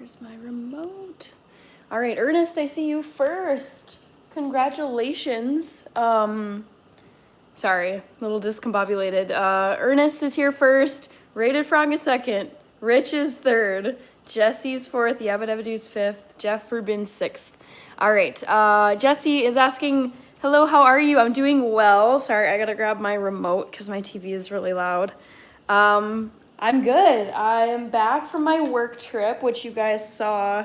Where's my remote? All right, Ernest, I see you first. Congratulations. Sorry, a little discombobulated. Ernest is here first. Rated Frog is second. Rich is third. Jesse's fourth. Yabba Dabba Doo's fifth. Jeff Rubin sixth. All right, Jesse is asking, hello, how are you? I'm doing well. Sorry, I gotta grab my remote because my TV is really loud. I'm good. I am back from my work trip, which you guys saw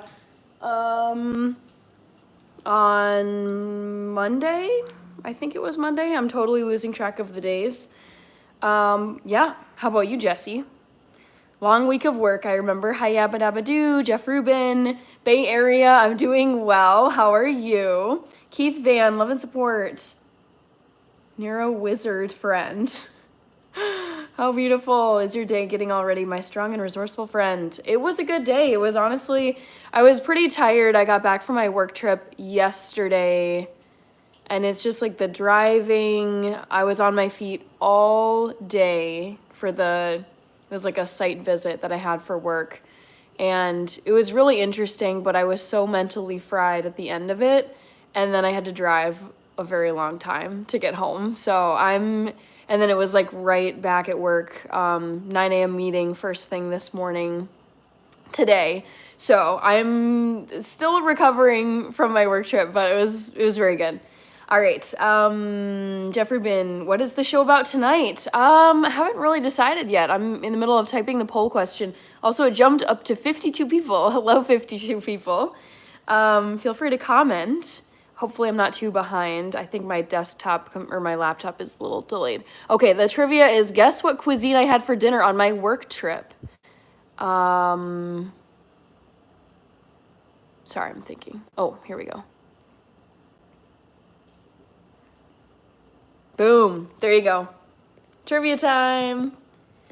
on Monday. I think it was Monday. I'm totally losing track of the days. Yeah. How about you, Jesse? Long week of work, I remember. Hi, Yabba Dabba Doo, Jeff Rubin, Bay Area. I'm doing well. How are you? Keith Van, love and support. Nero Wizard friend. How beautiful is your day getting already, my strong and resourceful friend? It was a good day. It was honestly, I was pretty tired. I got back from my work trip yesterday, and it's just like the driving. I was on my feet all day for it was like a site visit that I had for work. And it was really interesting, but I was so mentally fried at the end of it. And then I had to drive a very long time to get home. And then it was like right back at work, 9 a.m. meeting first thing this morning today. So I'm still recovering from my work trip, but it was very good. All right, Jeff Rubin, what is the show about tonight? I haven't really decided yet. I'm in the middle of typing the poll question. Also, it jumped up to 52 people. Hello, 52 people. Feel free to comment. Hopefully I'm not too behind. I think my desktop or my laptop is a little delayed. Okay, the trivia is, guess what cuisine I had for dinner on my work trip? Sorry, I'm thinking. Oh, here we go. Boom, there you go. Trivia time.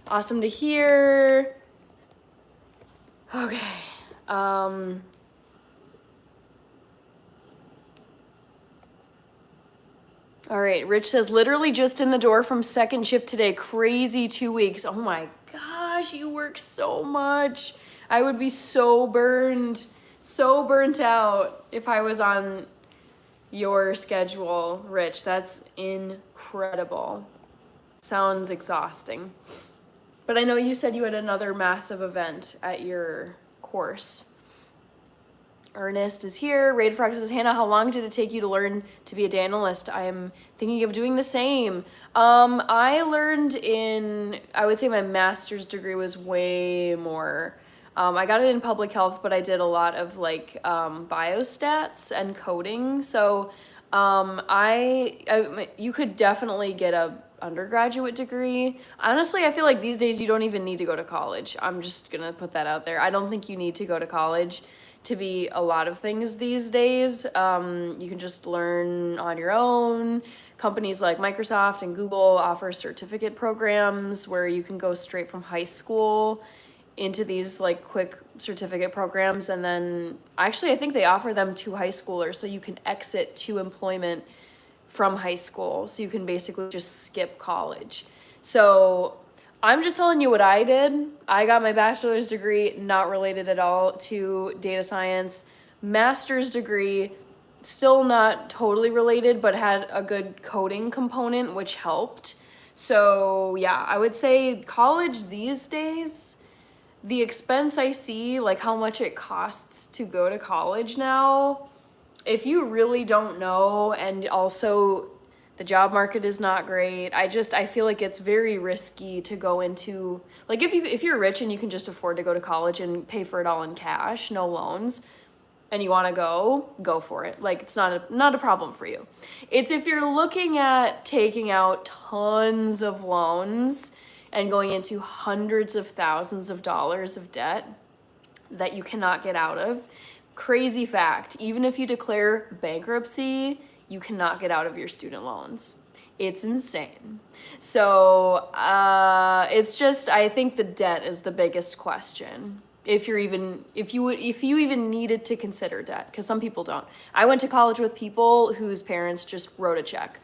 Awesome to hear. Okay. All right, Rich says, literally just in the door from second shift today. Crazy 2 weeks. Oh my gosh, you work so much. I would be so burnt out if I was on your schedule, Rich. That's incredible. Sounds exhausting. But I know you said you had another massive event at your course. Ernest is here. Raid Frog says, Hannah, how long did it take you to learn to be a data analyst? I am thinking of doing the same. I learned I would say my master's degree was way more. I got it in public health, but I did a lot of like biostats and coding. So you could definitely get a undergraduate degree. Honestly, I feel like these days you don't even need to go to college. I'm just gonna put that out there. I don't think you need to go to college to be a lot of things these days. You can just learn on your own. Companies like Microsoft and Google offer certificate programs where you can go straight from high school into these like quick certificate programs. And then actually I think they offer them to high schoolers, so you can exit to employment from high school. So you can basically just skip college. So I'm just telling you what I did. I got my bachelor's degree, not related at all to data science. Master's degree, still not totally related, but had a good coding component, which helped. So yeah, I would say college these days, the expense I see, like how much it costs to go to college now, if you really don't know, and also the job market is not great. I feel like it's very risky to go into, like if you're rich and you can just afford to go to college and pay for it all in cash, no loans, and you want to go for it. Like it's not a problem for you. It's if you're looking at taking out tons of loans and going into hundreds of thousands of dollars of debt that you cannot get out of. Crazy fact, even if you declare bankruptcy, you cannot get out of your student loans. It's insane. So it's just, I think the debt is the biggest question. If you even needed to consider debt, because some people don't. I went to college with people whose parents just wrote a check,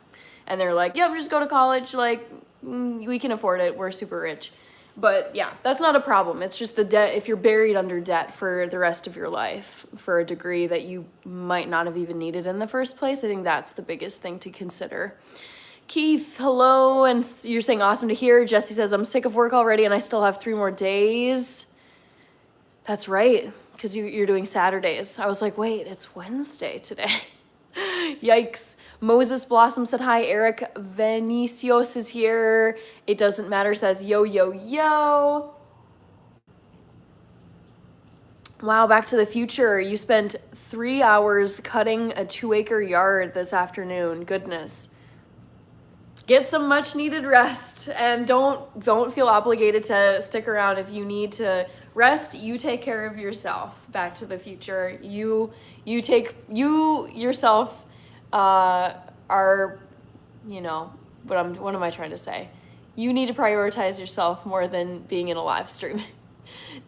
and they're like, "Yep, just go to college. Like we can afford it. We're super rich." But yeah, that's not a problem. It's just the debt. If you're buried under debt for the rest of your life for a degree that you might not have even needed in the first place, I think that's the biggest thing to consider. Keith, hello, and you're saying awesome to hear. Jesse says, I'm sick of work already and I still have 3 more days. That's right, because you're doing Saturdays. I was like, wait, it's Wednesday today. Yikes. Moses Blossom said hi. Eric Venicios is here. It doesn't matter says yo, yo, yo. Wow, Back to the Future. You spent 3 hours cutting a 2-acre yard this afternoon. Goodness. Get some much needed rest and don't feel obligated to stick around. If you need to rest, you take care of yourself. Back to the Future. You yourself are, you know, what am I trying to say? You need to prioritize yourself more than being in a live stream.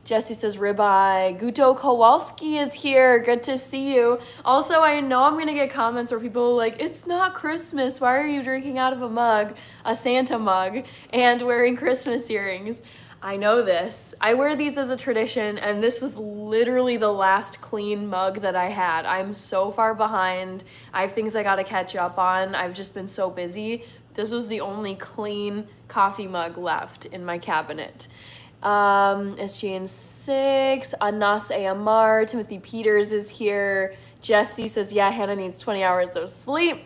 Jesse says ribeye. Guto Kowalski is here. Good to see you. Also, I know I'm gonna get comments where people are like, it's not Christmas. Why are you drinking out of a mug, a Santa mug, and wearing Christmas earrings? I know this. I wear these as a tradition, and this was literally the last clean mug that I had. I'm so far behind. I have things I gotta catch up on. I've just been so busy. This was the only clean coffee mug left in my cabinet. SGN6, Anas AMR, Timothy Peters is here. Jesse says, yeah, Hannah needs 20 hours of sleep.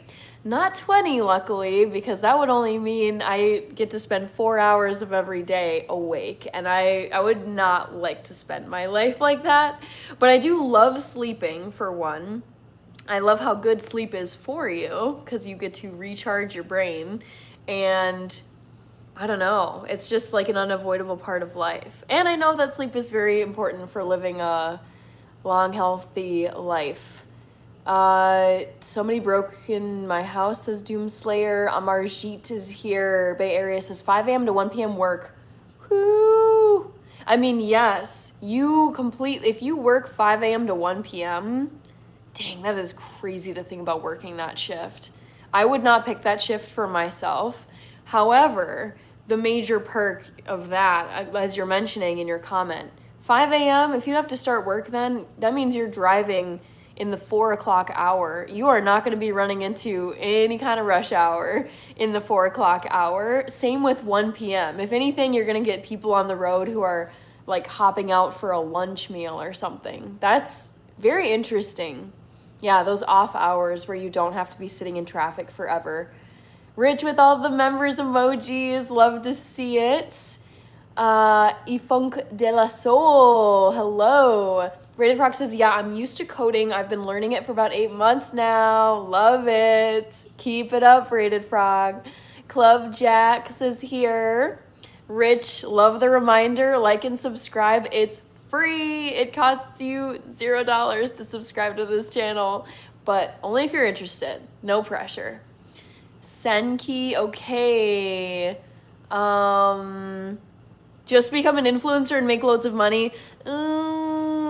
Not 20, luckily, because that would only mean I get to spend 4 hours of every day awake, and I would not like to spend my life like that. But I do love sleeping, for one. I love how good sleep is for you, because you get to recharge your brain, and I don't know, it's just like an unavoidable part of life. And I know that sleep is very important for living a long, healthy life. Somebody broke in my house, says Doomslayer. Amarjit is here. Bay Area says 5 a.m. to 1 p.m. work. Whoo! I mean, yes, if you work 5 a.m. to 1 p.m., dang, that is crazy to think about working that shift. I would not pick that shift for myself. However, the major perk of that, as you're mentioning in your comment, 5 a.m., if you have to start work then, that means you're driving in the 4 o'clock hour. You are not going to be running into any kind of rush hour in the 4 o'clock hour. Same with 1 p.m. If anything, you're going to get people on the road who are like hopping out for a lunch meal or something. That's very interesting. Yeah, those off hours where you don't have to be sitting in traffic forever. Rich with all the members emojis, love to see it. Ifonk de la Soul, hello. Rated Frog says, yeah, I'm used to coding. I've been learning it for about 8 months now. Love it. Keep it up, Rated Frog. Club Jax is here. Rich, love the reminder. Like and subscribe. It's free. It costs you $0 to subscribe to this channel, but only if you're interested. No pressure. Senki, okay. Just become an influencer and make loads of money.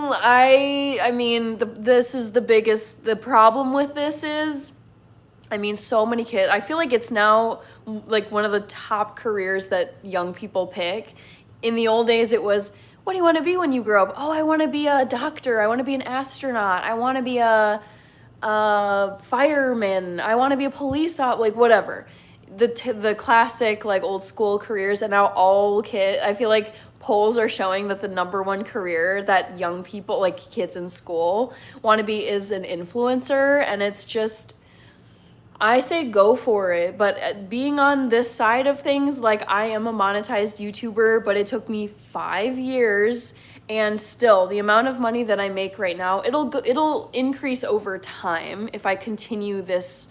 I mean, this is the problem with this is, I mean, so many kids, I feel like it's now like one of the top careers that young people pick. In the old days, it was, what do you want to be when you grow up? Oh, I want to be a doctor. I want to be an astronaut. I want to be a fireman. I want to be a police officer, like whatever. The classic like old school careers, and now all kids, I feel like polls are showing that the #1 career that young people, like kids in school, want to be is an influencer. And it's just, I say go for it, but being on this side of things, like I am a monetized YouTuber, but it took me 5 years, and still the amount of money that I make right now, it'll increase over time if I continue this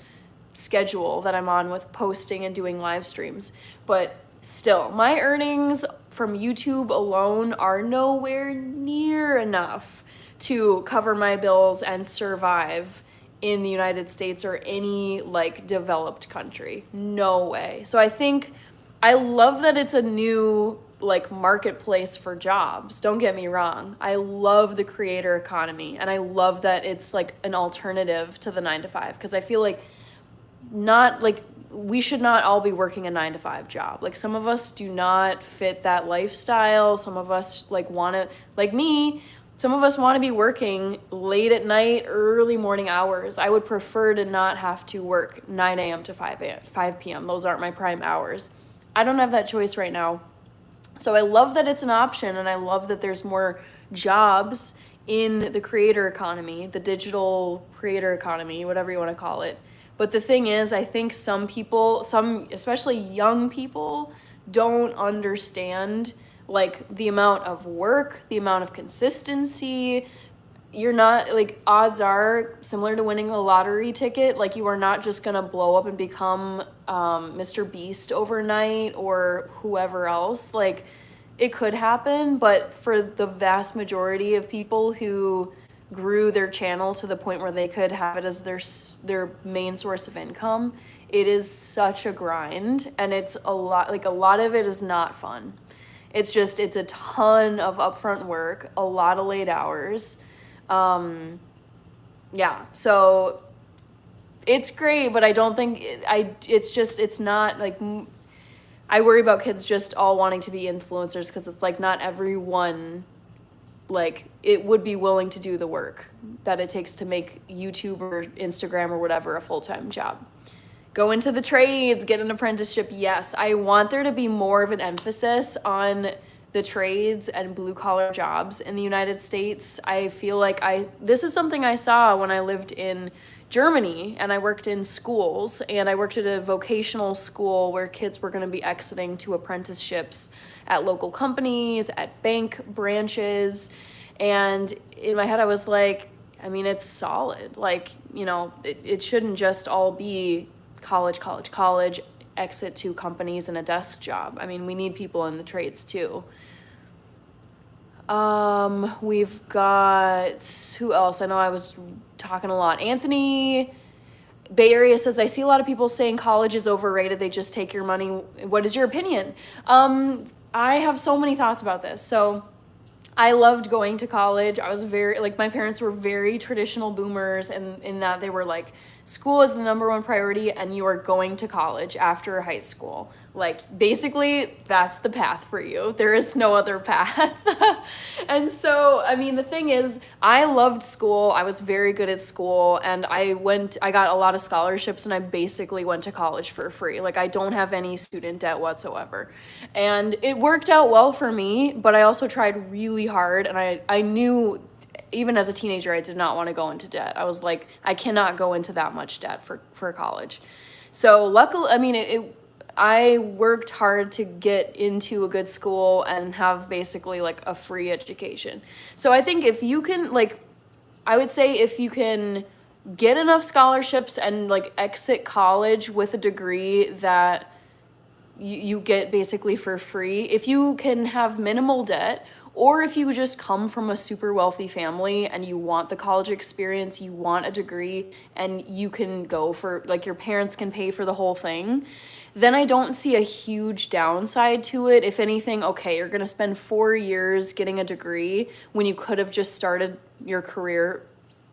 schedule that I'm on with posting and doing live streams. But still, my earnings from YouTube alone are nowhere near enough to cover my bills and survive in the United States or any like developed country. No way. So I think I love that it's a new like marketplace for jobs. Don't get me wrong. I love the creator economy, and I love that it's like an alternative to the 9 to 5, because I feel like not like, we should not all be working a 9 to 5 job. Like, some of us do not fit that lifestyle. Some of us like want to, like me, some of us want to be working late at night, early morning hours. I would prefer to not have to work 9 a.m. to 5 p.m. Those aren't my prime hours. I don't have that choice right now. So I love that it's an option, and I love that there's more jobs in the creator economy, the digital creator economy, whatever you want to call it. But the thing is, I think some people, especially young people, don't understand like the amount of work, the amount of consistency. You're not, like, odds are similar to winning a lottery ticket. Like, you are not just gonna blow up and become Mr. Beast overnight or whoever else. Like, it could happen, but for the vast majority of people who grew their channel to the point where they could have it as their main source of income, it is such a grind, and it's a lot of it is not fun. It's a ton of upfront work, a lot of late hours. Yeah, so it's great, but I don't think it's not like, I worry about kids just all wanting to be influencers, because it's like not everyone, like, it would be willing to do the work that it takes to make YouTube or Instagram or whatever a full-time job. Go into the trades, get an apprenticeship. Yes, I want there to be more of an emphasis on the trades and blue-collar jobs in the United States. I feel like this is something I saw when I lived in Germany, and I worked in schools, and I worked at a vocational school where kids were going to be exiting to apprenticeships at local companies, at bank branches. And in my head, I was like, I mean, it's solid. Like, it shouldn't just all be college, exit to companies and a desk job. I mean, we need people in the trades too. We've got, who else? I know I was talking a lot. Anthony, Bay Area, says, I see a lot of people saying college is overrated. They just take your money. What is your opinion? I have so many thoughts about this. So I loved going to college. I was my parents were very traditional boomers, and in that they were like, school is the number one priority, and you are going to college after high school. Like, basically, that's the path for you. There is no other path. And so, I mean, the thing is, I loved school. I was very good at school, and I got a lot of scholarships, and I basically went to college for free. Like, I don't have any student debt whatsoever. And it worked out well for me, but I also tried really hard, and I knew, even as a teenager, I did not want to go into debt. I was like, I cannot go into that much debt for college. So luckily, I mean, I worked hard to get into a good school and have basically like a free education. So I think if you can, like, I would say if you can get enough scholarships and like exit college with a degree that you get basically for free, if you can have minimal debt, or if you just come from a super wealthy family and you want the college experience, you want a degree, and you can go for, like, your parents can pay for the whole thing, then I don't see a huge downside to it. If anything, okay, you're gonna spend 4 years getting a degree when you could have just started your career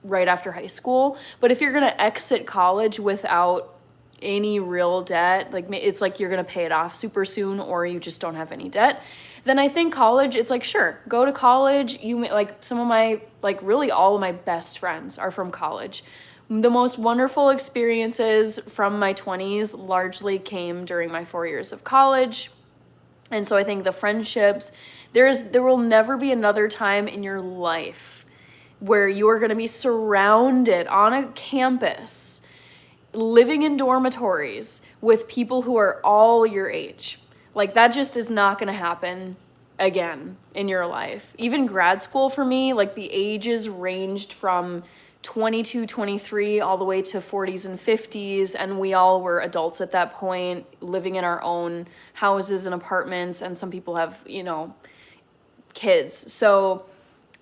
right after high school. But if you're gonna exit college without any real debt, like, it's like you're gonna pay it off super soon, or you just don't have any debt, then I think college, it's like, sure, go to college. Like, some of my, like, really all of my best friends are from college. The most wonderful experiences from my 20s largely came during my 4 years of college. And so I think the friendships, there will never be another time in your life where you are going to be surrounded on a campus, living in dormitories with people who are all your age. Like, that just is not going to happen again in your life. Even grad school for me, like, the ages ranged from 22, 23, all the way to 40s and 50s, and we all were adults at that point, living in our own houses and apartments, and some people have, kids. So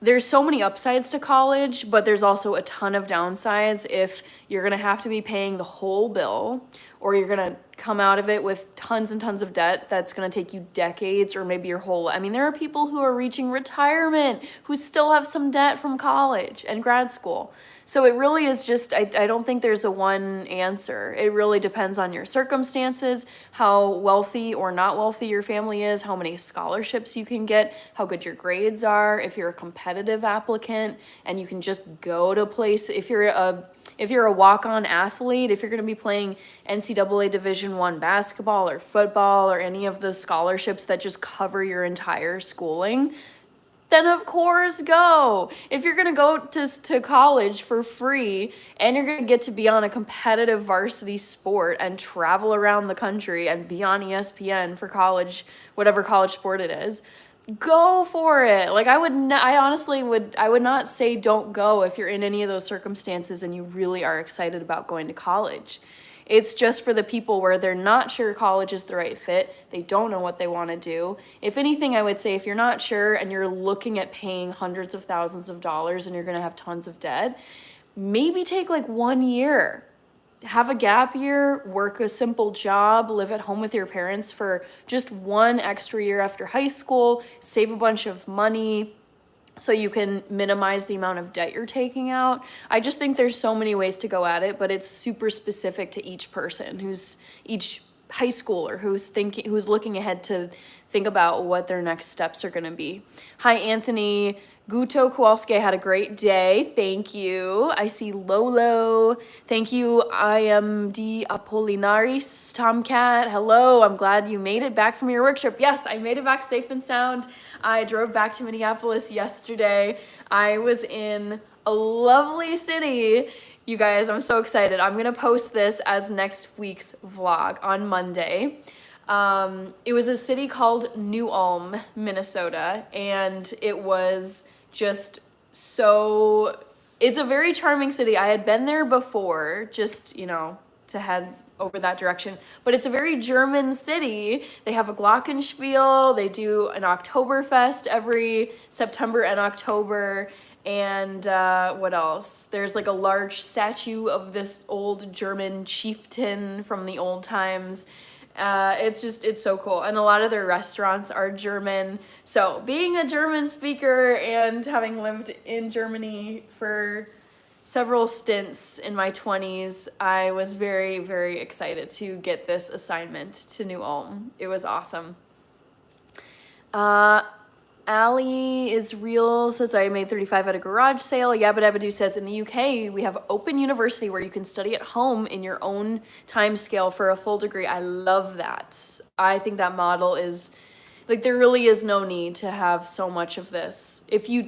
there's so many upsides to college, but there's also a ton of downsides if you're gonna have to be paying the whole bill, or you're gonna come out of it with tons and tons of debt that's gonna take you decades or maybe your whole, I mean, there are people who are reaching retirement who still have some debt from college and grad school. So it really is just, I don't think there's a one answer. It really depends on your circumstances, how wealthy or not wealthy your family is, how many scholarships you can get, how good your grades are, if you're a competitive applicant and you can just go to place, if you're a walk-on athlete, if you're going to be playing NCAA Division I basketball or football or any of the scholarships that just cover your entire schooling, then of course go. If you're gonna go to college for free and you're gonna get to be on a competitive varsity sport and travel around the country and be on ESPN for college, whatever college sport it is, go for it. Like I would not say don't go if you're in any of those circumstances and you really are excited about going to college. It's just for the people where they're not sure college is the right fit. They don't know what they want to do. If anything, I would say if you're not sure and you're looking at paying hundreds of thousands of dollars and you're going to have tons of debt, maybe take like 1 year. Have a gap year, work a simple job, live at home with your parents for just 1 extra year after high school, save a bunch of money, so you can minimize the amount of debt you're taking out. I just think there's so many ways to go at it, but it's super specific to each person, each high schooler who's looking ahead to think about what their next steps are going to be. Hi, Anthony. Guto Kowalski had a great day. Thank you. I see Lolo. Thank you, IMD Apollinaris. Tomcat, hello. I'm glad you made it back from your work trip. Yes, I made it back safe and sound. I drove back to Minneapolis yesterday. I was in a lovely city. You guys, I'm so excited. I'm gonna post this as next week's vlog on Monday. It was a city called New Ulm, Minnesota, and it was just it's a very charming city. I had been there before, just, to head over that direction, but it's a very German city. They have a glockenspiel. They do an Oktoberfest every September and October. And what else? There's like a large statue of this old German chieftain from the old times. It's so cool. And a lot of their restaurants are German. So being a German speaker and having lived in Germany for several stints in my 20s, I was very, very excited to get this assignment to New Ulm. It was awesome. Ali is real, says I made 35 at a garage sale. Yabba Dabba Doo says in the UK we have open university where you can study at home in your own time scale for a full degree. I love that. I think that model is like, there really is no need to have so much of this. If you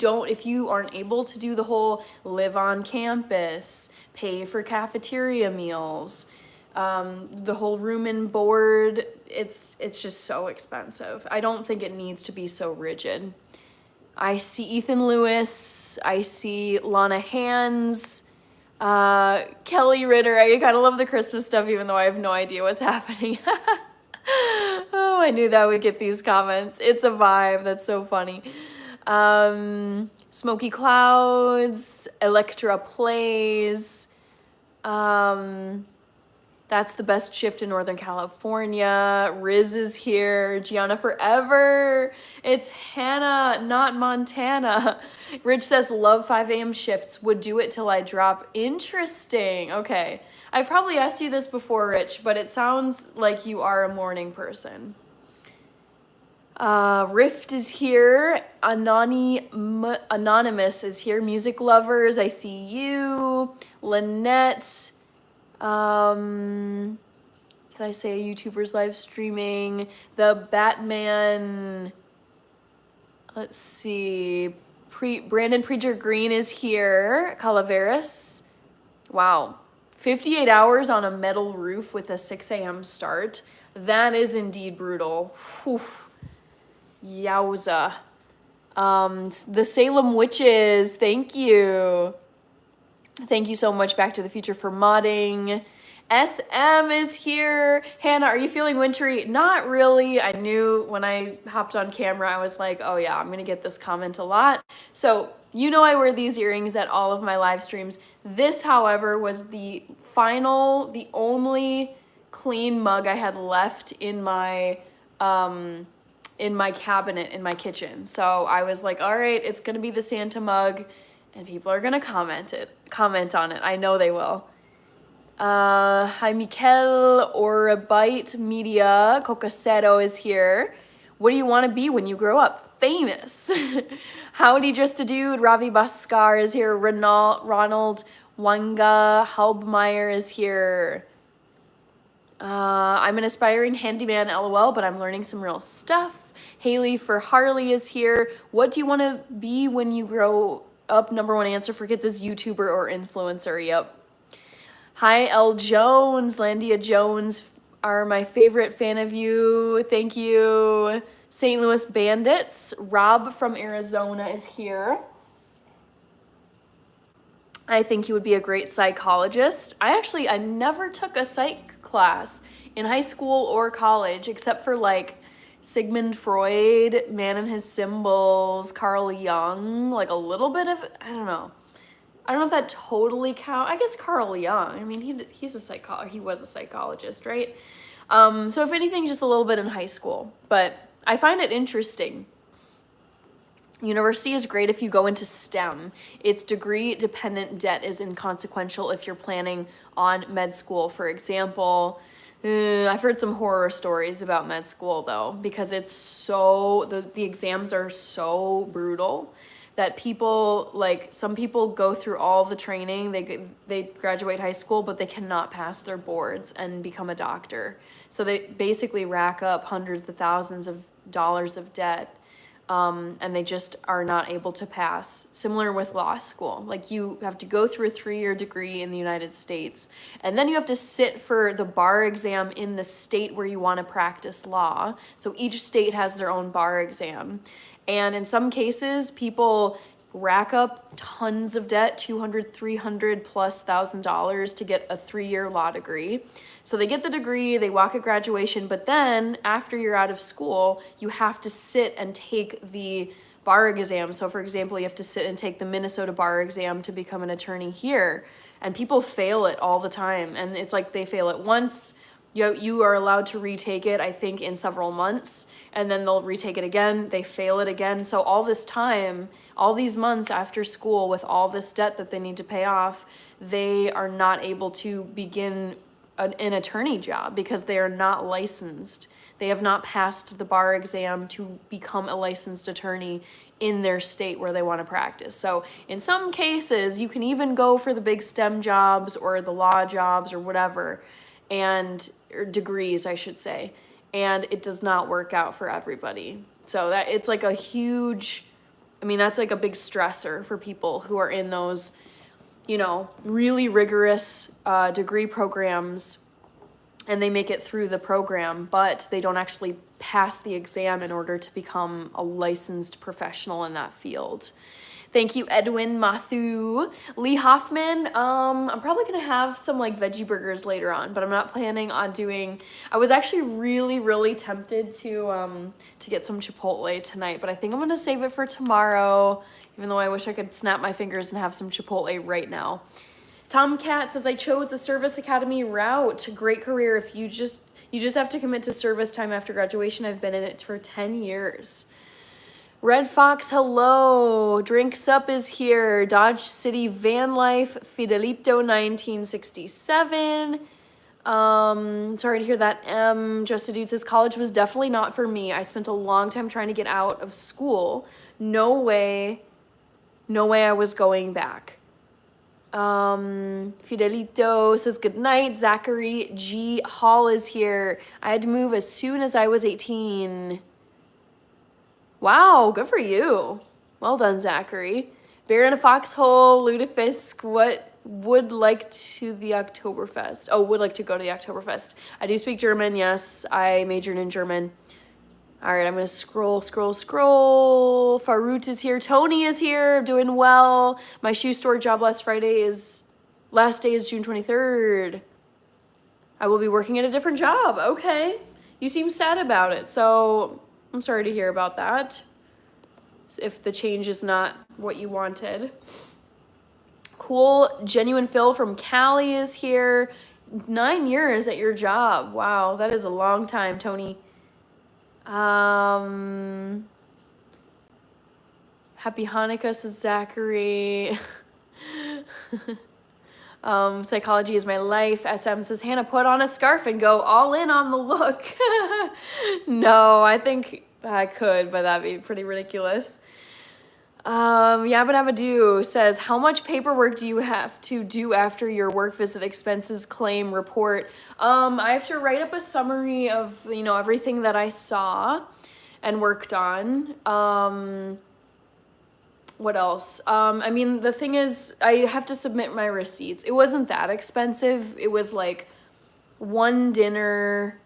aren't able to do the whole live on campus, pay for cafeteria meals, the whole room and board, it's just so expensive. I don't think it needs to be so rigid. I see Ethan Lewis, I see Lana Hands, Kelly Ritter. I kind of love the Christmas stuff even though I have no idea what's happening. Oh, I knew that would get these comments. It's a vibe. That's so funny. Smoky Clouds, Electra Plays. That's the best shift in Northern California. Riz is here. Gianna Forever. It's Hannah, not Montana. Rich says, love 5 a.m. shifts. Would do it till I drop. Interesting. Okay. I've probably asked you this before, Rich, but it sounds like you are a morning person. Rift is here. Anonymous is here. Music lovers, I see you. Lynette. Can I say a YouTuber's live streaming? The Batman. Let's see. Brandon Preacher Green is here. Calaveras. Wow. 58 hours on a metal roof with a 6 a.m. start. That is indeed brutal. Whew. Yowza. The Salem Witches, thank you. Thank you so much, Back to the Future, for modding. SM is here. Hannah, are you feeling wintry? Not really. I knew when I hopped on camera, I was like, oh yeah, I'm gonna get this comment a lot. So, I wear these earrings at all of my live streams. This, however, was the only clean mug I had left in my cabinet in my kitchen. So I was like, all right, it's gonna be the Santa mug, and people are gonna comment on it. I know they will. Hi, Mikel or a Bite Media. Cocacero is here. What do you want to be when you grow up? Famous. Howdy, just a dude. Ravi Baskar is here. Ronald Wanga Halbmeyer is here. I'm an aspiring handyman, LOL, but I'm learning some real stuff. Haley for Harley is here. What do you want to be when you grow up? Number one answer for kids is YouTuber or influencer. Yep. Hi, L. Jones. Landia Jones are my favorite fan of you. Thank you. St. Louis Bandits. Rob from Arizona is here. I think you would be a great psychologist. I never took a psych class in high school or college, except for like Sigmund Freud, Man and His Symbols, Carl Jung, like a little bit of, I don't know if that totally counts. I guess Carl Jung, I mean, he was a psychologist, right? So if anything, just a little bit in high school, but I find it interesting. University is great if you go into STEM. Its degree-dependent debt is inconsequential if you're planning on med school, for example. I've heard some horror stories about med school, though, because it's so, the exams are so brutal that some people go through all the training, they graduate high school, but they cannot pass their boards and become a doctor. So they basically rack up hundreds of thousands of dollars of debt. And they just are not able to pass. Similar with law school. Like, you have to go through a 3-year degree in the United States, and then you have to sit for the bar exam in the state where you want to practice law. So each state has their own bar exam. And in some cases, people rack up tons of debt, $200, $300 plus $1,000 to get a 3-year law degree. So they get the degree, they walk at graduation, but then after you're out of school, you have to sit and take the bar exam. So for example, you have to sit and take the Minnesota bar exam to become an attorney here. And people fail it all the time. And it's like they fail it once. You are allowed to retake it, I think, in several months, and then they'll retake it again, they fail it again. So all this time, all these months after school with all this debt that they need to pay off, they are not able to begin an attorney job because they are not licensed. They have not passed the bar exam to become a licensed attorney in their state where they want to practice. So in some cases, you can even go for the big STEM jobs or the law jobs or whatever, or degrees, I should say, and it does not work out for everybody. So that it's like a huge, that's like a big stressor for people who are in those, really rigorous degree programs, and they make it through the program, but they don't actually pass the exam in order to become a licensed professional in that field. Thank you, Edwin Matthew. Lee Hoffman, I'm probably gonna have some like veggie burgers later on, but I'm not planning on doing, I was actually really, really tempted to get some Chipotle tonight, but I think I'm gonna save it for tomorrow, even though I wish I could snap my fingers and have some Chipotle right now. Tomcat says, I chose the service academy route. Great career. If you just have to commit to service time after graduation. I've been in it for 10 years. Red Fox, hello. Drinks Up is here. Dodge City Van Life, Fidelito 1967. Sorry to hear that. Just a Dude says, college was definitely not for me. I spent a long time trying to get out of school. No way I was going back. Fidelito says, good night. Zachary G. Hall is here. I had to move as soon as I was 18. Wow, good for you. Well done, Zachary. Bear in a Foxhole, Ludafisk, would like to the Oktoberfest. Oh, would like to go to the Oktoberfest. I do speak German, yes. I majored in German. All right, I'm going to scroll. Farut is here. Tony is here, doing well. My shoe store job last day is June 23rd. I will be working at a different job. Okay. You seem sad about it, so I'm sorry to hear about that. If the change is not what you wanted. Cool. Genuine Phil from Cali is here. 9 years at your job. Wow, that is a long time, Tony. Happy Hanukkah, says Zachary. Psychology is my life. SM says, Hannah, put on a scarf and go all in on the look. No, I think I could, but that'd be pretty ridiculous. Yabba Dabba Doo says, how much paperwork do you have to do after your work visit expenses claim report? I have to write up a summary of, you know, everything that I saw and worked on. What else? I mean, the thing is, I have to submit my receipts. It wasn't that expensive. It was like one dinner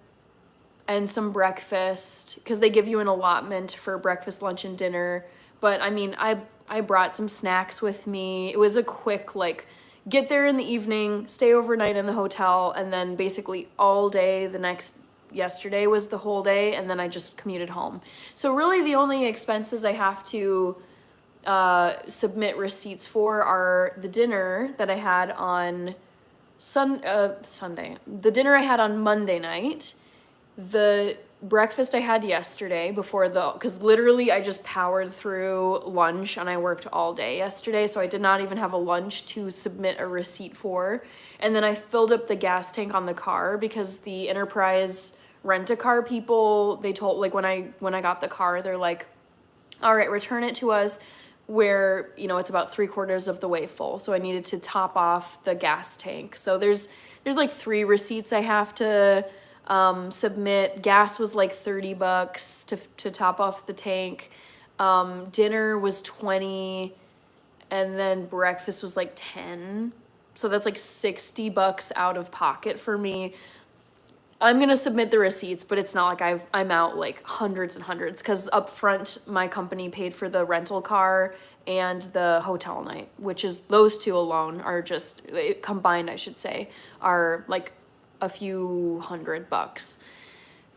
and some breakfast, because they give you an allotment for breakfast, lunch, and dinner. But I mean, I brought some snacks with me. It was a quick, like, get there in the evening, stay overnight in the hotel, and then basically all day yesterday was the whole day, and then I just commuted home. So really the only expenses I have to submit receipts for are the dinner that I had on Sunday. The dinner I had on Monday night, the breakfast I had yesterday because literally I just powered through lunch and I worked all day yesterday, so I did not even have a lunch to submit a receipt for. And then I filled up the gas tank on the car because the Enterprise rent-a-car people, they told, like, when I got the car, they're like, all right, return it to us where, you know, it's about 3/4 of the way full. So I needed to top off the gas tank. So there's like 3 receipts I have to submit. Gas was like $30 to top off the tank. Dinner was $20, and then breakfast was like $10. So that's like $60 out of pocket for me. I'm gonna submit the receipts, but it's not like I'm out like hundreds and hundreds, because up front my company paid for the rental car and the hotel night, which is, those two alone are just, combined I should say, are like a few $100.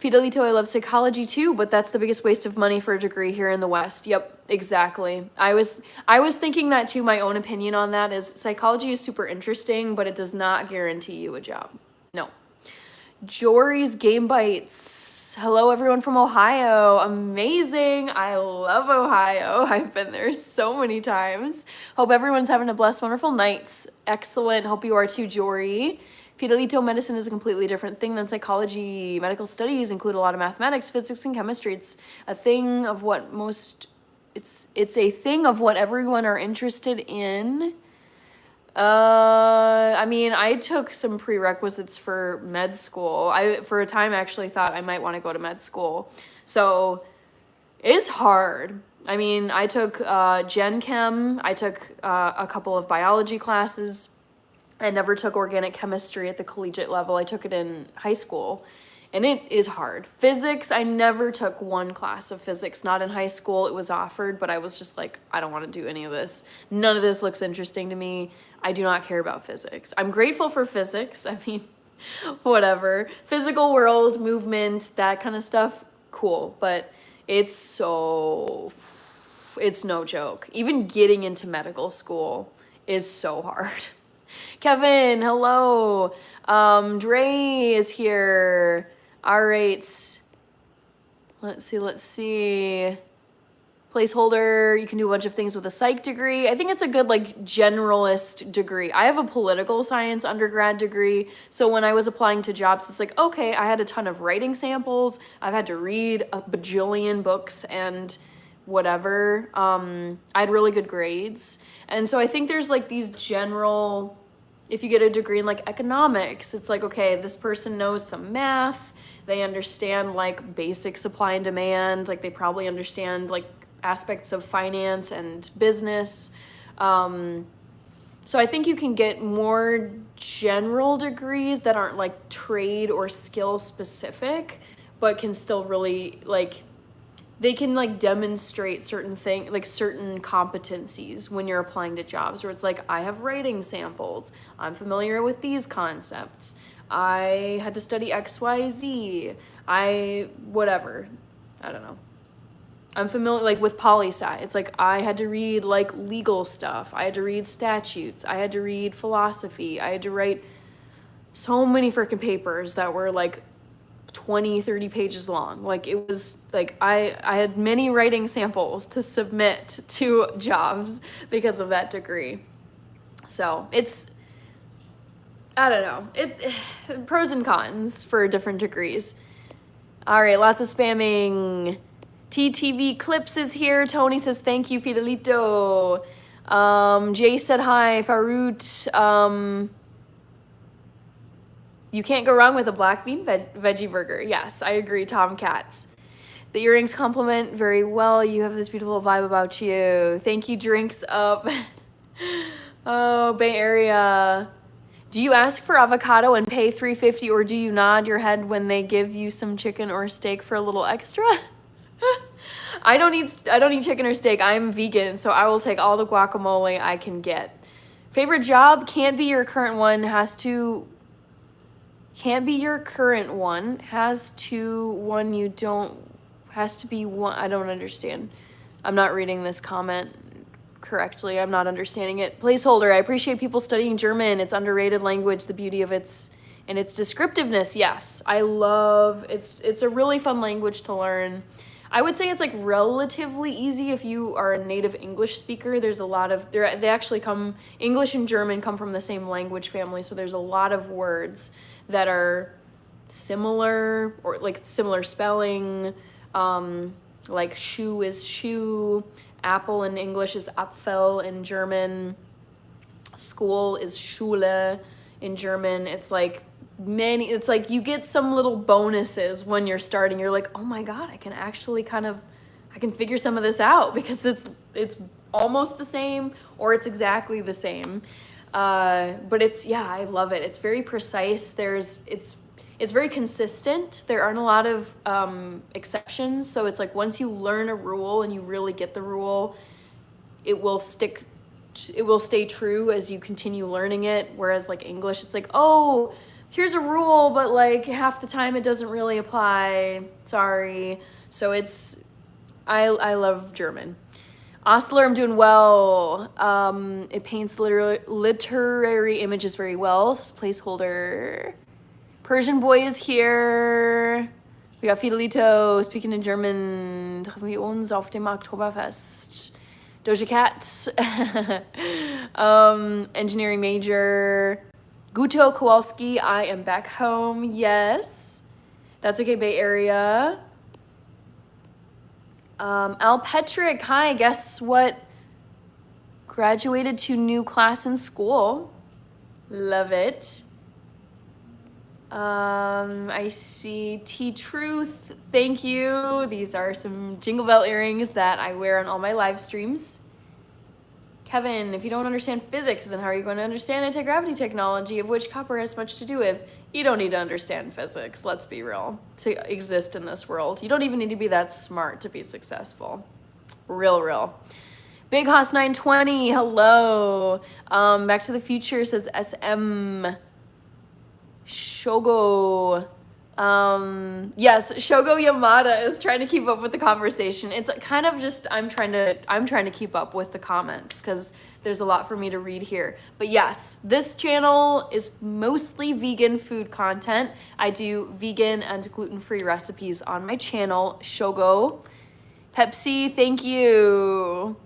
Fidelito, I love psychology too, but that's the biggest waste of money for a degree here in the West. Yep, exactly. I was thinking that too. My own opinion on that is psychology is super interesting, but it does not guarantee you a job. No. Jory's Game Bites. Hello, everyone from Ohio. Amazing. I love Ohio. I've been there so many times. Hope everyone's having a blessed, wonderful night. Excellent. Hope you are too, Jory. Fidelito, medicine is a completely different thing than psychology. Medical studies include a lot of mathematics, physics, and chemistry. It's a thing of what it's a thing of what everyone are interested in. I mean, I took some prerequisites for med school. I, for a time, actually thought I might want to go to med school. So it's hard. I mean, I took Gen Chem. I took a couple of biology classes. I never took organic chemistry at the collegiate level. I took it in high school, and it is hard. Physics, I never took one class of physics, not in high school. It was offered, but I was just like, I don't want to do any of this. None of this looks interesting to me. I do not care about physics. I'm grateful for physics. I mean, whatever. Physical world, movement, that kind of stuff, cool. But it's no joke. Even getting into medical school is so hard. Kevin, hello. Dre is here. All right. Let's see. Placeholder, you can do a bunch of things with a psych degree. I think it's a good, like, generalist degree. I have a political science undergrad degree, so when I was applying to jobs, it's like, okay, I had a ton of writing samples. I've had to read a bajillion books and whatever. I had really good grades. And so I think there's, like, these general, if you get a degree in, like, economics, it's like, okay, this person knows some math. They understand, like, basic supply and demand. Like, they probably understand, like, aspects of finance and business. So I think you can get more general degrees that aren't like trade or skill specific, but can still really, like, they can like demonstrate certain things, like certain competencies when you're applying to jobs, where it's like, I have writing samples, I'm familiar with these concepts, I had to study XYZ, whatever, I don't know. I'm familiar, like, with poli-sci. It's like, I had to read, like, legal stuff. I had to read statutes. I had to read philosophy. I had to write so many freaking papers that were like 20, 30 pages long. Like it was like I had many writing samples to submit to jobs because of that degree. So it's, I don't know, pros and cons for different degrees. All right, lots of spamming. TTV Clips is here. Tony says thank you, Fidelito. Jay said hi. Farut. You can't go wrong with a black bean veggie burger. Yes, I agree, Tom Katz. The earrings complement very well. You have this beautiful vibe about you. Thank you, Drinks Up. Oh, Bay Area. Do you ask for avocado and pay $3.50, or do you nod your head when they give you some chicken or steak for a little extra? I don't eat chicken or steak. I'm vegan, so I will take all the guacamole I can get. Favorite job can't be your current one. Has to be one. I don't understand. I'm not reading this comment correctly. I'm not understanding it. Placeholder. I appreciate people studying German. It's underrated language. The beauty of its descriptiveness. Yes, I love it's a really fun language to learn. I would say it's like relatively easy if you are a native English speaker. There's a lot of they actually come, English and German come from the same language family, so there's a lot of words that are similar or like similar spelling. Like shoe is shoe, apple in English is Apfel in German, school is Schule in German. It's like you get some little bonuses when you're starting. You're like, oh my God, I can actually I can figure some of this out because it's almost the same or it's exactly the same. But I love it. It's very precise. It's very consistent. There aren't a lot of exceptions. So it's like once you learn a rule and you really get the rule, it will stay true as you continue learning it. Whereas like English, it's like, oh, here's a rule, but like half the time it doesn't really apply. Sorry. So I love German. Ostler, I'm doing well. It paints literary images very well. This is placeholder. Persian boy is here. We got Fidelito speaking in German. Treffen wir uns auf dem Oktoberfest. Doja Cat. Engineering major. Guto Kowalski, I am back home. Yes. That's okay, Bay Area. Al Petrick, hi. Guess what? Graduated to new class in school. Love it. I see T-Truth. Thank you. These are some Jingle Bell earrings that I wear on all my live streams. Kevin, if you don't understand physics, then how are you going to understand anti-gravity technology, of which copper has much to do with? You don't need to understand physics, let's be real, to exist in this world. You don't even need to be that smart to be successful. Real. Big Hoss 920, hello. Back to the Future says SM. Shogo. Yes, Shogo Yamada is trying to keep up with the conversation. It's kind of just I'm trying to keep up with the comments because there's a lot for me to read here. But yes, this channel is mostly vegan food content. I do vegan and gluten-free recipes on my channel, Shogo. Pepsi, thank you.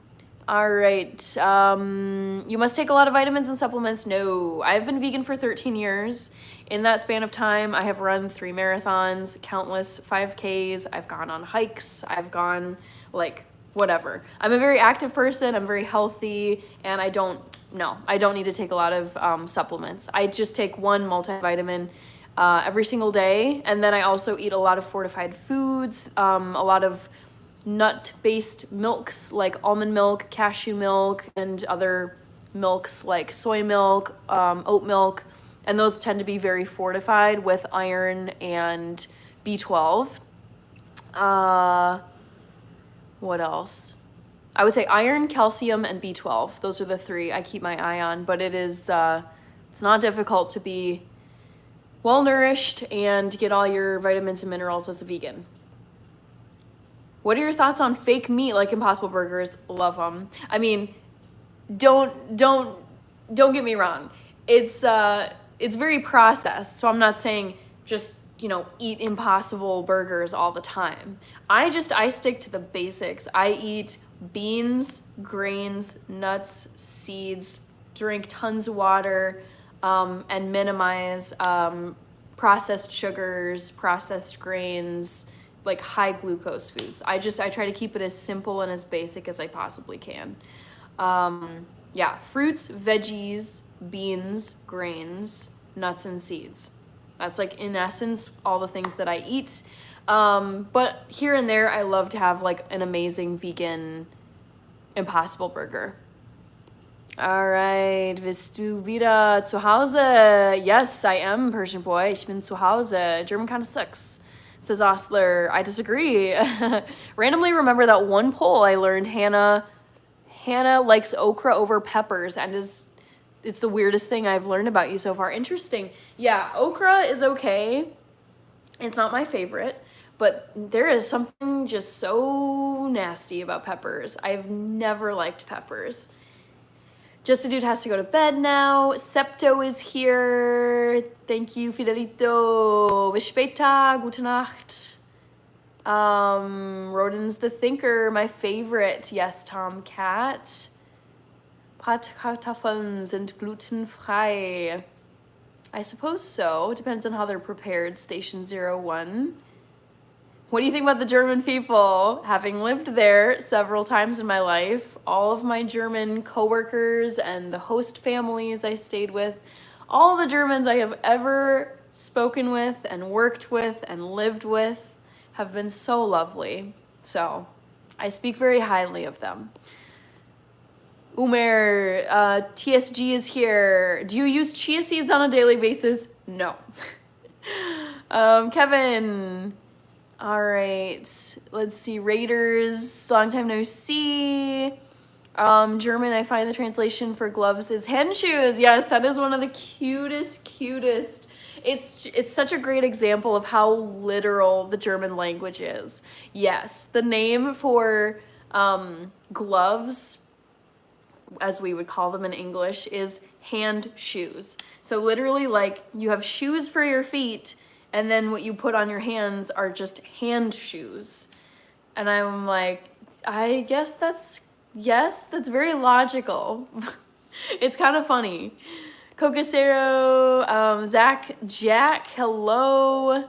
All right. You must take a lot of vitamins and supplements. No, I've been vegan for 13 years. In that span of time, I have run 3 marathons, countless 5Ks. I've gone on hikes. I've gone like whatever. I'm a very active person. I'm very healthy, and I don't need to take a lot of supplements. I just take one multivitamin every single day, and then I also eat a lot of fortified foods, a lot of nut-based milks like almond milk, cashew milk, and other milks like soy milk, oat milk, and those tend to be very fortified with iron and B12. What else? I would say iron, calcium, and B12. Those are the 3 I keep my eye on, but it's not difficult to be well-nourished and get all your vitamins and minerals as a vegan. What are your thoughts on fake meat like Impossible Burgers? Love them. I mean, don't get me wrong. It's it's very processed. So I'm not saying just, you know, eat Impossible burgers all the time. I stick to the basics. I eat beans, grains, nuts, seeds, drink tons of water, and minimize processed sugars, processed grains, like high glucose foods. I try to keep it as simple and as basic as I possibly can. Yeah, fruits, veggies, beans, grains, nuts, and seeds. That's like, in essence, all the things that I eat. But here and there, I love to have like an amazing vegan Impossible burger. All right, bist du wieder zu Hause? Yes, I am, Persian boy. Ich bin zu Hause. German kind of sucks, says Osler. I disagree. Randomly remember that one poll I learned. Hannah likes okra over peppers, and it's the weirdest thing I've learned about you so far. Interesting. Yeah, okra is okay. It's not my favorite, but there is something just so nasty about peppers. I've never liked peppers. Just a dude has to go to bed now. Septo is here. Thank you, Fidelito. Bis später. Gute Nacht. Rodin's the Thinker, my favorite. Yes, Tomcat. Kartoffeln sind glutenfrei. I suppose so. Depends on how they're prepared. Station 01. What do you think about the German people? Having lived there several times in my life, all of my German coworkers and the host families I stayed with, all the Germans I have ever spoken with and worked with and lived with have been so lovely. So I speak very highly of them. Umer, TSG is here. Do you use chia seeds on a daily basis? No. Kevin. All right, let's see. Raiders, long time no see. German, I find the translation for gloves is hand shoes. Yes, that is one of the cutest. It's such a great example of how literal the German language is. Yes, the name for gloves, as we would call them in English, is hand shoes. So literally, like, you have shoes for your feet, and then what you put on your hands are just hand shoes. And I'm like, I guess that's very logical. It's kind of funny. Cocosero, Zach Jack, hello.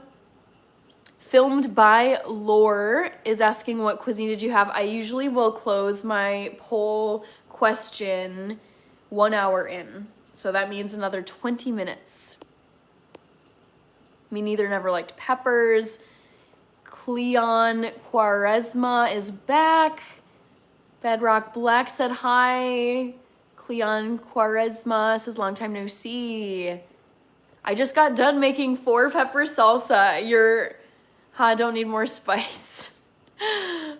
Filmed by Lore is asking, what cuisine did you have? I usually will close my poll question 1 hour in. So that means another 20 minutes. Me neither, never liked peppers. Cleon Quaresma is back. Bedrock Black said hi. Cleon Quaresma says long time no see. I just got done making 4-pepper salsa. Don't need more spice.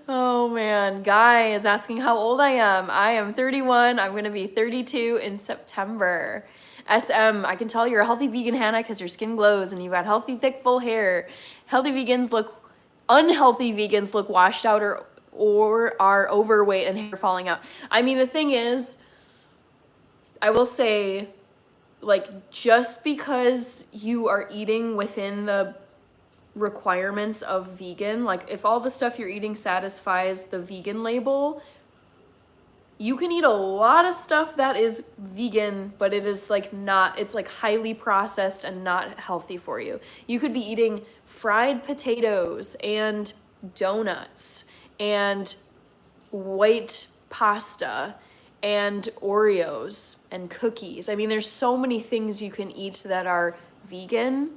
Oh man, Guy is asking how old I am. I am 31. I'm gonna be 32 in September. SM, I can tell you're a healthy vegan, Hannah, because your skin glows and you've got healthy, thick, full hair. Unhealthy vegans look washed out or are overweight and hair falling out. I mean, the thing is, I will say, like, just because you are eating within the requirements of vegan, like if all the stuff you're eating satisfies the vegan label, you can eat a lot of stuff that is vegan, but it is like not, it's like highly processed and not healthy for you. You could be eating fried potatoes and donuts and white pasta and Oreos and cookies. I mean, there's so many things you can eat that are vegan,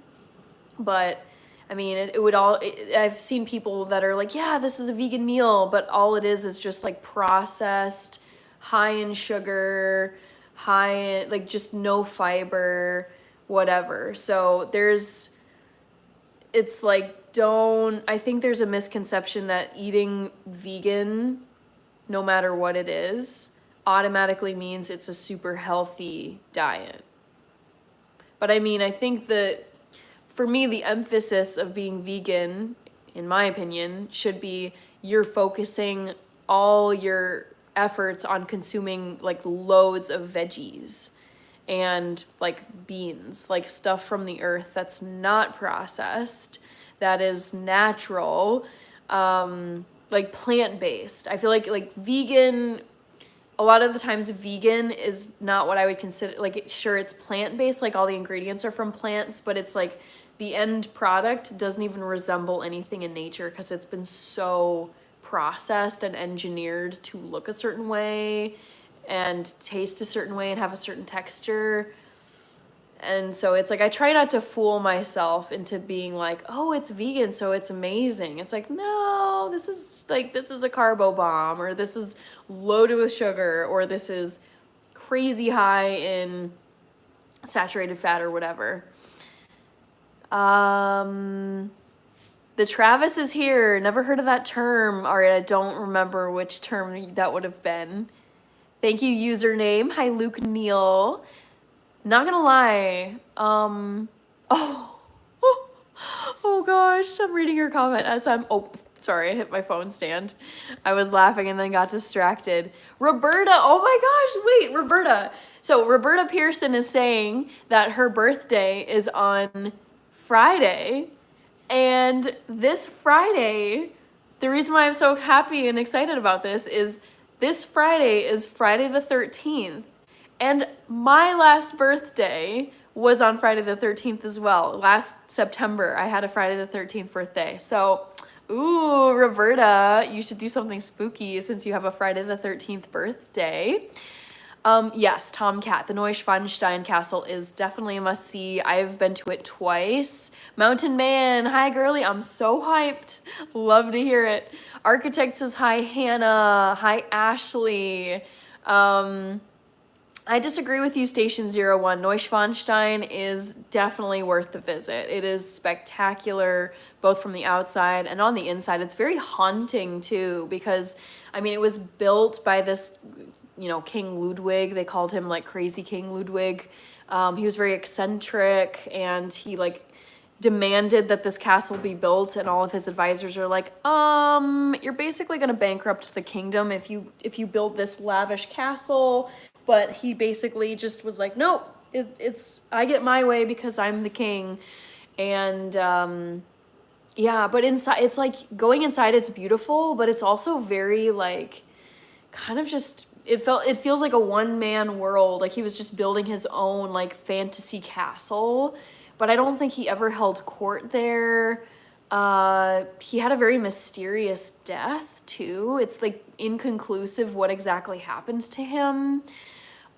but I mean, I've seen people that are like, yeah, this is a vegan meal, but all it is just like processed, high in sugar, like just no fiber, whatever. So I think there's a misconception that eating vegan, no matter what it is, automatically means it's a super healthy diet. But I mean, I think that for me, the emphasis of being vegan, in my opinion, should be you're focusing all your efforts on consuming like loads of veggies and like beans, like stuff from the earth that's not processed, that is natural, like plant-based. I feel like vegan, a lot of the times vegan is not what I would consider, like, sure, it's plant-based, like all the ingredients are from plants, but it's like the end product doesn't even resemble anything in nature because it's been so processed and engineered to look a certain way and taste a certain way and have a certain texture. And so it's like I try not to fool myself into being like, oh, it's vegan, so it's amazing. It's like, no, this is a carbo bomb, or this is loaded with sugar, or this is crazy high in saturated fat or whatever. The Travis is here. Never heard of that term. All right, I don't remember which term that would have been. Thank you, username. Hi, Luke Neal. Not gonna lie. Oh gosh, I'm reading your comment as oh, sorry, I hit my phone stand. I was laughing and then got distracted. Roberta, oh my gosh, wait, Roberta. So Roberta Pearson is saying that her birthday is on Friday. And this Friday, the reason why I'm so happy and excited about this Friday is Friday the 13th. And my last birthday was on Friday the 13th as well. Last September, I had a Friday the 13th birthday. So, ooh, Roberta, you should do something spooky since you have a Friday the 13th birthday. Yes, Tomcat, the Neuschwanstein Castle is definitely a must-see. I've been to it twice. Mountain Man, hi girly, I'm so hyped. Love to hear it. Architect says hi Hannah, hi Ashley. I disagree with you, Station 01. Neuschwanstein is definitely worth the visit. It is spectacular, both from the outside and on the inside. It's very haunting, too, because, I mean, it was built by this, King Ludwig. They called him, like, Crazy King Ludwig. He was very eccentric, and he, like, demanded that this castle be built, and all of his advisors are like, you're basically going to bankrupt the kingdom if you build this lavish castle. But he basically just was like, nope, it's I get my way because I'm the king. And yeah, but inside, it's like going inside, it's beautiful, but it's also very like kind of just, it feels like a one-man world. Like he was just building his own like fantasy castle, but I don't think he ever held court there. He had a very mysterious death too. It's like inconclusive what exactly happened to him.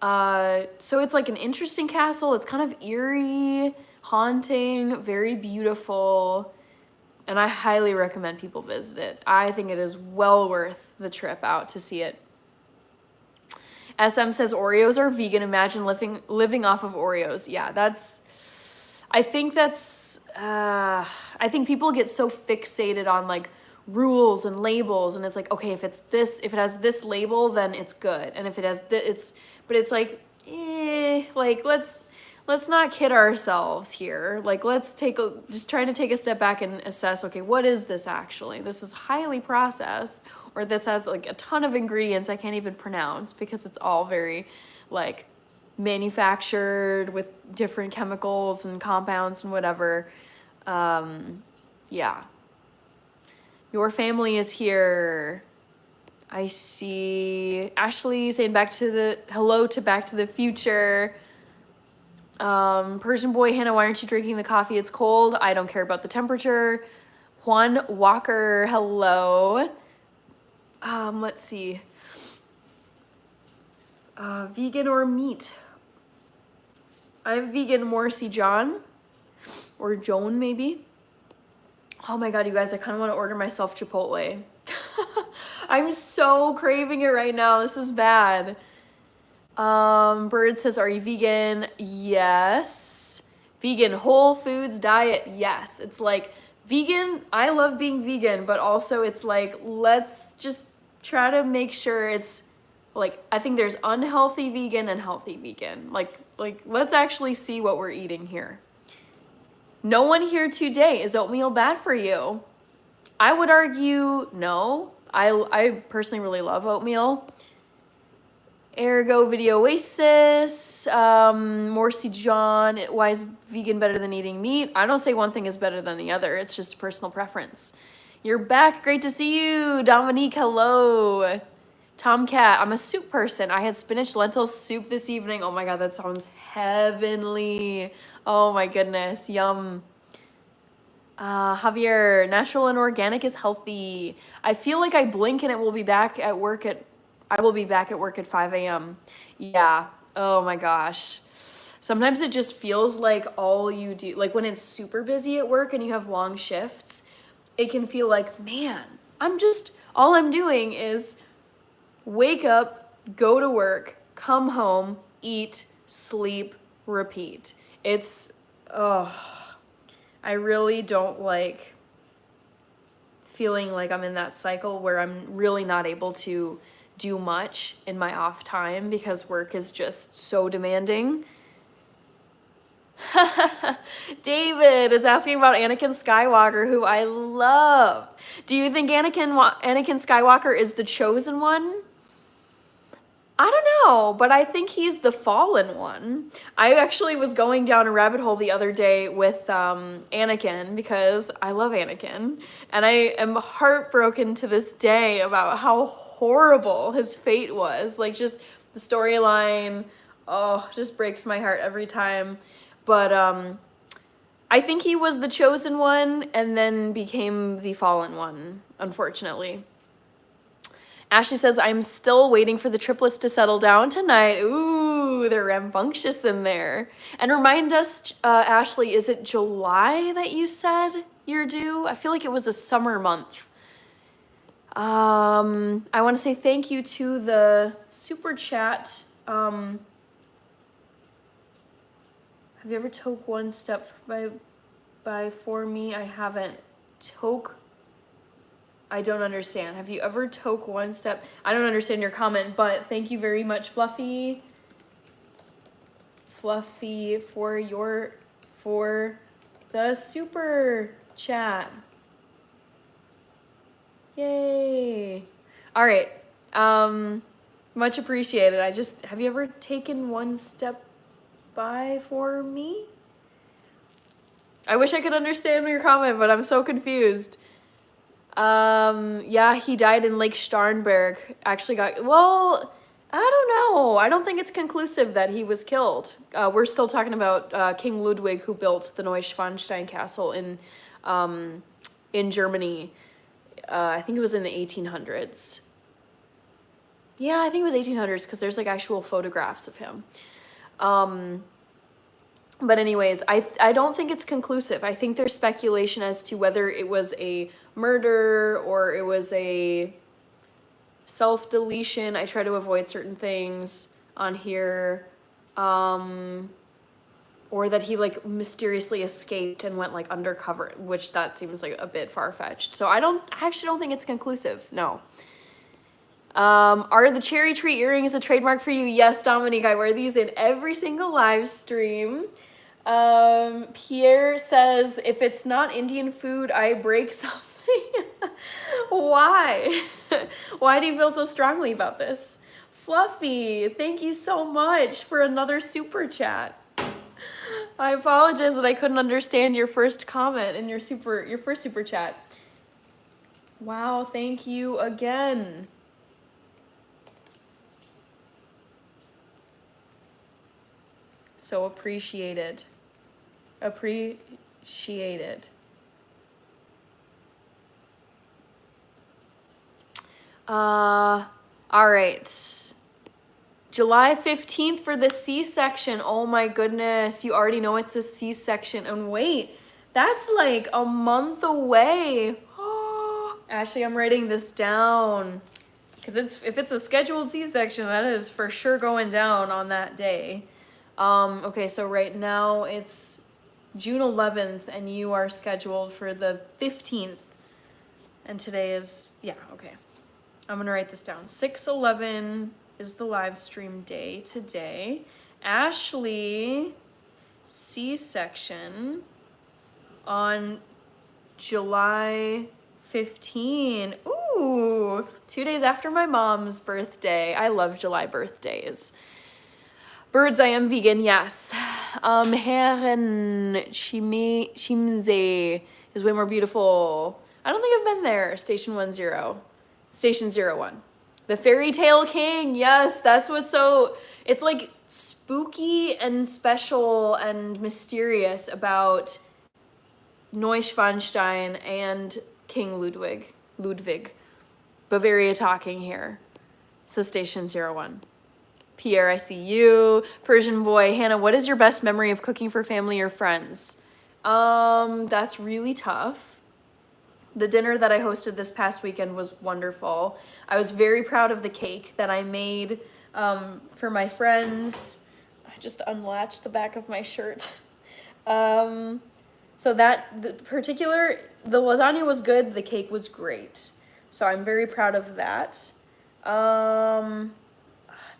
So it's like an interesting castle. It's kind of eerie, haunting, very beautiful, and I highly recommend people visit it. I think it is well worth the trip out to see it. SM says Oreos are vegan. Imagine living off of Oreos. Yeah, I think people get so fixated on like rules and labels, and it's like, okay, if it has this label, then it's good, and if it has this, but it's like, like let's not kid ourselves here. Like just try to take a step back and assess, okay, what is this actually? This is highly processed, or this has like a ton of ingredients I can't even pronounce because it's all very like manufactured with different chemicals and compounds and whatever. Yeah. Your family is here. I see Ashley saying hello to Back to the Future. Persian boy, Hannah, why aren't you drinking the coffee? It's cold. I don't care about the temperature. Juan Walker, hello. Let's see. Vegan or meat? I'm vegan, Morrissey John. Or Joan, maybe. Oh my god, you guys, I kind of want to order myself Chipotle. I'm so craving it right now. This is bad. Bird says, are you vegan? Yes. Vegan, whole foods diet. Yes. It's like vegan. I love being vegan, but also it's like, let's just try to make sure it's like, I think there's unhealthy vegan and healthy vegan. Like let's actually see what we're eating here. No one here today. Is oatmeal bad for you? I would argue no. I personally really love oatmeal. Ergo Video Oasis, Morsi John, why is vegan better than eating meat? I don't say one thing is better than the other. It's just a personal preference. You're back. Great to see you. Dominique, hello. Tomcat, I'm a soup person. I had spinach lentil soup this evening. Oh my God, that sounds heavenly. Oh my goodness, yum. Javier, natural and organic is healthy. I feel like I blink and it will be back at work at, I will be back at work at 5 a.m. Yeah, oh my gosh. Sometimes it just feels like all you do, like when it's super busy at work and you have long shifts, it can feel like, man, all I'm doing is wake up, go to work, come home, eat, sleep, repeat. I really don't like feeling like I'm in that cycle where I'm really not able to do much in my off time because work is just so demanding. David is asking about Anakin Skywalker, who I love. Do you think Anakin Skywalker is the chosen one? I don't know, but I think he's the fallen one. I actually was going down a rabbit hole the other day with Anakin because I love Anakin. And I am heartbroken to this day about how horrible his fate was. Like, just the storyline, just breaks my heart every time. But I think he was the chosen one and then became the fallen one, unfortunately. Ashley says, I'm still waiting for the triplets to settle down tonight. Ooh, they're rambunctious in there. And remind us, Ashley, is it July that you said you're due? I feel like it was a summer month. I want to say thank you to the super chat. Have you ever took one step by for me? I haven't. I don't understand. Have you ever took one step? I don't understand your comment, but thank you very much, Fluffy. Fluffy, for the super chat. Yay. All right. Much appreciated. Have you ever taken one step by for me? I wish I could understand your comment, but I'm so confused. Yeah, he died in Lake Starnberg. Actually I don't know. I don't think it's conclusive that he was killed. We're still talking about King Ludwig, who built the Neuschwanstein Castle in Germany. I think it was in the 1800s. Yeah, I think it was 1800s because there's like actual photographs of him. But anyways, I don't think it's conclusive. I think there's speculation as to whether it was a murder or it was a self-deletion. I try to avoid certain things on here. Or that he like mysteriously escaped and went like undercover, which that seems like a bit far-fetched. So I actually don't think it's conclusive. No. Are the cherry tree earrings a trademark for you? Yes, Dominique, I wear these in every single live stream. Pierre says, if it's not Indian food, I break something. Why? Why do you feel so strongly about this? Fluffy, thank you so much for another super chat. I apologize that I couldn't understand your first comment in your first super chat. Wow, thank you again. So appreciated. Appreciated. All right. July 15th for the C-section. Oh my goodness. You already know it's a C-section. And wait, that's like a month away. Ashley, I'm writing this down. Because if it's a scheduled C-section, that is for sure going down on that day. Okay, so right now it's June 11th and you are scheduled for the 15th. And today is, yeah, okay. I'm gonna write this down. 6/11 is the live stream day today. Ashley, C-section on July 15. Ooh, 2 days after my mom's birthday. I love July birthdays. Birds, I am vegan, yes. Herren Chimze is way more beautiful. I don't think I've been there. Station 10. Station 01. The Fairy Tale King, yes, that's what's so, it's like spooky and special and mysterious about Neuschwanstein and King Ludwig. Bavaria talking here. So Station 01. Pierre, I see you. Persian boy. Hannah, what is your best memory of cooking for family or friends? That's really tough. The dinner that I hosted this past weekend was wonderful. I was very proud of the cake that I made for my friends. I just unlatched the back of my shirt. So the lasagna was good, the cake was great. So I'm very proud of that. Dang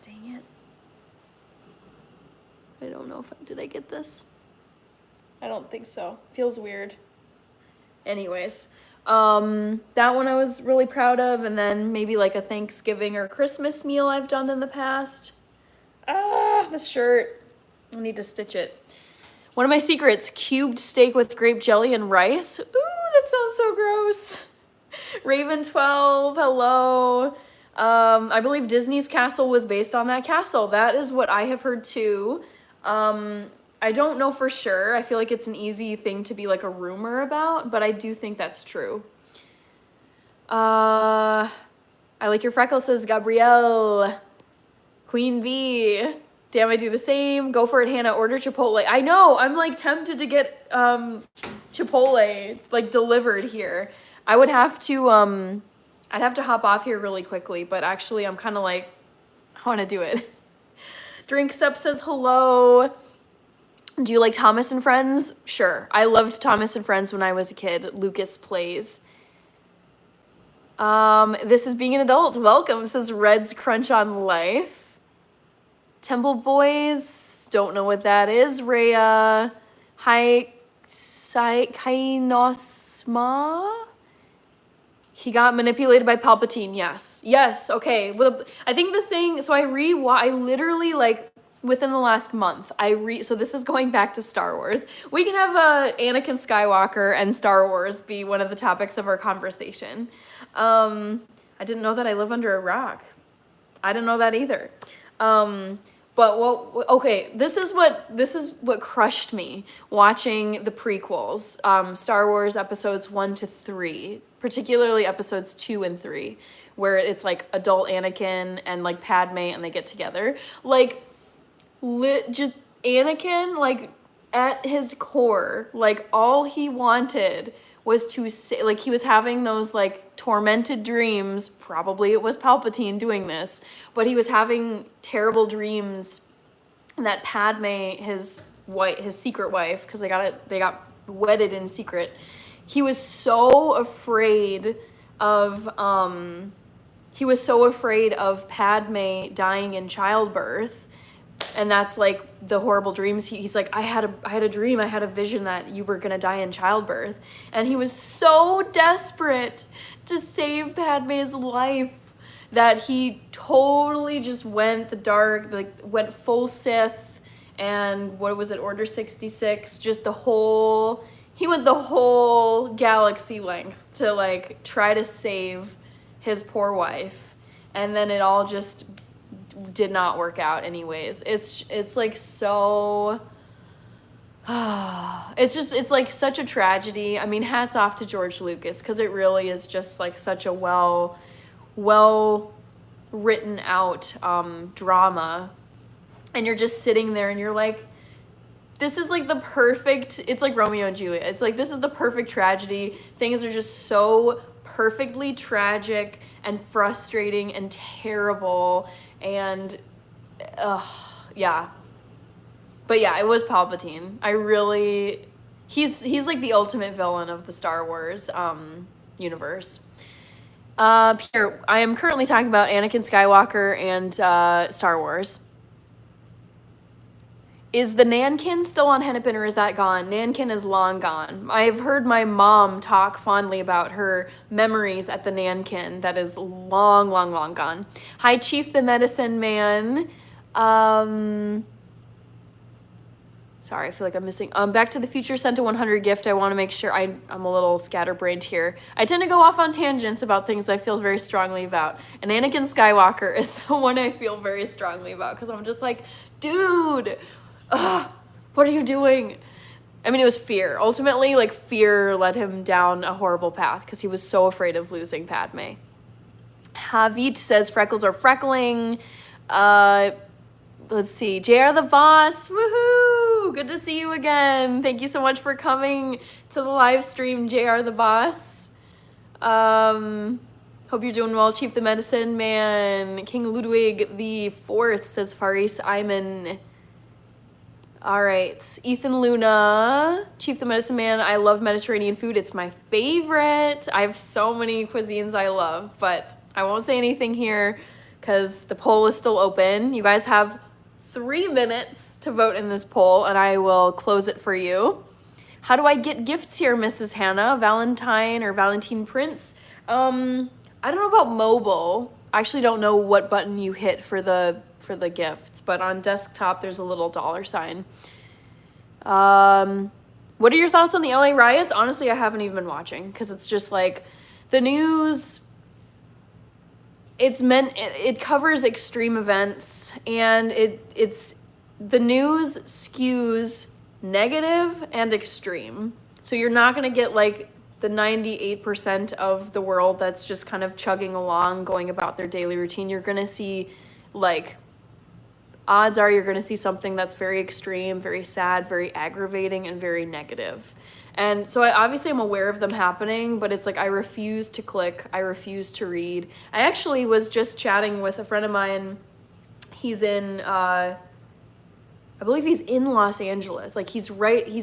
it. I don't know did I get this? I don't think so. Feels weird. Anyways, that one I was really proud of, and then maybe like a Thanksgiving or Christmas meal I've done in the past. This shirt. I need to stitch it. One of my secrets, cubed steak with grape jelly and rice. Ooh, that sounds so gross. Raven 12, hello. I believe Disney's castle was based on that castle. That is what I have heard too. I don't know for sure. I feel like it's an easy thing to be like a rumor about, but I do think that's true. I like your freckles, says Gabrielle. Queen V. Damn, I do the same. Go for it, Hannah. Order Chipotle. I know. I'm like tempted to get Chipotle like delivered here. I would have to I'd have to hop off here really quickly, but actually I'm kind of like I want to do it. Drinks Up says hello. Do you like Thomas and Friends? Sure. I loved Thomas and Friends when I was a kid. Lucas plays. This is being an adult. Welcome, says Red's Crunch on Life. Temple Boys, don't know what that is. Rhea, Kainosma. He got manipulated by Palpatine. Yes. Okay. Well, I think the thing. So I literally like within the last month. So this is going back to Star Wars. We can have Anakin Skywalker and Star Wars be one of the topics of our conversation. I didn't know that I live under a rock. I didn't know that either. This is what crushed me watching the prequels, Star Wars episodes 1 to 3, particularly episodes 2 and 3, where it's like adult Anakin and like Padme and they get together. Like, just Anakin, like at his core, like all he wanted was to say, like he was having those like tormented dreams. Probably it was Palpatine doing this, but he was having terrible dreams that Padme, his secret wife, because they got wedded in secret. He was so afraid of Padme dying in childbirth. And that's like the horrible dreams. He's like, I had a dream, I had a vision that you were gonna die in childbirth. And he was so desperate to save Padme's life that he totally just went the dark, like went full Sith, and what was it, Order 66, he went the whole galaxy length to like try to save his poor wife. And then it all just did not work out anyways. It's like so it's like such a tragedy. I mean, hats off to George Lucas, because it really is just like such a well written out drama, and you're just sitting there and you're like, this is like it's like Romeo and Juliet. It's like, this is the perfect tragedy. Things are just so perfectly tragic and frustrating and terrible. And yeah, but yeah, it was Palpatine. He's like the ultimate villain of the Star Wars universe. Pierre, I am currently talking about Anakin Skywalker and Star Wars. Is the Nankin still on Hennepin or is that gone? Nankin is long gone. I've heard my mom talk fondly about her memories at the Nankin. That is long, long, long gone. Hi, Chief the Medicine Man. Sorry, I feel like I'm missing. Back to the Future sent a 100 gift. I want to make sure I'm a little scatterbrained here. I tend to go off on tangents about things I feel very strongly about. And Anakin Skywalker is someone I feel very strongly about because I'm just like, dude, what are you doing? I mean, it was fear. Ultimately, like, fear led him down a horrible path because he was so afraid of losing Padme. Havit says freckles are freckling. Let's see, JR the Boss, woohoo! Good to see you again. Thank you so much for coming to the live stream, JR the Boss. Hope you're doing well, Chief the Medicine Man. King Ludwig the Fourth says Faris Ayman. All right, Ethan Luna, Chief the Medicine Man. I love Mediterranean food. It's my favorite. I have so many cuisines I love, but I won't say anything here because the poll is still open. You guys have 3 minutes to vote in this poll, and I will close it for you. How do I get gifts here, Mrs. Hannah? Valentine or Valentine Prince? I don't know about mobile. I actually don't know what button you hit for the gifts, but on desktop there's a little $sign. What are your thoughts on the LA riots? Honestly, I haven't even been watching because it's just like the news. It covers extreme events, and the news skews negative and extreme. So you're not going to get like the 98% of the world that's just kind of chugging along, going about their daily routine. You're going to see, like, odds are you're going to see something that's very extreme, very sad, very aggravating, and very negative. And so I obviously am aware of them happening, but it's like I refuse to click. I refuse to read. I actually was just chatting with a friend of mine. He's in, I believe he's in Los Angeles. Like he's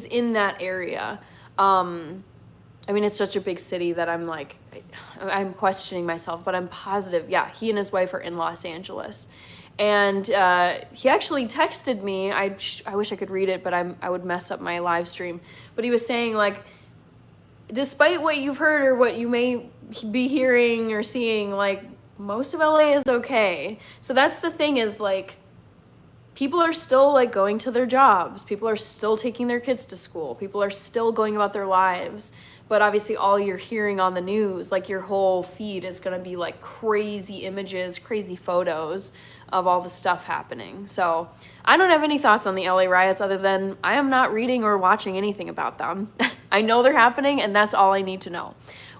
in that area. I mean, it's such a big city that I'm like, I'm questioning myself, but I'm positive. Yeah, he and his wife are in Los Angeles. And he actually texted me. I wish I could read it, but I would mess up my live stream. But he was saying, like, despite what you've heard or what you may be hearing or seeing, like, most of LA is okay. So that's the thing is, like, people are still, like, going to their jobs. People are still taking their kids to school. People are still going about their lives. But obviously all you're hearing on the news, like, your whole feed is going to be, like, crazy images, crazy photos of all the stuff happening. So I don't have any thoughts on the LA riots other than I am not reading or watching anything about them. I know they're happening, and that's all I need to know.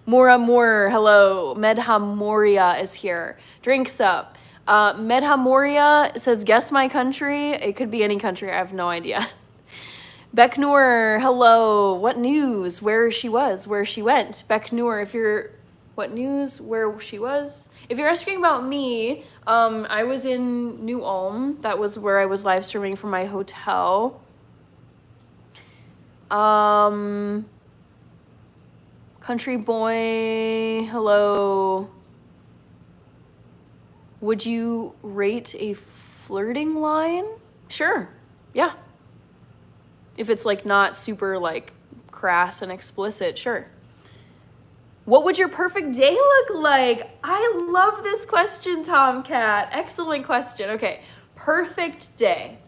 Mora Moore, hello. Medha Moria is here. Drinks up. Medha Moria says, guess my country. It could be any country. I have no idea. Becknoor, hello. What news? Where she was, where she went. Becknoor, what news? Where she was? If you're asking about me, I was in New Ulm. That was where I was live streaming from my hotel. Country boy, hello. Would you rate a flirting line? Sure, yeah. If it's like not super like crass and explicit, sure. What would your perfect day look like? I love this question, Tomcat. Excellent question. Okay, perfect day.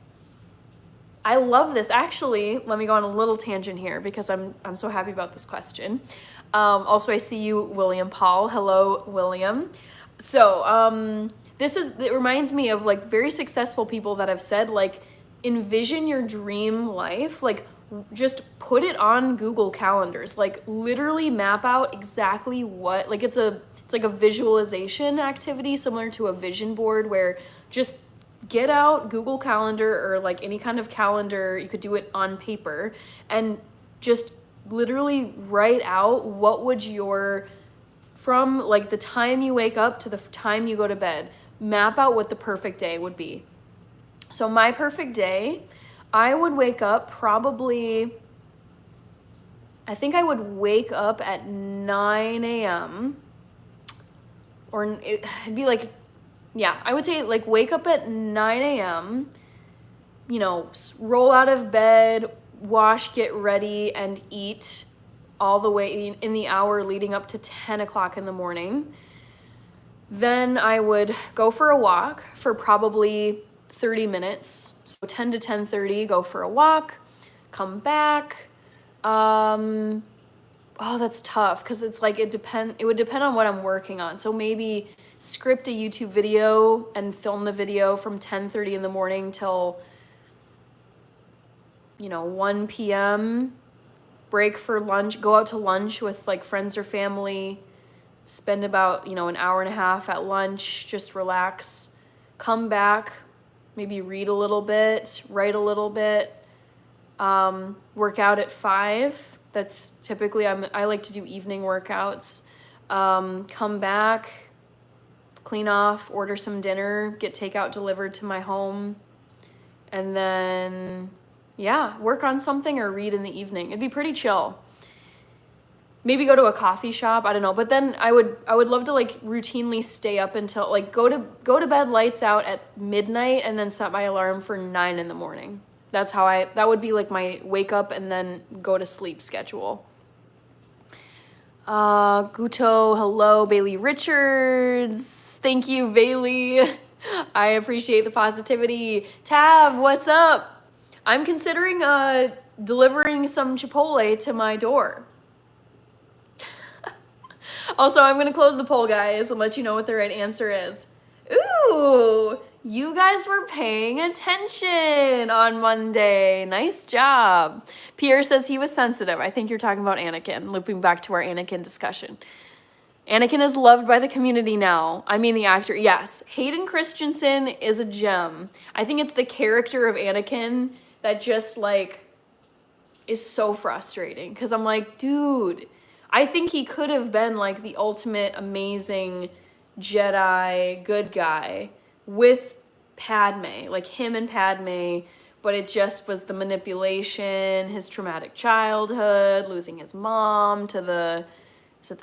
I love this. Actually, let me go on a little tangent here because I'm so happy about this question. Also, I see you, William Paul. Hello, William. So it reminds me of like very successful people that have said like, envision your dream life, like just put it on Google Calendars, like literally map out exactly what, like it's like a visualization activity similar to a vision board where just get out Google Calendar or like any kind of calendar, you could do it on paper, and just literally write out what would from like the time you wake up to the time you go to bed, map out what the perfect day would be. So my perfect day, I would wake up probably, I think I would wake up at 9 a.m. or it'd be like, yeah, I would say like wake up at 9 a.m., roll out of bed, wash, get ready, and eat all the way in the hour leading up to 10 o'clock in the morning. Then I would go for a walk for probably 30 minutes. So 10 to 10:30, go for a walk, come back. Oh, that's tough because it's like it would depend on what I'm working on. So maybe script a YouTube video and film the video from 10:30 in the morning till 1 p.m. Break for lunch, go out to lunch with like friends or family, spend about, an hour and a half at lunch, just relax, come back, maybe read a little bit, write a little bit, work out at 5. That's typically, I like to do evening workouts. Come back, clean off, order some dinner, get takeout delivered to my home, and then, work on something or read in the evening. It'd be pretty chill. Maybe go to a coffee shop, I don't know. But then I would love to like routinely stay up until like go to bed lights out at midnight and then set my alarm for 9 in the morning. That would be like my wake up and then go to sleep schedule. Guto, hello, Bailey Richards. Thank you, Bailey. I appreciate the positivity. Tav, what's up? I'm considering delivering some Chipotle to my door. Also, I'm going to close the poll, guys, and let you know what the right answer is. Ooh, you guys were paying attention on Monday. Nice job. Pierre says he was sensitive. I think you're talking about Anakin, looping back to our Anakin discussion. Anakin is loved by the community now. I mean the actor. Yes, Hayden Christensen is a gem. I think it's the character of Anakin that just like is so frustrating because I'm like, dude, I think he could have been like the ultimate amazing Jedi good guy with Padme, like him and Padme, but it just was the manipulation, his traumatic childhood, losing his mom to the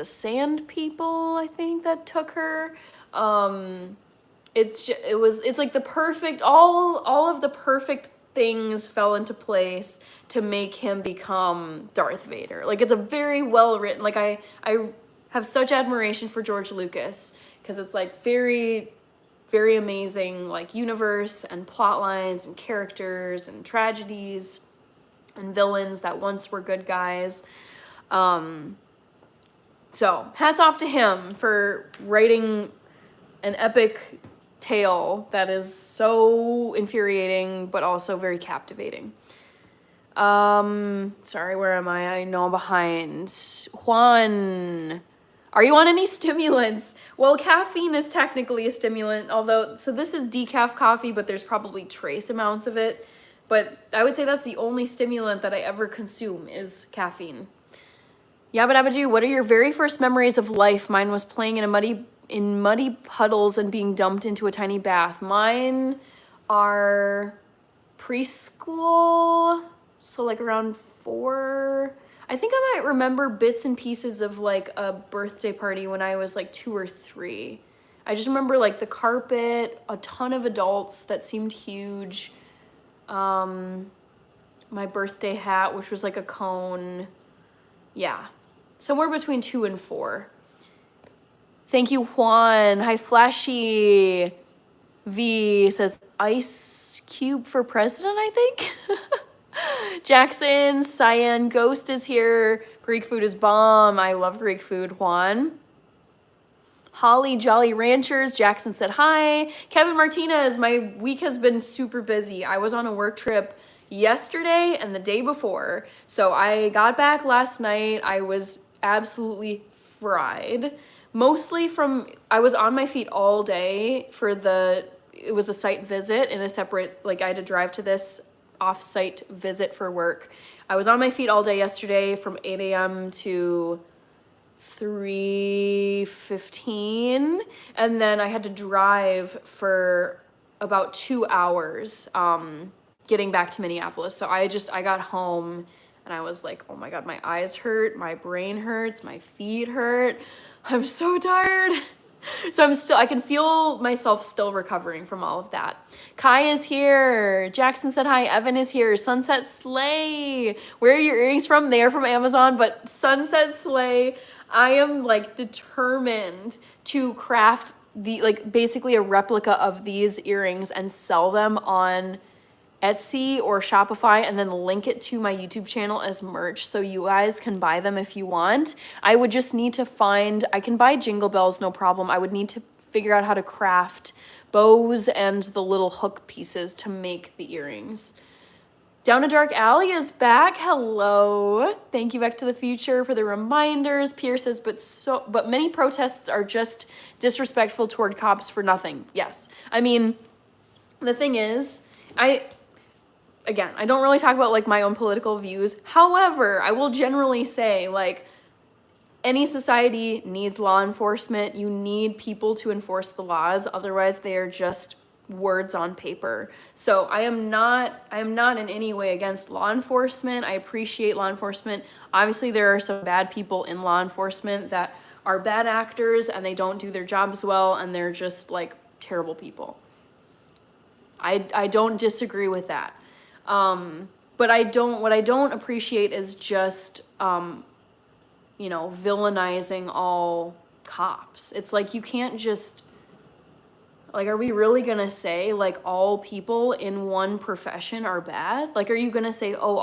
Sand People, I think, that took her. It's like the perfect, all of the perfect things fell into place to make him become Darth Vader. Like, it's a very well written, like I have such admiration for George Lucas because it's like very, very amazing, like universe and plot lines and characters and tragedies and villains that once were good guys. So hats off to him for writing an epic tale that is so infuriating but also very captivating. Sorry, where am I? I know I'm behind. Juan, are you on any stimulants? Well, caffeine is technically a stimulant, so this is decaf coffee, but there's probably trace amounts of it. But I would say that's the only stimulant that I ever consume is caffeine. Yabba dabba doo, what are your very first memories of life? Mine was playing in muddy puddles and being dumped into a tiny bath. Mine are preschool, so like around 4. I think I might remember bits and pieces of like a birthday party when I was like 2 or 3. I just remember like the carpet, a ton of adults that seemed huge. My birthday hat, which was like a cone. Yeah, somewhere between 2 and 4. Thank you, Juan. Hi, Flashy. V says, Ice Cube for president, I think. Jackson, Cyan Ghost is here. Greek food is bomb. I love Greek food, Juan. Holly, Jolly Ranchers. Jackson said hi. Kevin Martinez, my week has been super busy. I was on a work trip yesterday and the day before. So I got back last night. I was absolutely fried. Mostly I was on my feet all day it was a site visit in a separate, like I had to drive to this off-site visit for work. I was on my feet all day yesterday from 8 a.m. to 3:15, and then I had to drive for about 2 hours getting back to Minneapolis. So I got home and I was like, oh my God, my eyes hurt, my brain hurts, my feet hurt. I'm so tired. So I can feel myself still recovering from all of that. Kai is here. Jackson said hi. Evan is here. Sunset Slay. Where are your earrings from? They are from Amazon, but Sunset Slay, I am like determined to craft basically a replica of these earrings and sell them on Etsy or Shopify and then link it to my YouTube channel as merch so you guys can buy them if you want. I would just need to I can buy jingle bells, no problem. I would need to figure out how to craft bows and the little hook pieces to make the earrings. Down a Dark Alley is back. Hello. Thank you, Back to the Future, for the reminders. Pierre says, but many protests are just disrespectful toward cops for nothing. Yes. I mean, the thing is, again, I don't really talk about like my own political views. However, I will generally say like any society needs law enforcement. You need people to enforce the laws. Otherwise, they are just words on paper. So I am not in any way against law enforcement. I appreciate law enforcement. Obviously, there are some bad people in law enforcement that are bad actors and they don't do their jobs well and they're just like terrible people. I don't disagree with that. But what I don't appreciate is just, villainizing all cops. It's like, you can't just, like, are we really gonna say, like, all people in one profession are bad? Like, are you gonna say, oh,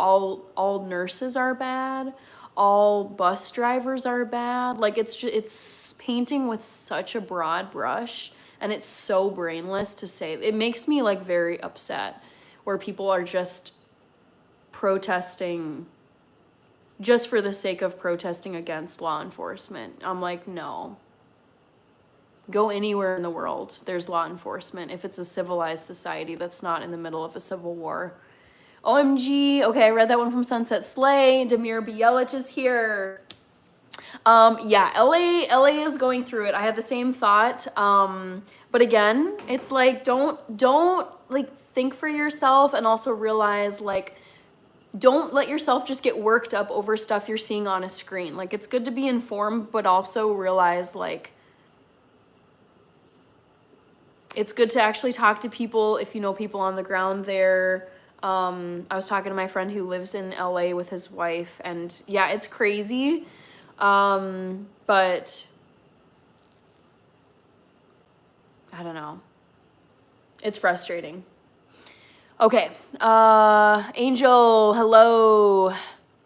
all nurses are bad? All bus drivers are bad? Like, it's painting with such a broad brush, and it's so brainless to say. It makes me, like, very upset where people are just protesting just for the sake of protesting against law enforcement. I'm like, no. Go anywhere in the world, there's law enforcement if it's a civilized society that's not in the middle of a civil war. OMG, okay, I read that one from Sunset Slay. Demir Bielich is here. Yeah, LA is going through it. I had the same thought. But again, it's like, don't like think for yourself, and also realize like, don't let yourself just get worked up over stuff you're seeing on a screen. Like, it's good to be informed, but also realize like, it's good to actually talk to people if you know people on the ground there. I was talking to my friend who lives in LA with his wife, and yeah, it's crazy. But I don't know. It's frustrating. Okay. Angel, hello.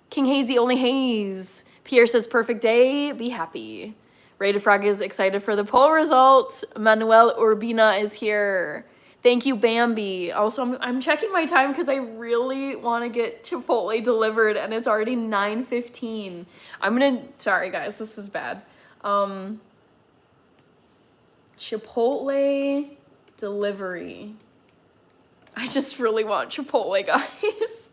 King Hazy, only haze. Pierre says, perfect day, be happy. Rated Frog is excited for the poll results. Manuel Urbina is here. Thank you, Bambi. Also, I'm checking my time because I really want to get Chipotle delivered, and it's already 9:15. Sorry guys, this is bad. Chipotle delivery. I just really want Chipotle, guys.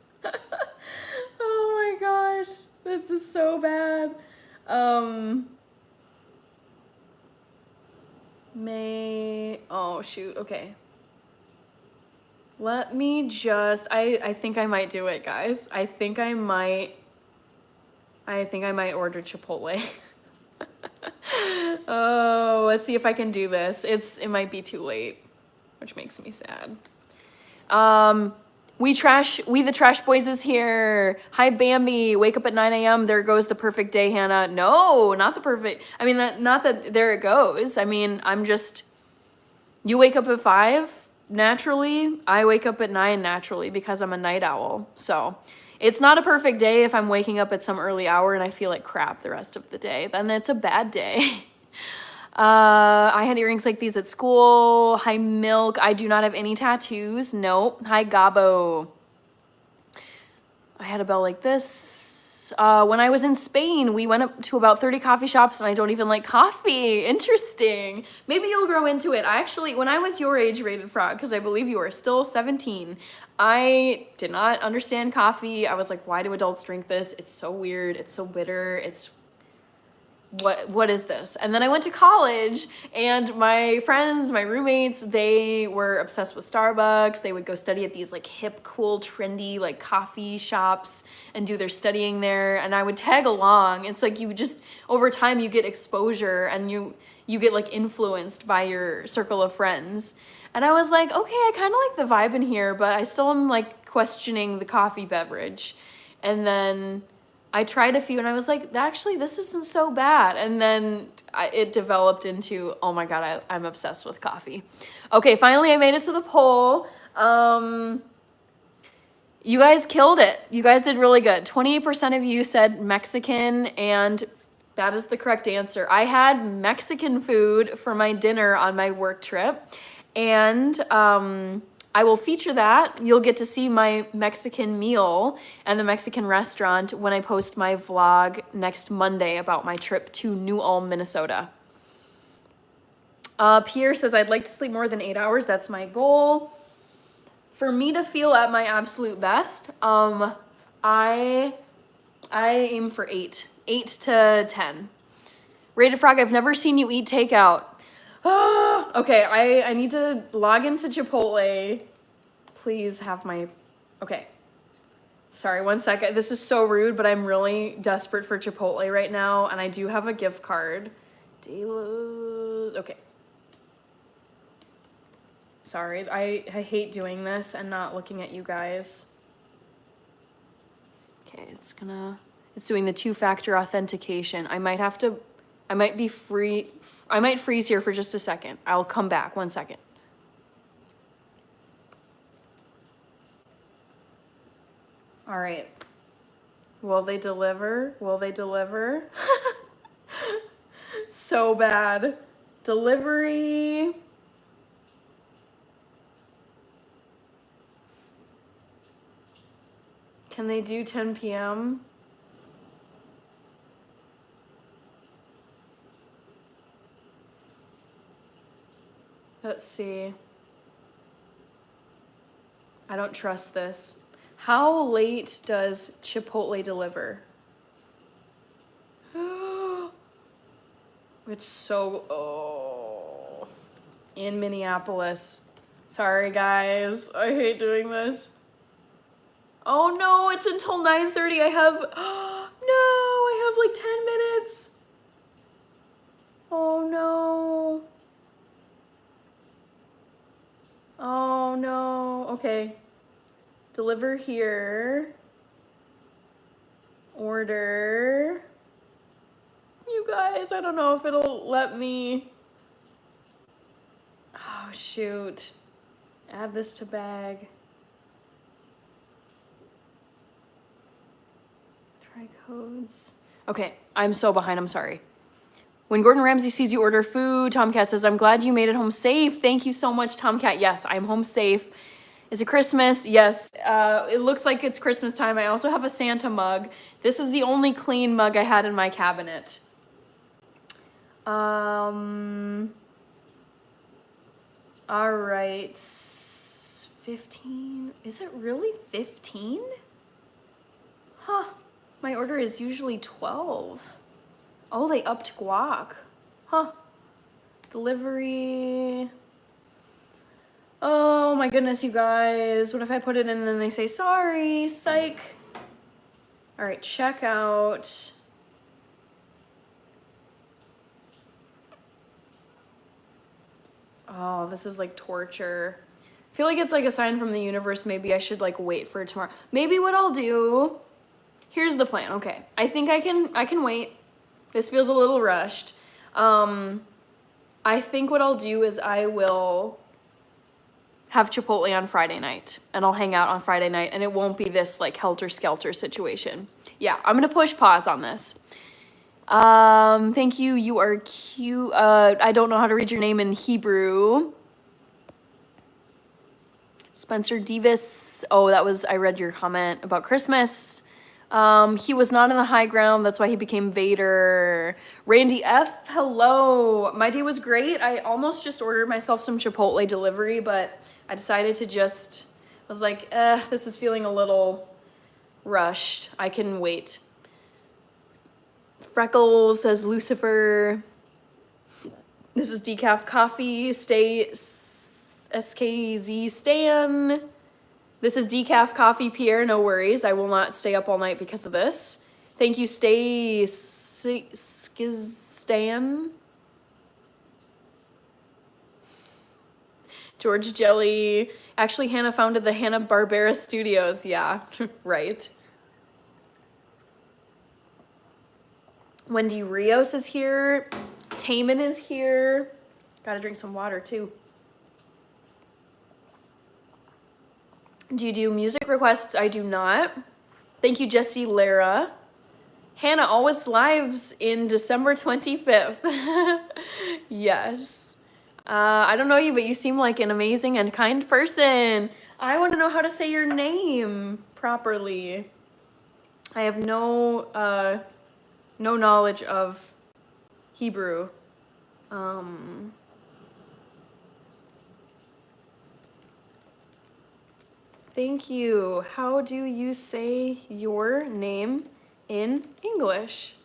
Oh my gosh, this is so bad. Oh shoot, okay. Let me just, I think I might do it, guys. I think I might order Chipotle. Oh, let's see if I can do this. It might be too late, which makes me sad. We the Trash Boys is here. Hi, Bambi. Wake up at 9 a.m. There goes the perfect day, Hannah. No, not the perfect. I mean, not that there it goes. I mean, you wake up at 5 naturally. I wake up at 9 naturally because I'm a night owl. So it's not a perfect day if I'm waking up at some early hour and I feel like crap the rest of the day. Then it's a bad day. I had earrings like these at school. Hi, Milk. I do not have any tattoos. Nope. Hi, Gabo. I had a bell like this. When I was in Spain, we went up to about 30 coffee shops, and I don't even like coffee. Interesting. Maybe you'll grow into it. When I was your age, Rated Frog, because I believe you are still 17, I did not understand coffee. I was like, why do adults drink this? It's so weird. It's so bitter. What is this? And then I went to college, and my friends, my roommates, they were obsessed with Starbucks. They would go study at these like hip, cool, trendy like coffee shops and do their studying there. And I would tag along. It's like over time you get exposure, and you you get like influenced by your circle of friends. And I was like, okay, I kind of like the vibe in here, but I still am like questioning the coffee beverage. And then I tried a few and I was like, actually, this isn't so bad. And then it developed into, oh my God, I'm obsessed with coffee. Okay, finally I made it to the poll. You guys killed it. You guys did really good. 28% of you said Mexican, and that is the correct answer. I had Mexican food for my dinner on my work trip, and I will feature that. You'll get to see my Mexican meal and the Mexican restaurant when I post my vlog next Monday about my trip to New Ulm, Minnesota. Pierre says, I'd like to sleep more than 8 hours. That's my goal. For me to feel at my absolute best, I aim for 8 to 10. Rated Frog, I've never seen you eat takeout. Okay, I need to log into Chipotle. Please have my, okay. Sorry, 1 second. This is so rude, but I'm really desperate for Chipotle right now, and I do have a gift card. Okay. Sorry, I hate doing this and not looking at you guys. Okay, it's doing the 2-factor authentication. I might freeze here for just a second. I'll come back, 1 second. All right. Will they deliver? Will they deliver? So bad. Delivery. Can they do 10 p.m.? Let's see. I don't trust this. How late does Chipotle deliver? It's so, in Minneapolis. Sorry guys, I hate doing this. Oh no, it's until 9:30. I have like 10 minutes. Oh no. Oh no, okay. Deliver here. Order. You guys, I don't know if it'll let me. Oh shoot. Add this to bag. Try codes. Okay, I'm so behind, I'm sorry. When Gordon Ramsay sees you order food, Tomcat says, I'm glad you made it home safe. Thank you so much, Tomcat. Yes, I'm home safe. Is it Christmas? Yes, it looks like it's Christmas time. I also have a Santa mug. This is the only clean mug I had in my cabinet. All right, 15, is it really 15? Huh, my order is usually 12. Oh, they upped guac. Huh, delivery. Oh my goodness, you guys. What if I put it in and then they say, sorry, psych. All right, checkout. Oh, this is like torture. I feel like it's like a sign from the universe. Maybe I should like wait for tomorrow. Maybe what I'll do, here's the plan. Okay, I think I can wait. This feels a little rushed. I think what I'll do is I will have Chipotle on Friday night and I'll hang out on Friday night and it won't be this like helter-skelter situation. Yeah, I'm gonna push pause on this. Thank you, you are cute. I don't know how to read your name in Hebrew. Spencer Davis. Oh, I read your comment about Christmas. He was not in the high ground. That's why he became Vader. Randy F. Hello. My day was great. I almost just ordered myself some Chipotle delivery, but I decided to I was like, this is feeling a little rushed. I can wait. Freckles says Lucifer. This is decaf coffee. Stay SKZ Stan. This is decaf coffee, Pierre. No worries. I will not stay up all night because of this. Thank you, Stay Skizstan. George Jelly. Actually, Hannah founded the Hanna-Barbera Studios. Yeah, right. Wendy Rios is here. Taman is here. Gotta drink some water too. Do you do music requests? I do not. Thank you, Jessie Lara. Hannah always lives in December 25th. Yes. I don't know you, but you seem like an amazing and kind person. I want to know how to say your name properly. I have no knowledge of Hebrew. Thank you. How do you say your name in English?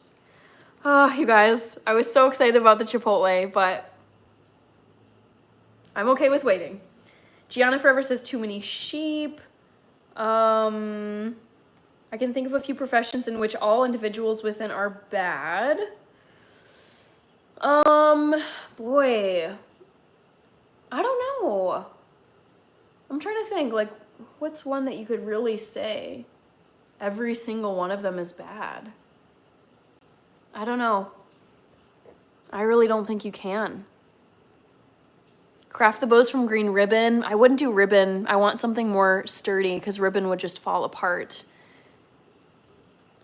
Oh, you guys, I was so excited about the Chipotle, but I'm okay with waiting. Gianna Forever says too many sheep. I can think of a few professions in which all individuals within are bad. Boy, I don't know. I'm trying to think, like, what's one that you could really say? Every single one of them is bad. I don't know. I really don't think you can. Craft the bows from green ribbon. I wouldn't do ribbon. I want something more sturdy because ribbon would just fall apart.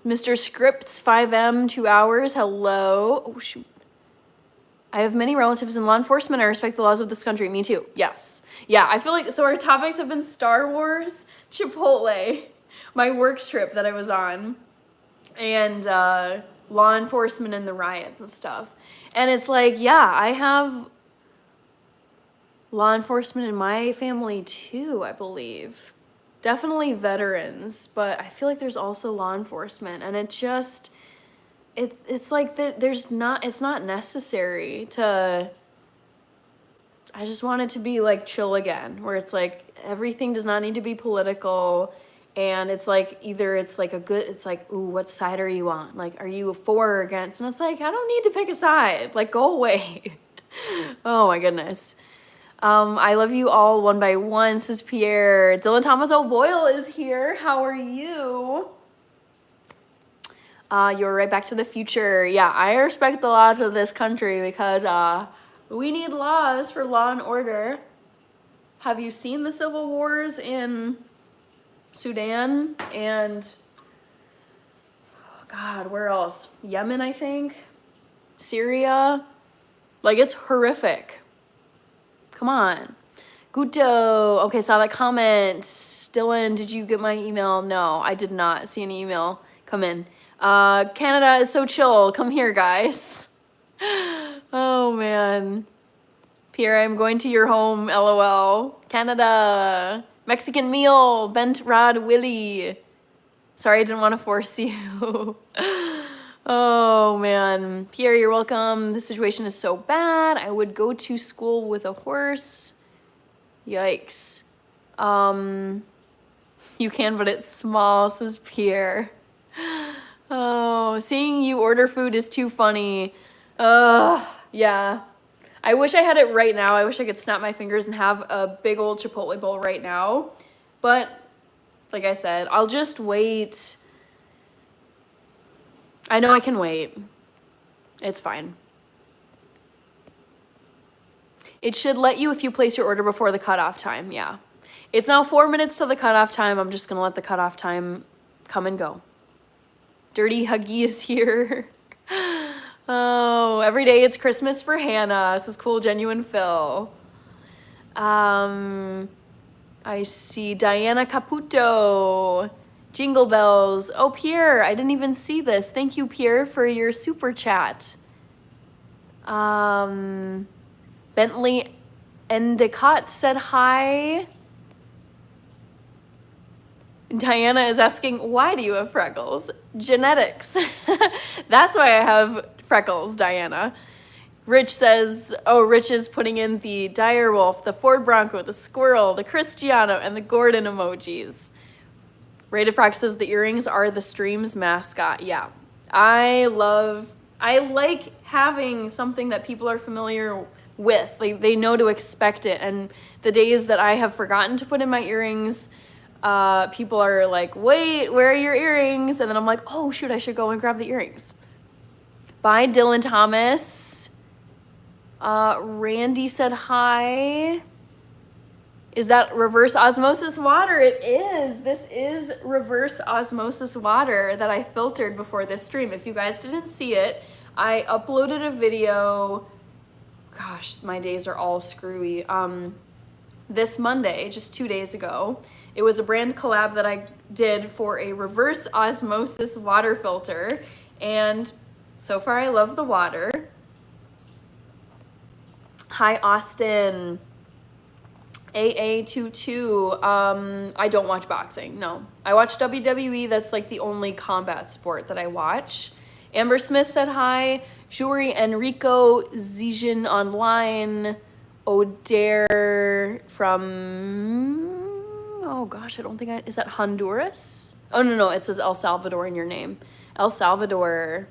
Mr. Scripts 5M 2 hours. Hello. Oh shoot. I have many relatives in law enforcement. I respect the laws of this country. Me too. Yes. Yeah, I feel like, so our topics have been Star Wars, Chipotle, my work trip that I was on, and law enforcement and the riots and stuff. And it's like, yeah, I have law enforcement in my family too, I believe. Definitely veterans, but I feel like there's also law enforcement, and it just, it's like it's not necessary to, I just want it to be like chill again, where it's like everything does not need to be political, and it's like either it's like it's like, ooh, what side are you on? Like, are you for or against? And it's like, I don't need to pick a side, like, go away. Oh my goodness. I love you all one by one, says Pierre. Dylan Thomas O'Boyle is here. How are you? You're right, Back to the Future. Yeah, I respect the laws of this country because we need laws for law and order. Have you seen the civil wars in Sudan and, oh God, where else? Yemen, I think. Syria. Like, it's horrific. Come on. Guto. Okay, saw that comment. Dylan, did you get my email? No, I did not see any email come in. Canada is so chill. Come here, guys. Oh, man. Pierre, I'm going to your home, LOL. Canada. Mexican meal. Bent Rod Willie. Sorry, I didn't want to force you. Oh, man. Pierre, you're welcome. The situation is so bad. I would go to school with a horse. Yikes. You can, but it's small, says Pierre. Oh, seeing you order food is too funny. Yeah. I wish I had it right now. I wish I could snap my fingers and have a big old Chipotle bowl right now. But, like I said, I'll just wait. I know I can wait. It's fine. It should let you if you place your order before the cutoff time, yeah. It's now 4 minutes to the cutoff time. I'm just gonna let the cutoff time come and go. Dirty Huggy is here. Oh, every day it's Christmas for Hannah. This is cool, Genuine Phil. I see Diana Caputo. Jingle bells. Oh, Pierre, I didn't even see this. Thank you, Pierre, for your super chat. Bentley Endicott said hi. Diana is asking, why do you have freckles? Genetics. That's why I have freckles, Diana. Rich says, oh, Rich is putting in the dire wolf, the Ford Bronco, the squirrel, the Cristiano, and the Gordon emojis. Rated Frog says the earrings are the stream's mascot. Yeah, I like having something that people are familiar with. Like, they know to expect it. And the days that I have forgotten to put in my earrings, people are like, wait, where are your earrings? And then I'm like, oh shoot, I should go and grab the earrings. Bye, Dylan Thomas. Randy said hi. Is that reverse osmosis water? It is. This is reverse osmosis water that I filtered before this stream. If you guys didn't see it, I uploaded a video. Gosh, my days are all screwy. This Monday, just 2 days ago. It was a brand collab that I did for a reverse osmosis water filter. And so far I love the water. Hi, Austin. AA22. I don't watch boxing, no. I watch WWE, that's like the only combat sport that I watch. Amber Smith said hi. Juri Enrico Zijin online. O'Dare from, oh gosh, I don't think is that Honduras? Oh no, it says El Salvador in your name. El Salvador.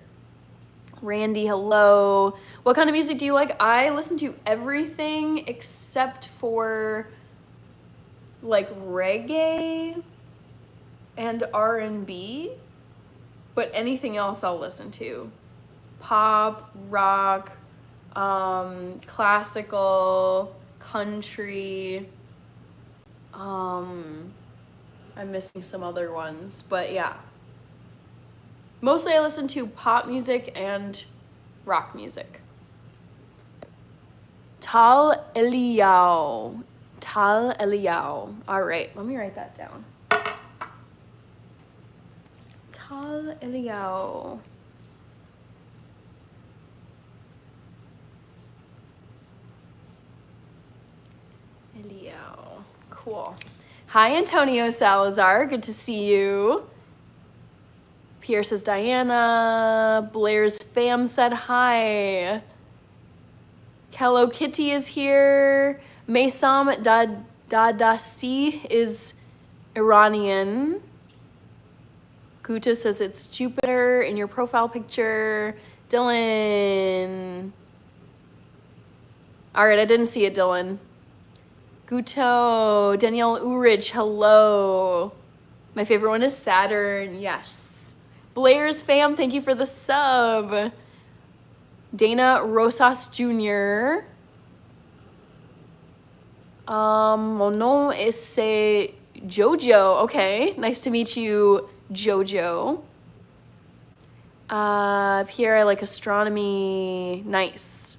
Randy, hello. What kind of music do you like? I listen to everything except for like reggae and R&B, but anything else I'll listen to. Pop, rock, classical, country. I'm missing some other ones, but yeah. Mostly I listen to pop music and rock music. Tal Eliao. Tal Eliao. All right, let me write that down. Tal Eliao. Eliao. Cool. Hi, Antonio Salazar. Good to see you. Pierre says Diana. Blair's fam said hi. Hello Kitty is here. Maysam Dadasi is Iranian. Guta says it's Jupiter in your profile picture. Dylan. All right, I didn't see it, Dylan. Guto. Danielle Urich, hello. My favorite one is Saturn, yes. Blair's fam, thank you for the sub. Dana Rosas Jr. Mon ese Jojo. Okay, nice to meet you, Jojo. Pierre, I like astronomy. Nice.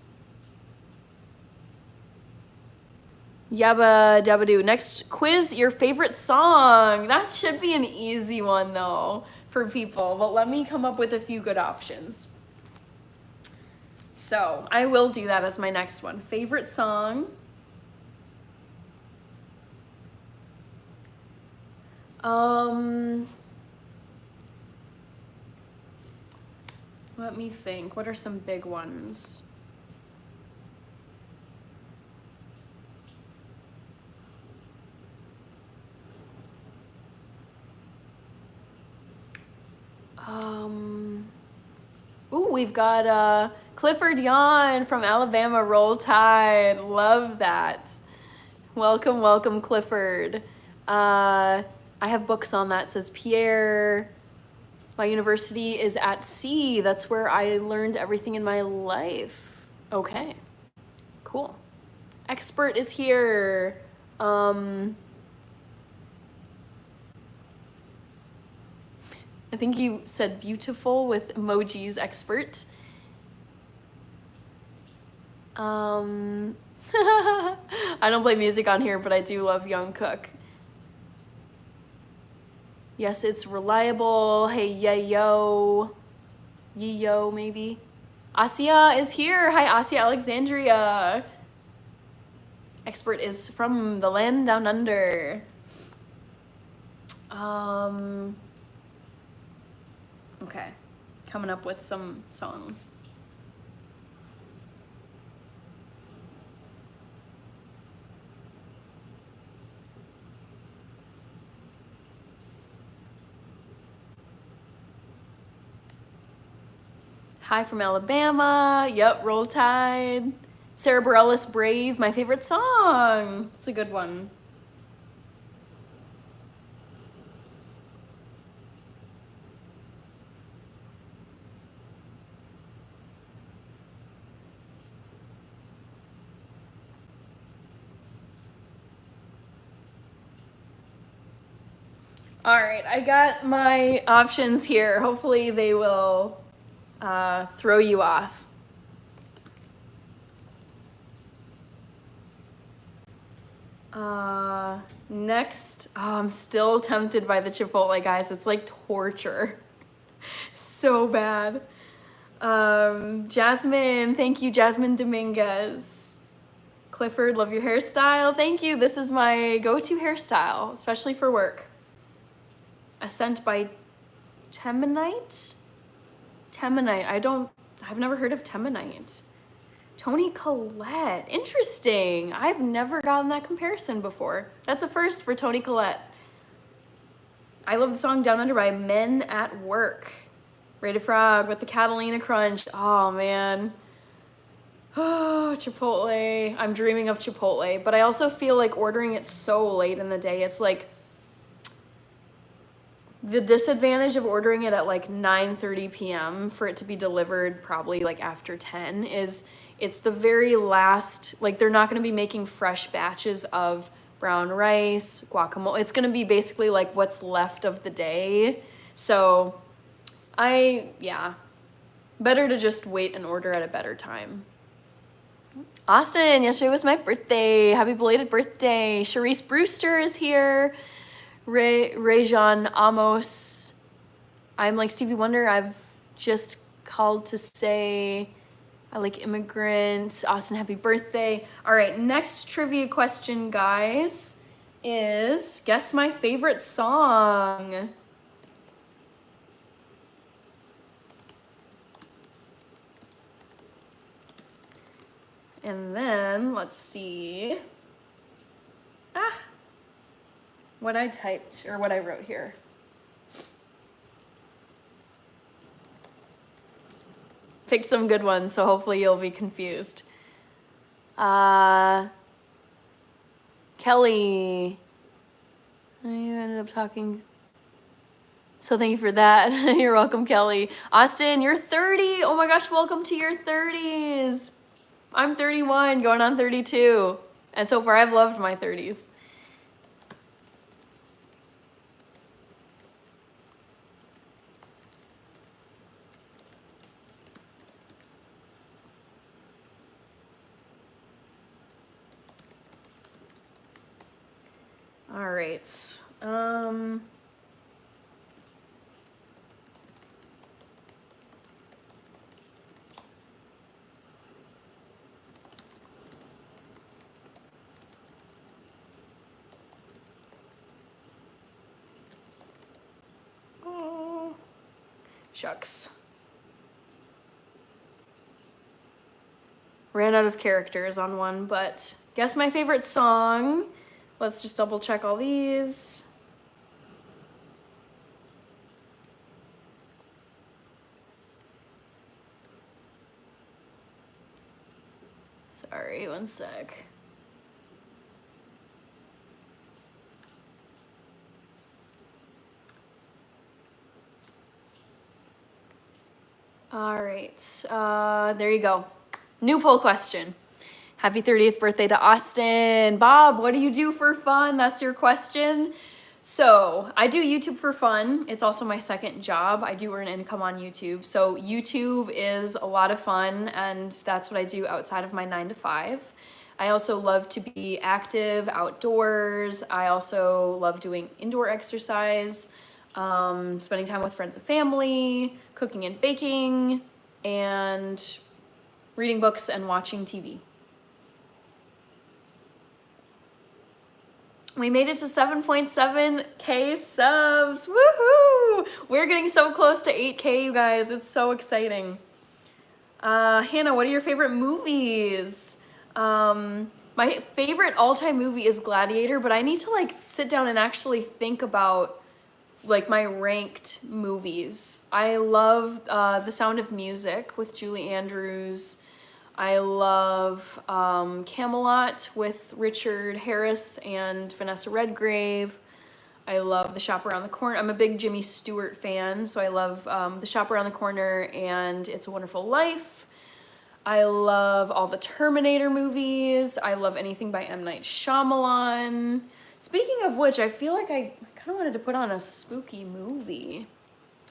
Yabba dabba doo. Next quiz, your favorite song. That should be an easy one though for people, but let me come up with a few good options. So I will do that as my next one. Favorite song. Let me think. What are some big ones? Ooh, we've got Clifford Yawn from Alabama, Roll Tide. Love that. Welcome, welcome, Clifford. I have books on that. It says Pierre. My university is at sea. That's where I learned everything in my life. Okay, cool. Expert is here. I think you said beautiful with emojis, expert. I don't play music on here, but I do love Young Cook. Yes, it's reliable. Hey, yo. Yo, maybe. Asia is here. Hi, Asia Alexandria. Expert is from the land down under. Okay, coming up with some songs. Hi from Alabama. Yep, Roll Tide. Sarah Bareilles, Brave, my favorite song. It's a good one. All right, I got my options here. Hopefully they will throw you off. Next, I'm still tempted by the Chipotle, guys. It's like torture. So bad. Jasmine, thank you, Jasmine Dominguez. Clifford, love your hairstyle. Thank you. This is my go-to hairstyle, especially for work. Ascent by Temanite? Temanite. I've never heard of Temanite. Toni Collette. Interesting. I've never gotten that comparison before. That's a first for Toni Collette. I love the song Down Under by Men at Work. Rated Frog with the Catalina Crunch. Oh, man. Oh, Chipotle. I'm dreaming of Chipotle. But I also feel like ordering it so late in the day, it's like the disadvantage of ordering it at like 9:30 p.m. for it to be delivered probably like after 10 is it's the very last, like they're not going to be making fresh batches of brown rice, guacamole. It's going to be basically like what's left of the day. So better to just wait and order at a better time. Austin, yesterday was my birthday. Happy belated birthday. Charisse Brewster is here. Rajan Amos. I'm like Stevie Wonder. I've just called to say I like immigrants. Austin, happy birthday. All right, next trivia question, guys, is guess my favorite song. And then let's see. What I typed or what I wrote here. Picked some good ones, so hopefully you'll be confused. Kelly. You ended up talking. So thank you for that. You're welcome, Kelly. Austin, you're 30. Oh my gosh, welcome to your 30s. I'm 31, going on 32. And so far I've loved my 30s. All right. Oh, shucks. Ran out of characters on one, but guess my favorite song. Let's just double check all these. Sorry, one sec. All right, there you go. New poll question. Happy 30th birthday to Austin. Bob, what do you do for fun? That's your question. So I do YouTube for fun. It's also my second job. I do earn income on YouTube. So YouTube is a lot of fun, and that's what I do outside of my 9 to 5. I also love to be active outdoors. I also love doing indoor exercise, spending time with friends and family, cooking and baking, and reading books and watching TV. We made it to 7.7K subs. Woohoo! We're getting so close to 8K, you guys. It's so exciting. Hannah, what are your favorite movies? My favorite all-time movie is Gladiator, but I need to like sit down and actually think about like my ranked movies. I love The Sound of Music with Julie Andrews. I love Camelot with Richard Harris and Vanessa Redgrave. I love The Shop Around the Corner. I'm a big Jimmy Stewart fan, so I love The Shop Around the Corner and It's a Wonderful Life. I love all the Terminator movies. I love anything by M. Night Shyamalan. Speaking of which, I feel like I kind of wanted to put on a spooky movie.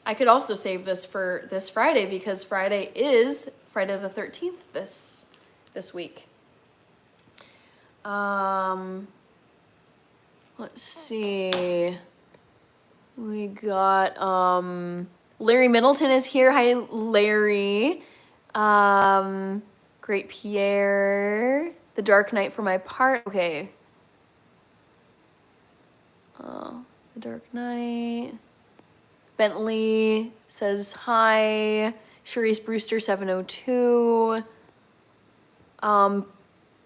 I could also save this for this Friday because Friday is Friday the 13th this week. Let's see. We got Larry Middleton is here. Hi, Larry. Great Pierre. The Dark Knight for my part. Okay. The Dark Knight. Bentley says hi. Charisse Brewster 702.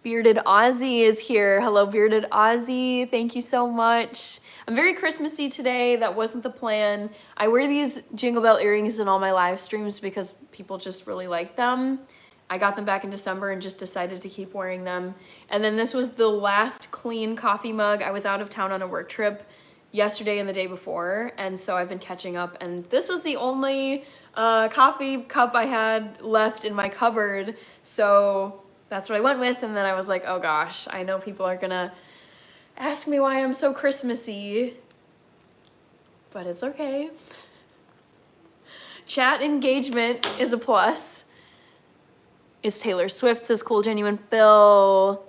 Bearded Aussie is here. Hello, Bearded Aussie. Thank you so much. I'm very Christmassy today. That wasn't the plan. I wear these Jingle Bell earrings in all my live streams because people just really like them. I got them back in December and just decided to keep wearing them. And then this was the last clean coffee mug. I was out of town on a work trip yesterday and the day before, and so I've been catching up. And this was the only coffee cup I had left in my cupboard. So that's what I went with, and then I was like, oh gosh, I know people are gonna ask me why I'm so Christmassy, but it's okay. Chat engagement is a plus. It's Taylor Swift, says Cool Genuine Phil.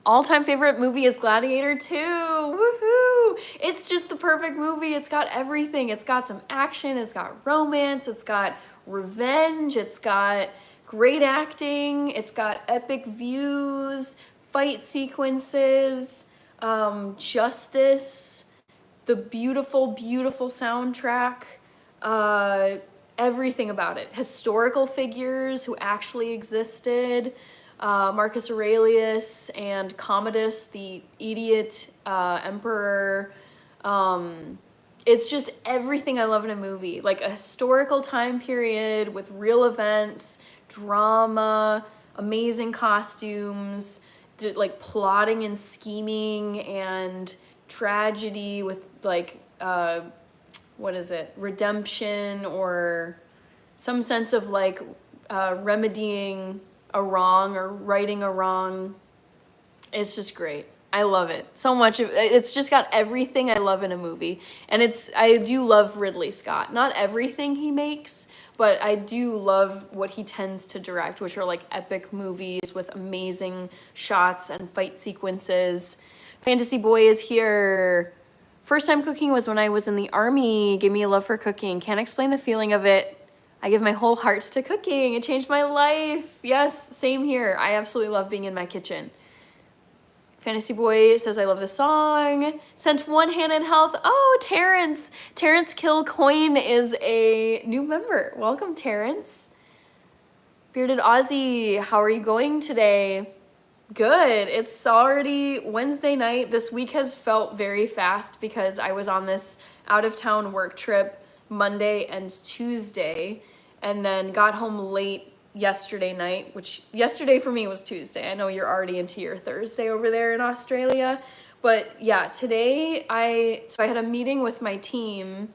All-time favorite movie is Gladiator 2. Woohoo! It's just the perfect movie. It's got everything. It's got some action, it's got romance, it's got revenge, it's got great acting, it's got epic views, fight sequences, justice, the beautiful, beautiful soundtrack, everything about it. Historical figures who actually existed, Marcus Aurelius and Commodus, the idiot emperor. It's just everything I love in a movie, like a historical time period with real events, drama, amazing costumes, like plotting and scheming and tragedy with like what is it, redemption or some sense of like remedying a wrong or righting a wrong. It's just great. I love it so much. It's just got everything I love in a movie. And I do love Ridley Scott. Not everything he makes, but I do love what he tends to direct, which are like epic movies with amazing shots and fight sequences. Fantasy Boy is here. First time cooking was when I was in the army. Gave me a love for cooking. Can't explain the feeling of it. I give my whole heart to cooking. It changed my life. Yes, same here. I absolutely love being in my kitchen. Fantasy Boy says, I love the song. Sent one hand in health. Oh, Terrence. Terrence Kilcoyne is a new member. Welcome, Terrence. Bearded Aussie, how are you going today? Good. It's already Wednesday night. This week has felt very fast because I was on this out-of-town work trip Monday and Tuesday, and then got home late yesterday night, which yesterday for me was Tuesday. I know you're already into your Thursday over there in Australia, but yeah, today I had a meeting with my team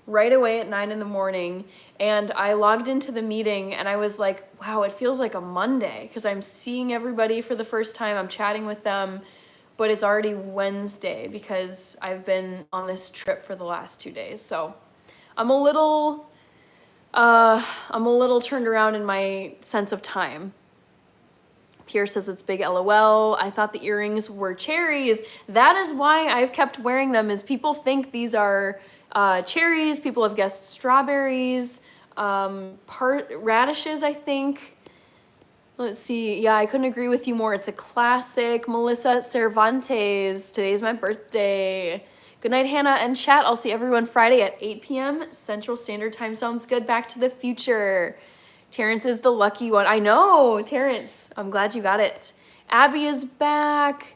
right away at 9 in the morning, and I logged into the meeting and I was like, wow, it feels like a Monday because I'm seeing everybody for the first time, I'm chatting with them, but it's already Wednesday because I've been on this trip for the last 2 days. So I'm a little turned around in my sense of time. Pierre says it's big LOL. I thought the earrings were cherries. That is why I've kept wearing them, is people think these are cherries. People have guessed strawberries, radishes, I think. Let's see. Yeah, I couldn't agree with you more. It's a classic. Melissa Cervantes. Today's my birthday. Good night, Hannah and chat. I'll see everyone Friday at 8 p.m. Central Standard Time. Sounds good. Back to the Future. Terrence is the lucky one. I know, Terrence. I'm glad you got it. Abby is back.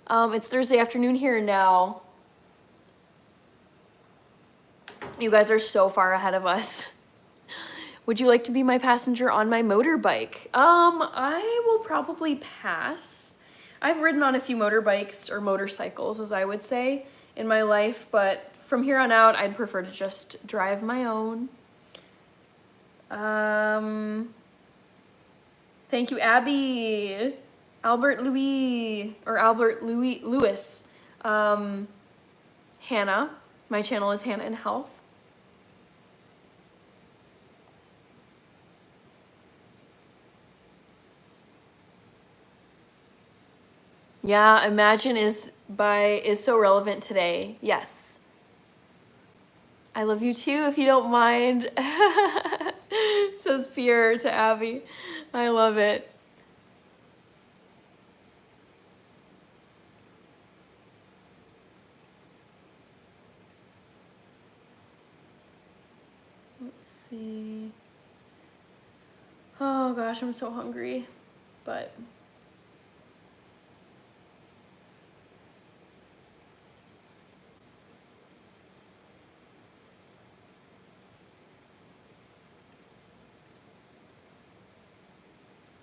It's Thursday afternoon here now. You guys are so far ahead of us. Would you like to be my passenger on my motorbike? I will probably pass. I've ridden on a few motorbikes or motorcycles, as I would say, in my life, but from here on out, I'd prefer to just drive my own. Thank you, Abby. Albert Louis. Hannah. My channel is Hannah in Health. Yeah, Imagine is so relevant today. Yes. I love you too, if you don't mind. Says Pierre to Abby. I love it. Let's see. Oh gosh, I'm so hungry, but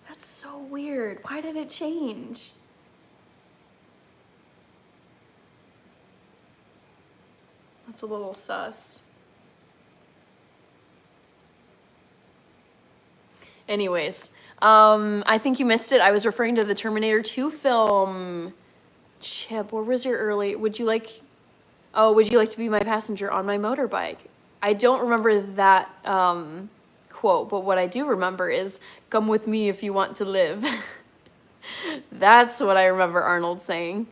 that's so weird. Why did it change? That's a little sus. Anyways, I think you missed it. I was referring to the Terminator 2 film. Chip, where was your early? Would you like to be my passenger on my motorbike? I don't remember that quote, but what I do remember is, come with me if you want to live. That's what I remember Arnold saying.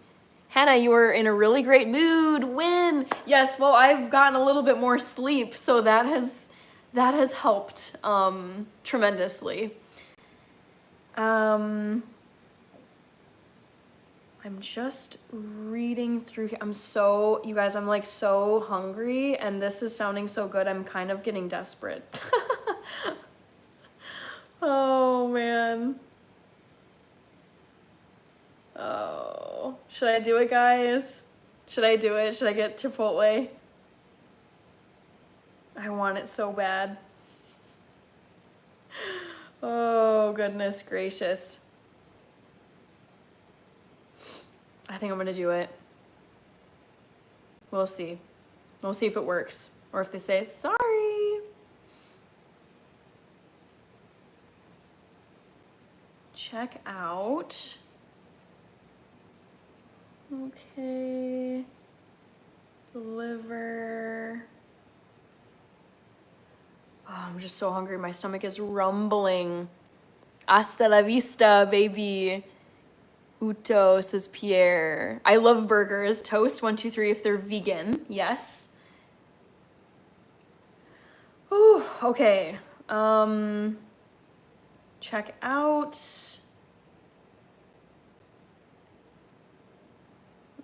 Hannah, you were in a really great mood. Win. Yes, well, I've gotten a little bit more sleep, so that has helped tremendously. I'm just reading through here. You guys, I'm like so hungry, and this is sounding so good. I'm kind of getting desperate. Oh man. Oh, should I do it, guys? Should I do it? Should I get Chipotle? I want it so bad. Oh, goodness gracious. I think I'm gonna do it. We'll see. We'll see if it works, or if they say, sorry. Check out. Okay. Deliver. Oh, I'm just so hungry. My stomach is rumbling. Hasta la vista, baby. Uto, says Pierre. I love burgers. Toast, 1, 2, 3 if they're vegan. Yes. Ooh, okay. Check out. Let's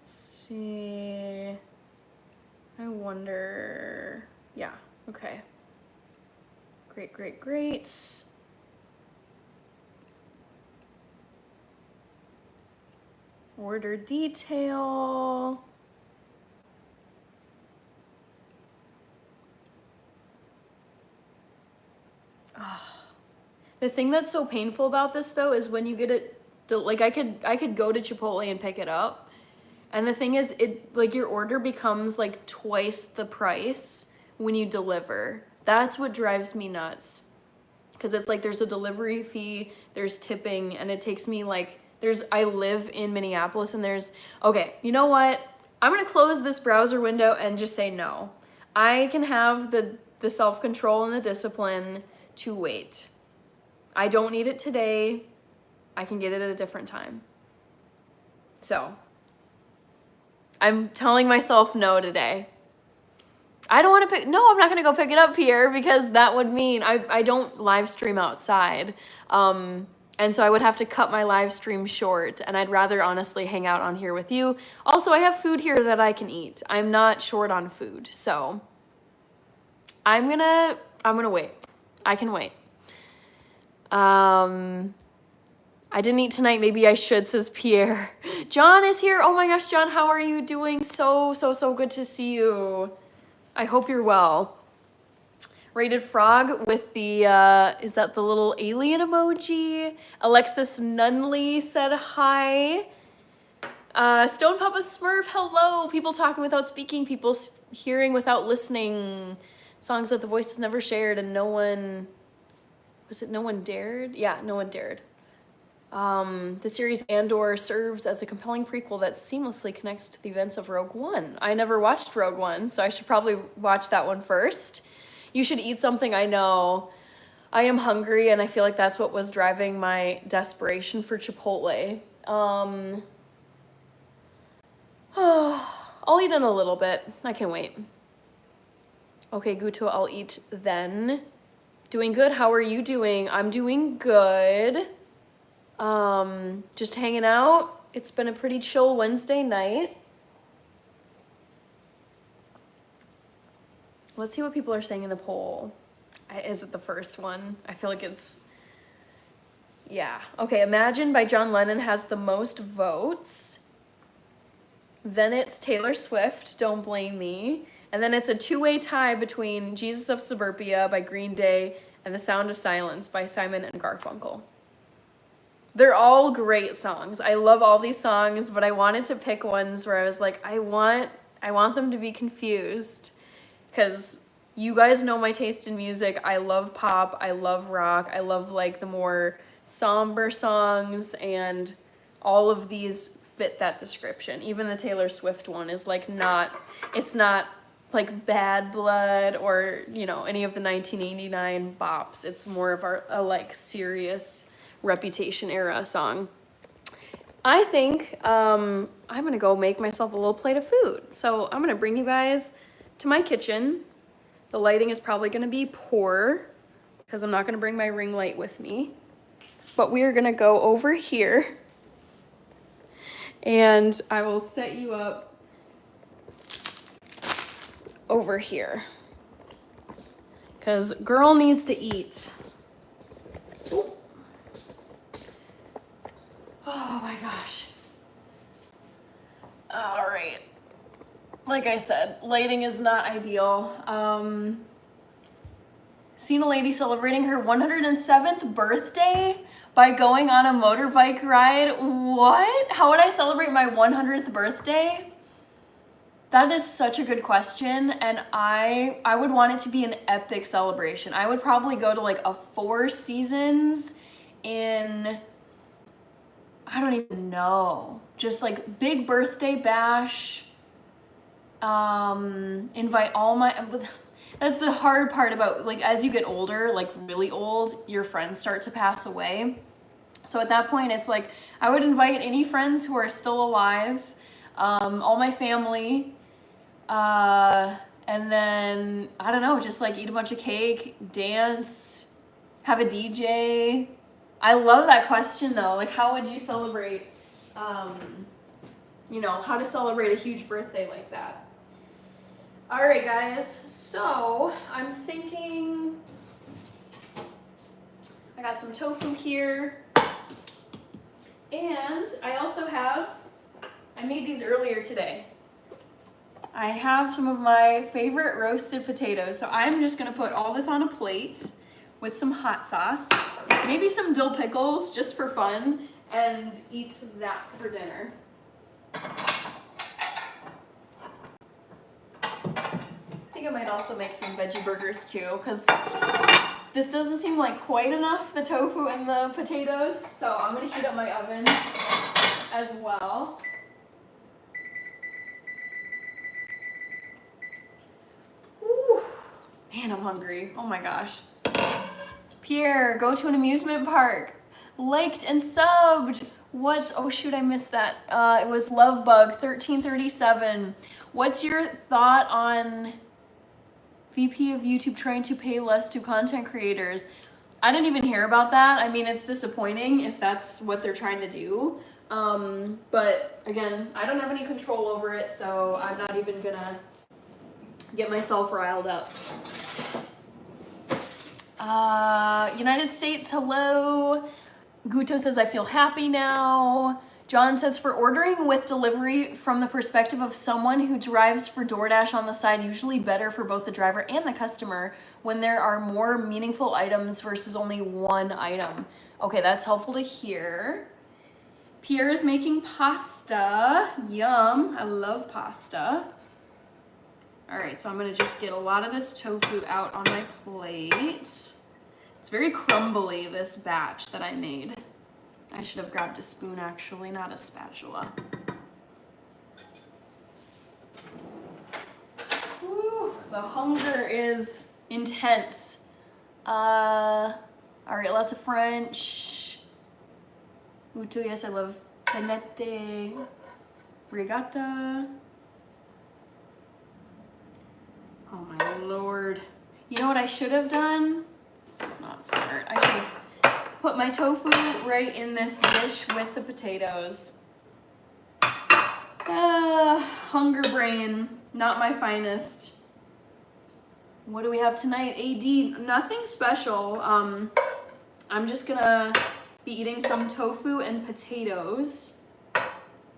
see. I wonder. Yeah, okay. Great, great, great. Order detail. Oh. The thing that's so painful about this though is when you get it, like I could go to Chipotle and pick it up. And the thing is, your order becomes like twice the price when you deliver. That's what drives me nuts. Because it's like there's a delivery fee, there's tipping, and it takes me I live in Minneapolis and okay, you know what? I'm gonna close this browser window and just say no. I can have the self-control and the discipline to wait. I don't need it today. I can get it at a different time. So, I'm telling myself no today. I don't want to I'm not going to go pick it up here because that would mean I don't live stream outside. And so I would have to cut my live stream short, and I'd rather honestly hang out on here with you. Also, I have food here that I can eat. I'm not short on food, so I'm gonna wait. I can wait. I didn't eat tonight. Maybe I should, says Pierre. John is here. Oh my gosh, John, how are you doing? So good to see you. I hope you're well. Rated Frog with the, is that the little alien emoji? Alexis Nunley said hi. Stone Papa Smurf, hello. People talking without speaking, people hearing without listening. Songs that the voices never shared and no one, was it No One Dared? Yeah, No One Dared. The series Andor serves as a compelling prequel that seamlessly connects to the events of Rogue One. I never watched Rogue One, so I should probably watch that one first. You should eat something. I know. I am hungry, and I feel like that's what was driving my desperation for Chipotle. I'll eat in a little bit. I can wait. Okay, Guto, I'll eat then. Doing good. How are you doing? I'm doing good. Just hanging out. It's been a pretty chill Wednesday night. Let's see what people are saying in the poll. Is it the first one? I feel like it's, yeah. Okay, Imagine by John Lennon has the most votes. Then it's Taylor Swift, Don't Blame Me. And then it's a two-way tie between Jesus of Suburbia by Green Day and The Sound of Silence by Simon and Garfunkel. They're all great songs. I love all these songs, but I wanted to pick ones where I was like, I want them to be confused. Because you guys know my taste in music. I love pop, I love rock, I love like the more somber songs, and all of these fit that description. Even the Taylor Swift one is like it's not like Bad Blood or, you know, any of the 1989 bops. It's more of a like serious Reputation era song. I think I'm gonna go make myself a little plate of food. So I'm gonna bring you guys to my kitchen. The lighting is probably gonna be poor because I'm not gonna bring my ring light with me. But we are gonna go over here and I will set you up over here because girl needs to eat. Oh my gosh. All right. Like I said, lighting is not ideal. Seen a lady celebrating her 107th birthday by going on a motorbike ride. What? How would I celebrate my 100th birthday? That is such a good question, and I would want it to be an epic celebration. I would probably go to like a Four Seasons in, I don't even know, just like big birthday bash, invite all my, that's the hard part about, like, as you get older, like really old, your friends start to pass away. So at that point, it's like, I would invite any friends who are still alive, all my family, and then, I don't know, just like eat a bunch of cake, dance, have a DJ. I love that question though. Like, how would you celebrate, you know, how to celebrate a huge birthday like that? All right, guys. So I'm thinking I got some tofu here. And I also have, I made these earlier today. I have some of my favorite roasted potatoes. So I'm just gonna put all this on a plate with some hot sauce, maybe some dill pickles just for fun, and eat that for dinner. I think I might also make some veggie burgers too, because this doesn't seem like quite enough, the tofu and the potatoes, so I'm gonna heat up my oven as well. Whew. Man, I'm hungry. Oh my gosh. Pierre, go to an amusement park. Liked and subbed. What's, oh shoot, I missed that. It was Lovebug1337. What's your thought on VP of YouTube trying to pay less to content creators? I didn't even hear about that. I mean, it's disappointing if that's what they're trying to do. But again, I don't have any control over it, so I'm not even gonna get myself riled up. United States, hello. Guto says, I feel happy now. John says, for ordering with delivery from the perspective of someone who drives for DoorDash on the side, usually better for both the driver and the customer when there are more meaningful items versus only one item. Okay, that's helpful to hear. Pierre is making pasta. Yum, I love pasta. All right, so I'm gonna just get a lot of this tofu out on my plate. It's very crumbly, this batch that I made. I should have grabbed a spoon actually, not a spatula. Whew, the hunger is intense. All right, lots of French. Uto, yes, I love penette. Brigata. Oh my Lord. You know what I should have done? This is not smart. I should have put my tofu right in this dish with the potatoes. Hunger brain, not my finest. What do we have tonight? AD, nothing special. I'm just gonna be eating some tofu and potatoes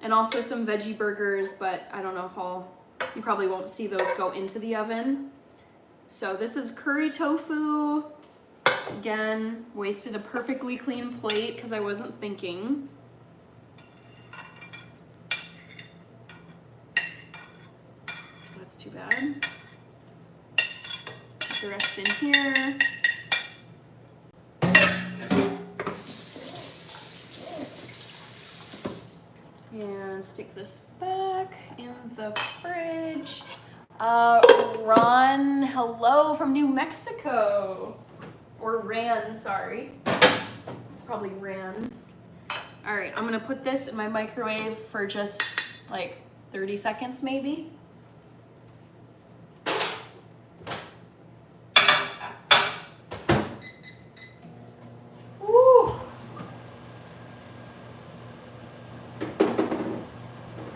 and also some veggie burgers, but I don't know if you probably won't see those go into the oven. So this is curry tofu. Again, wasted a perfectly clean plate because I wasn't thinking. That's too bad. Put the rest in here. And stick this back in the fridge. Ron, hello from New Mexico. Or Ran, sorry. It's probably Ran. All right, I'm gonna put this in my microwave for just like 30 seconds maybe. Woo!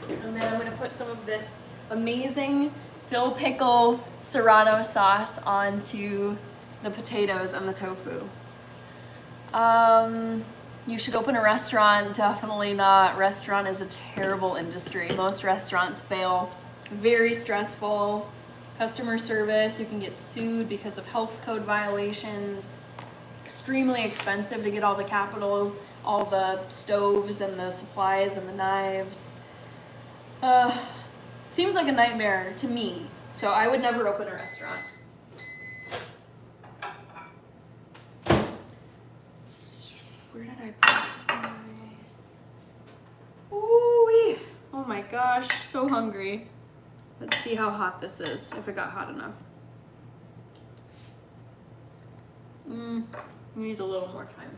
And then I'm gonna put some of this amazing dill pickle serrano sauce onto the potatoes and the tofu. You should open a restaurant. Definitely not. Restaurant is a terrible industry. Most restaurants fail. Very stressful. Customer service, you can get sued because of health code violations. Extremely expensive to get all the capital, all the stoves and the supplies and the knives. Seems like a nightmare to me. So I would never open a restaurant. Where did I put my... Ooh-wee. Oh my gosh, so hungry. Let's see how hot this is, if it got hot enough. Needs a little more time.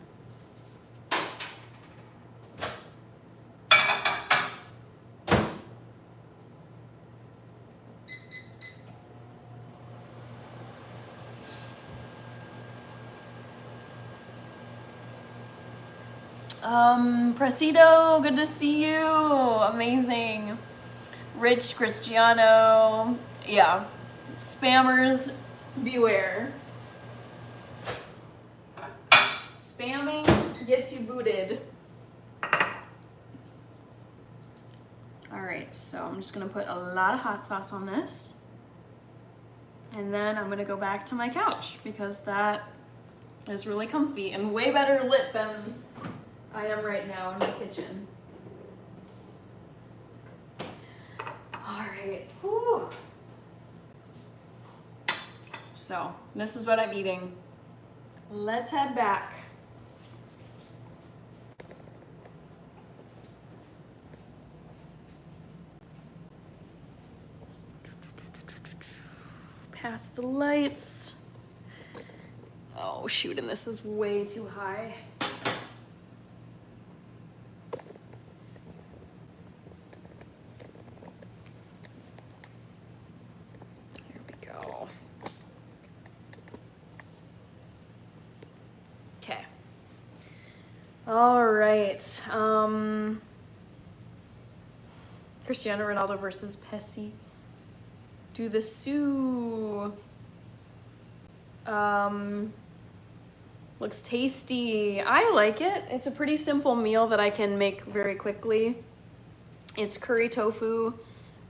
Presido, good to see you. Amazing. Rich Cristiano. Yeah. Spammers, beware. Spamming gets you booted. All right, so I'm just gonna put a lot of hot sauce on this. And then I'm gonna go back to my couch because that is really comfy and way better lit than I am right now in my kitchen. All right, whew. So this is what I'm eating. Let's head back. Past the lights. Oh shoot, and this is way too high. Here we go. Okay. All right. Cristiano Ronaldo versus Messi. Do the Sioux. Looks tasty. I like it. It's a pretty simple meal that I can make very quickly. It's curry tofu,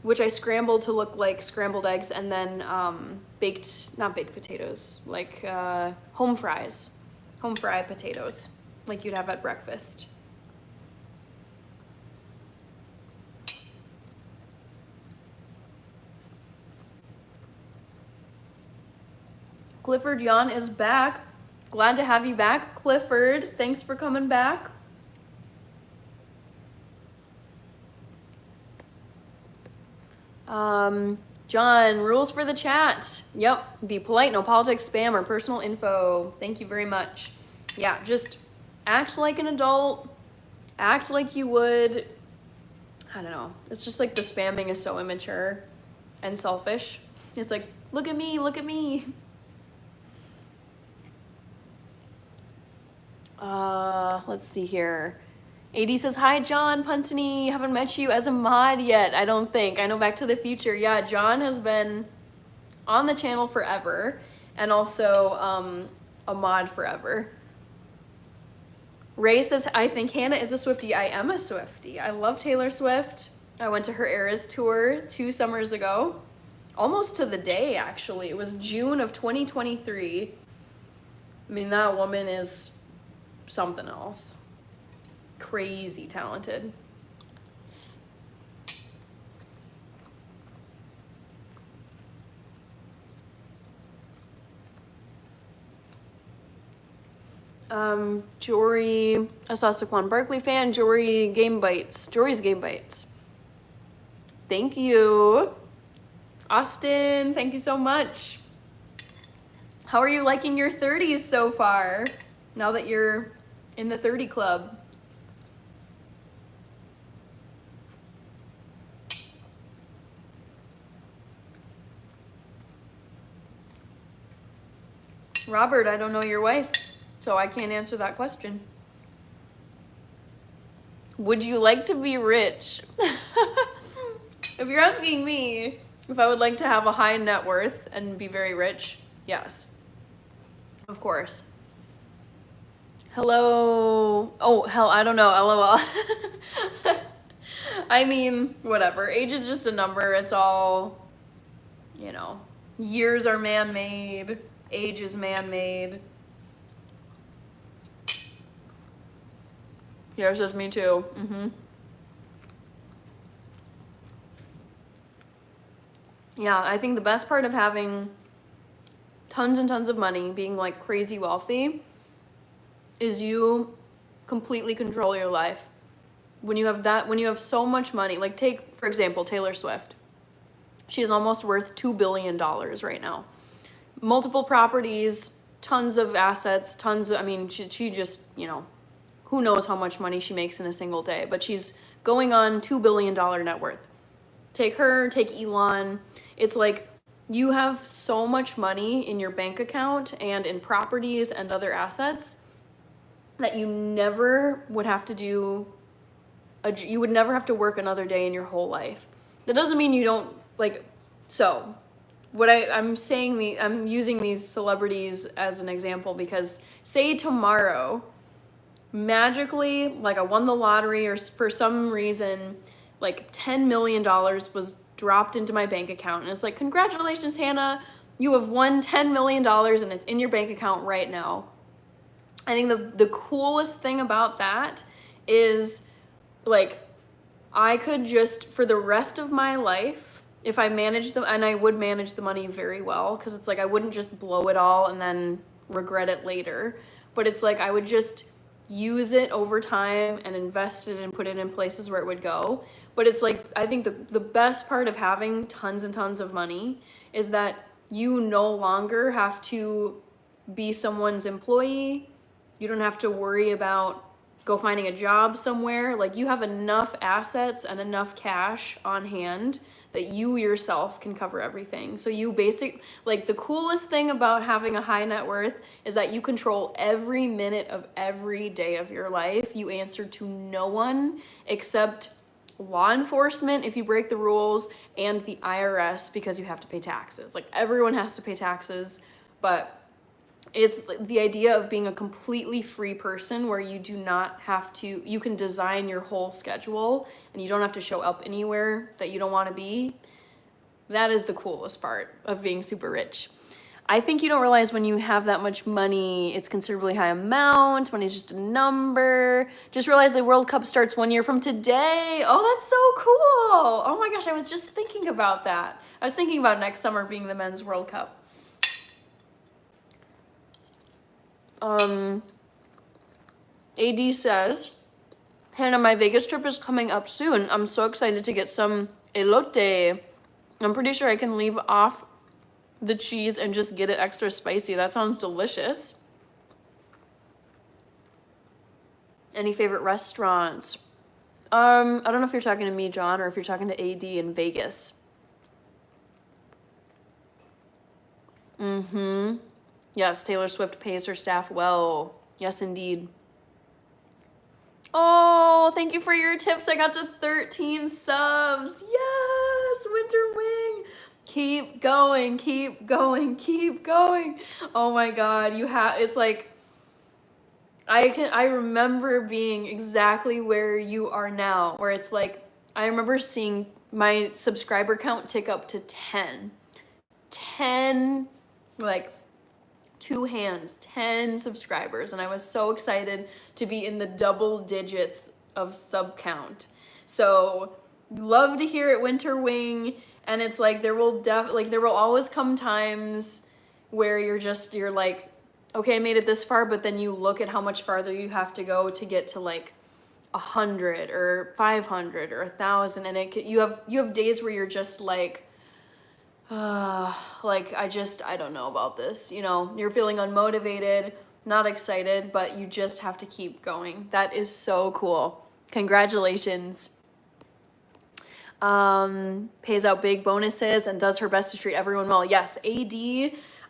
which I scrambled to look like scrambled eggs, and then not baked potatoes, like home fry potatoes, like you'd have at breakfast. Clifford Yon is back. Glad to have you back, Clifford. Thanks for coming back. John, rules for the chat. Yep, be polite, no politics, spam, or personal info. Thank you very much. Yeah, just act like an adult. Act like you would, I don't know. It's just like the spamming is so immature and selfish. It's like, look at me, look at me. Let's see here. AD says, hi, John Puntany. Haven't met you as a mod yet, I don't think. I know Back to the Future. Yeah, John has been on the channel forever and also a mod forever. Ray says, I think Hannah is a Swiftie. I am a Swiftie. I love Taylor Swift. I went to her Eras tour 2 summers ago. Almost to the day, actually. It was June of 2023. I mean, that woman is something else. Crazy talented. Jory, a Saquon Barkley fan. Jory's Game Bites. Thank you. Austin, thank you so much. How are you liking your 30s so far? Now that you're in the 30 club. Robert, I don't know your wife, so I can't answer that question. Would you like to be rich? If you're asking me if I would like to have a high net worth and be very rich, yes, of course. Hello. Oh, hell, I don't know. LOL. I mean, whatever. Age is just a number. It's all, you know, years are man-made. Age is man-made. Yeah, it's just me too. Yeah, I think the best part of having tons and tons of money, being like crazy wealthy, is you completely control your life. When you have so much money, like take, for example, Taylor Swift. She's almost worth $2 billion right now. Multiple properties, tons of assets, she just, you know, who knows how much money she makes in a single day, but she's going on $2 billion net worth. Take her, take Elon. It's like you have so much money in your bank account and in properties and other assets that you never would have to you would never have to work another day in your whole life. That doesn't mean you don't, like, so what I'm using these celebrities as an example because say tomorrow, magically, like I won the lottery or for some reason, like $10 million was dropped into my bank account. And it's like, congratulations, Hannah, you have won $10 million and it's in your bank account right now. I think the coolest thing about that is like, I could just, for the rest of my life, if I managed and I would manage the money very well, because it's like I wouldn't just blow it all and then regret it later. But it's like I would just use it over time and invest it and put it in places where it would go. But it's like, I think the best part of having tons and tons of money is that you no longer have to be someone's employee. You don't have to worry about go finding a job somewhere. Like you have enough assets and enough cash on hand that you yourself can cover everything. So like the coolest thing about having a high net worth is that you control every minute of every day of your life. You answer to no one except law enforcement if you break the rules and the IRS because you have to pay taxes. Like everyone has to pay taxes, but it's the idea of being a completely free person where you do not have to, you can design your whole schedule and you don't have to show up anywhere that you don't want to be. That is the coolest part of being super rich. I think you don't realize when you have that much money, it's considerably high amount. Money is just a number. Just realize the World Cup starts 1 year from today. Oh, that's so cool. Oh my gosh, I was just thinking about that. I was thinking about next summer being the Men's World Cup. AD says, Hannah, my Vegas trip is coming up soon. I'm so excited to get some elote. I'm pretty sure I can leave off the cheese and just get it extra spicy. That sounds delicious. Any favorite restaurants? I don't know if you're talking to me, John, or if you're talking to AD in Vegas. Yes, Taylor Swift pays her staff well. Yes, indeed. Oh, thank you for your tips. I got to 13 subs. Yes, Winter Wing. Keep going, keep going, keep going. Oh my God, it's like, I remember being exactly where you are now, where it's like, I remember seeing my subscriber count tick up to 10. 10, like, 2 hands, 10 subscribers, and I was so excited to be in the double digits of sub count. So love to hear it, Winter Wing. And it's like there will always come times where you're like, okay, I made it this far, but then you look at how much farther you have to go to get to like 100 or 500 or 1,000, and you have days where you're just like, like I don't know about this, you know, you're feeling unmotivated, not excited, but you just have to keep going. That is so cool. Congratulations. Pays out big bonuses and does her best to treat everyone well. Yes, AD,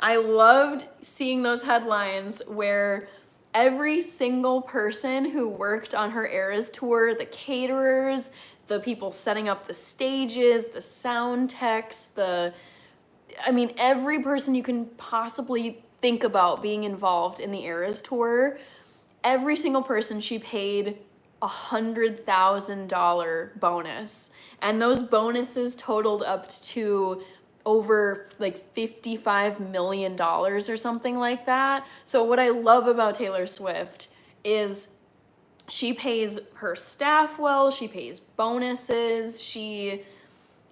I loved seeing those headlines where every single person who worked on her Eras tour, the caterers, the people setting up the stages, the sound techs, every person you can possibly think about being involved in the Eras tour, every single person she paid $100,000 bonus. And those bonuses totaled up to over like $55 million or something like that. So what I love about Taylor Swift is she pays her staff well, she pays bonuses, she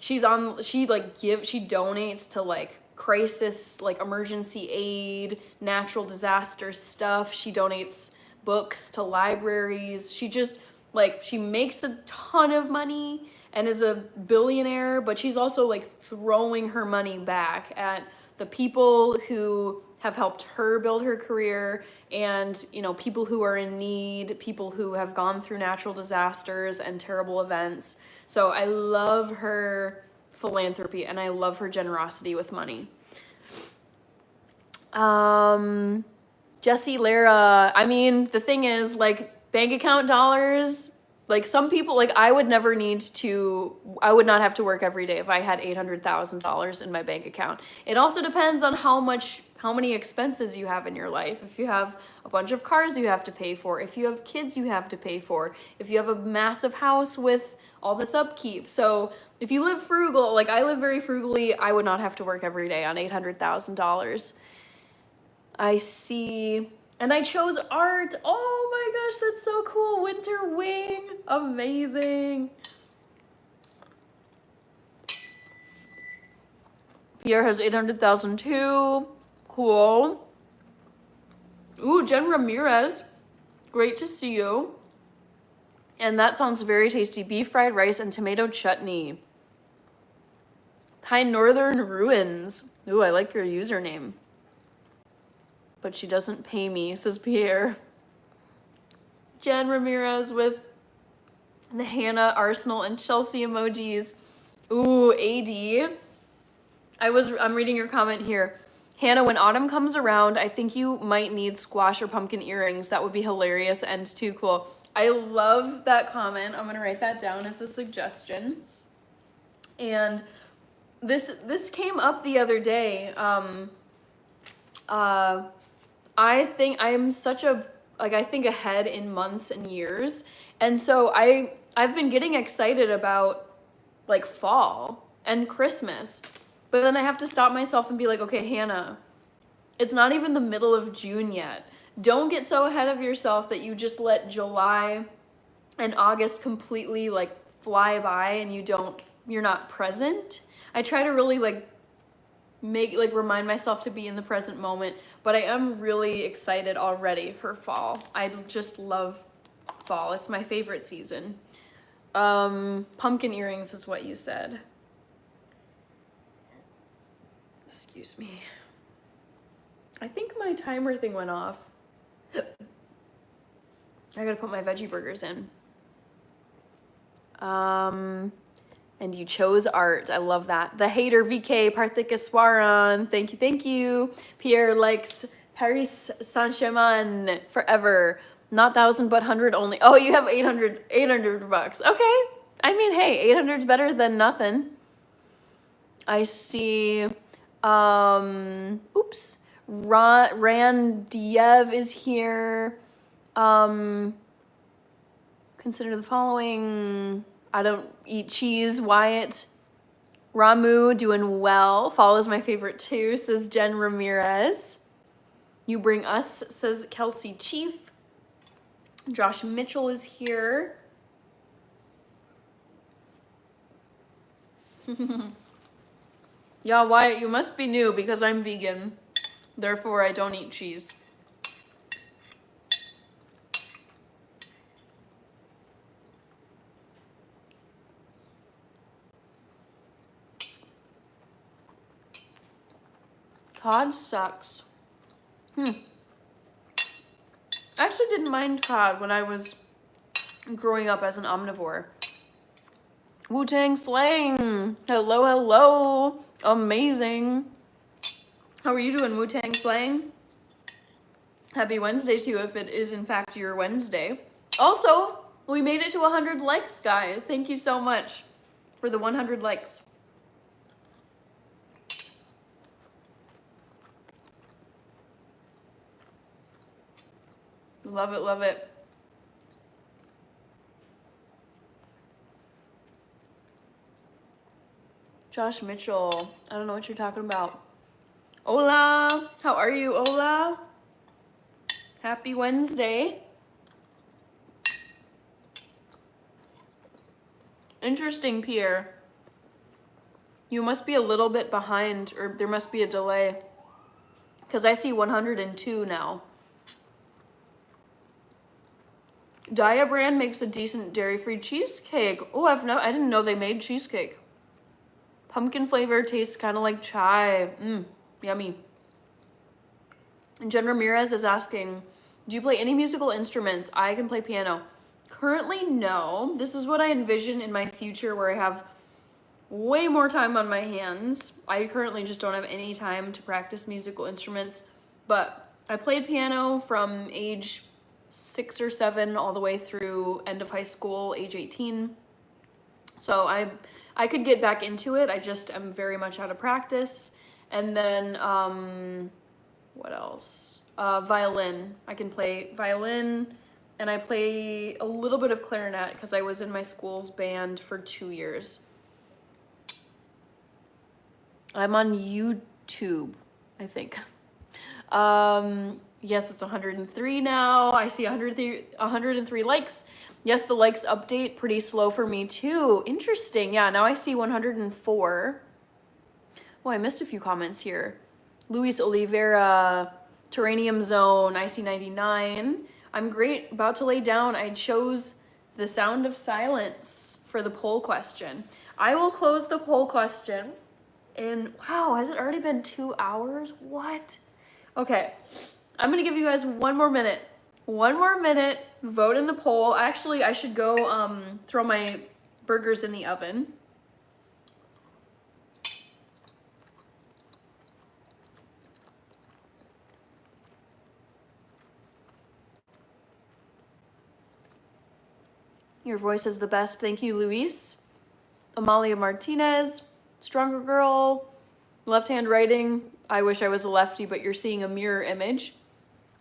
donates to like crisis, like emergency aid, natural disaster stuff. She donates books to libraries. She makes a ton of money and is a billionaire, but she's also like throwing her money back at the people who have helped her build her career, and, you know, people who are in need, people who have gone through natural disasters and terrible events. So I love her philanthropy and I love her generosity with money. Jessie Lara, the thing is, like, bank account dollars, like, some people, like, I would not have to work every day if I had $800,000 in my bank account. It also depends on how many expenses you have in your life. If you have a bunch of cars you have to pay for, if you have kids you have to pay for, if you have a massive house with all this upkeep. So if you live frugal, like I live very frugally, I would not have to work every day on $800,000. I see, and I chose art. Oh my gosh, that's so cool. Winter Wing, amazing. Pierre has 800,000 too. Cool. Ooh, Jen Ramirez, great to see you. And that sounds very tasty. Beef fried rice and tomato chutney. Hi, Northern Ruins. Ooh, I like your username. But she doesn't pay me, says Pierre. Jen Ramirez with the Hannah, Arsenal, and Chelsea emojis. Ooh, AD. I'm reading your comment here. Hannah, when autumn comes around, I think you might need squash or pumpkin earrings. That would be hilarious and too cool. I love that comment. I'm gonna write that down as a suggestion. And this came up the other day. I think I'm such a, like, I think ahead in months and years. And so I've been getting excited about like fall and Christmas. But then I have to stop myself and be like, okay, Hannah, it's not even the middle of June yet. Don't get so ahead of yourself that you just let July and August completely like fly by and you're not present. I try to really like remind myself to be in the present moment, but I am really excited already for fall. I just love fall. It's my favorite season. Pumpkin earrings is what you said. Excuse me. I think my timer thing went off. I gotta put my veggie burgers in. And you chose art. I love that. The hater VK Parthika Swaran. Thank you. Pierre likes Paris Saint-Germain forever. Not 1,000, but 100 only. Oh, you have 800 bucks. Okay. I mean, hey, 800's better than nothing. I see, oops. Randiev is here. Consider the following. I don't eat cheese. Wyatt. Ramu doing well. Fall is my favorite too, says Jen Ramirez. You bring us, says Kelsey Chief. Josh Mitchell is here. Yeah, Wyatt, you must be new because I'm vegan. Therefore, I don't eat cheese. Cod sucks. I actually didn't mind cod when I was growing up as an omnivore. Wu-Tang Slang. Hello, hello. Amazing. How are you doing, Wu-Tang Slang? Happy Wednesday to you if it is in fact your Wednesday. Also, we made it to 100 likes, guys. Thank you so much for the 100 likes. Love it, love it. Josh Mitchell. I don't know what you're talking about. Hola. How are you, Hola? Happy Wednesday. Interesting, Pierre. You must be a little bit behind, or there must be a delay. Because I see 102 now. Dia Brand makes a decent dairy-free cheesecake. Oh, I didn't know they made cheesecake. Pumpkin flavor tastes kind of like chai. Yummy. And Jen Ramirez is asking, do you play any musical instruments? I can play piano. Currently, no. This is what I envision in my future where I have way more time on my hands. I currently just don't have any time to practice musical instruments, but I played piano from age 6 or 7 all the way through end of high school, age 18. So I could get back into it. I just am very much out of practice. And then, what else? Violin. I can play violin, and I play a little bit of clarinet because I was in my school's band for 2 years. I'm on YouTube, I think. Yes, it's 103 now. I see 103 likes. Yes, the likes update pretty slow for me too. Interesting. Yeah, now I see 104. Oh, I missed a few comments here. Luis Oliveira, Terranium Zone, I see 99. I'm great. About to lay down. I chose the sound of silence for the poll question. I will close the poll question. And wow, has it already been 2 hours? What? Okay, I'm gonna give you guys one more minute. One more minute, vote in the poll. Actually, I should go throw my burgers in the oven. Your voice is the best. Thank you, Luis. Amalia Martinez, stronger girl. Left-hand writing. I wish I was a lefty, but you're seeing a mirror image.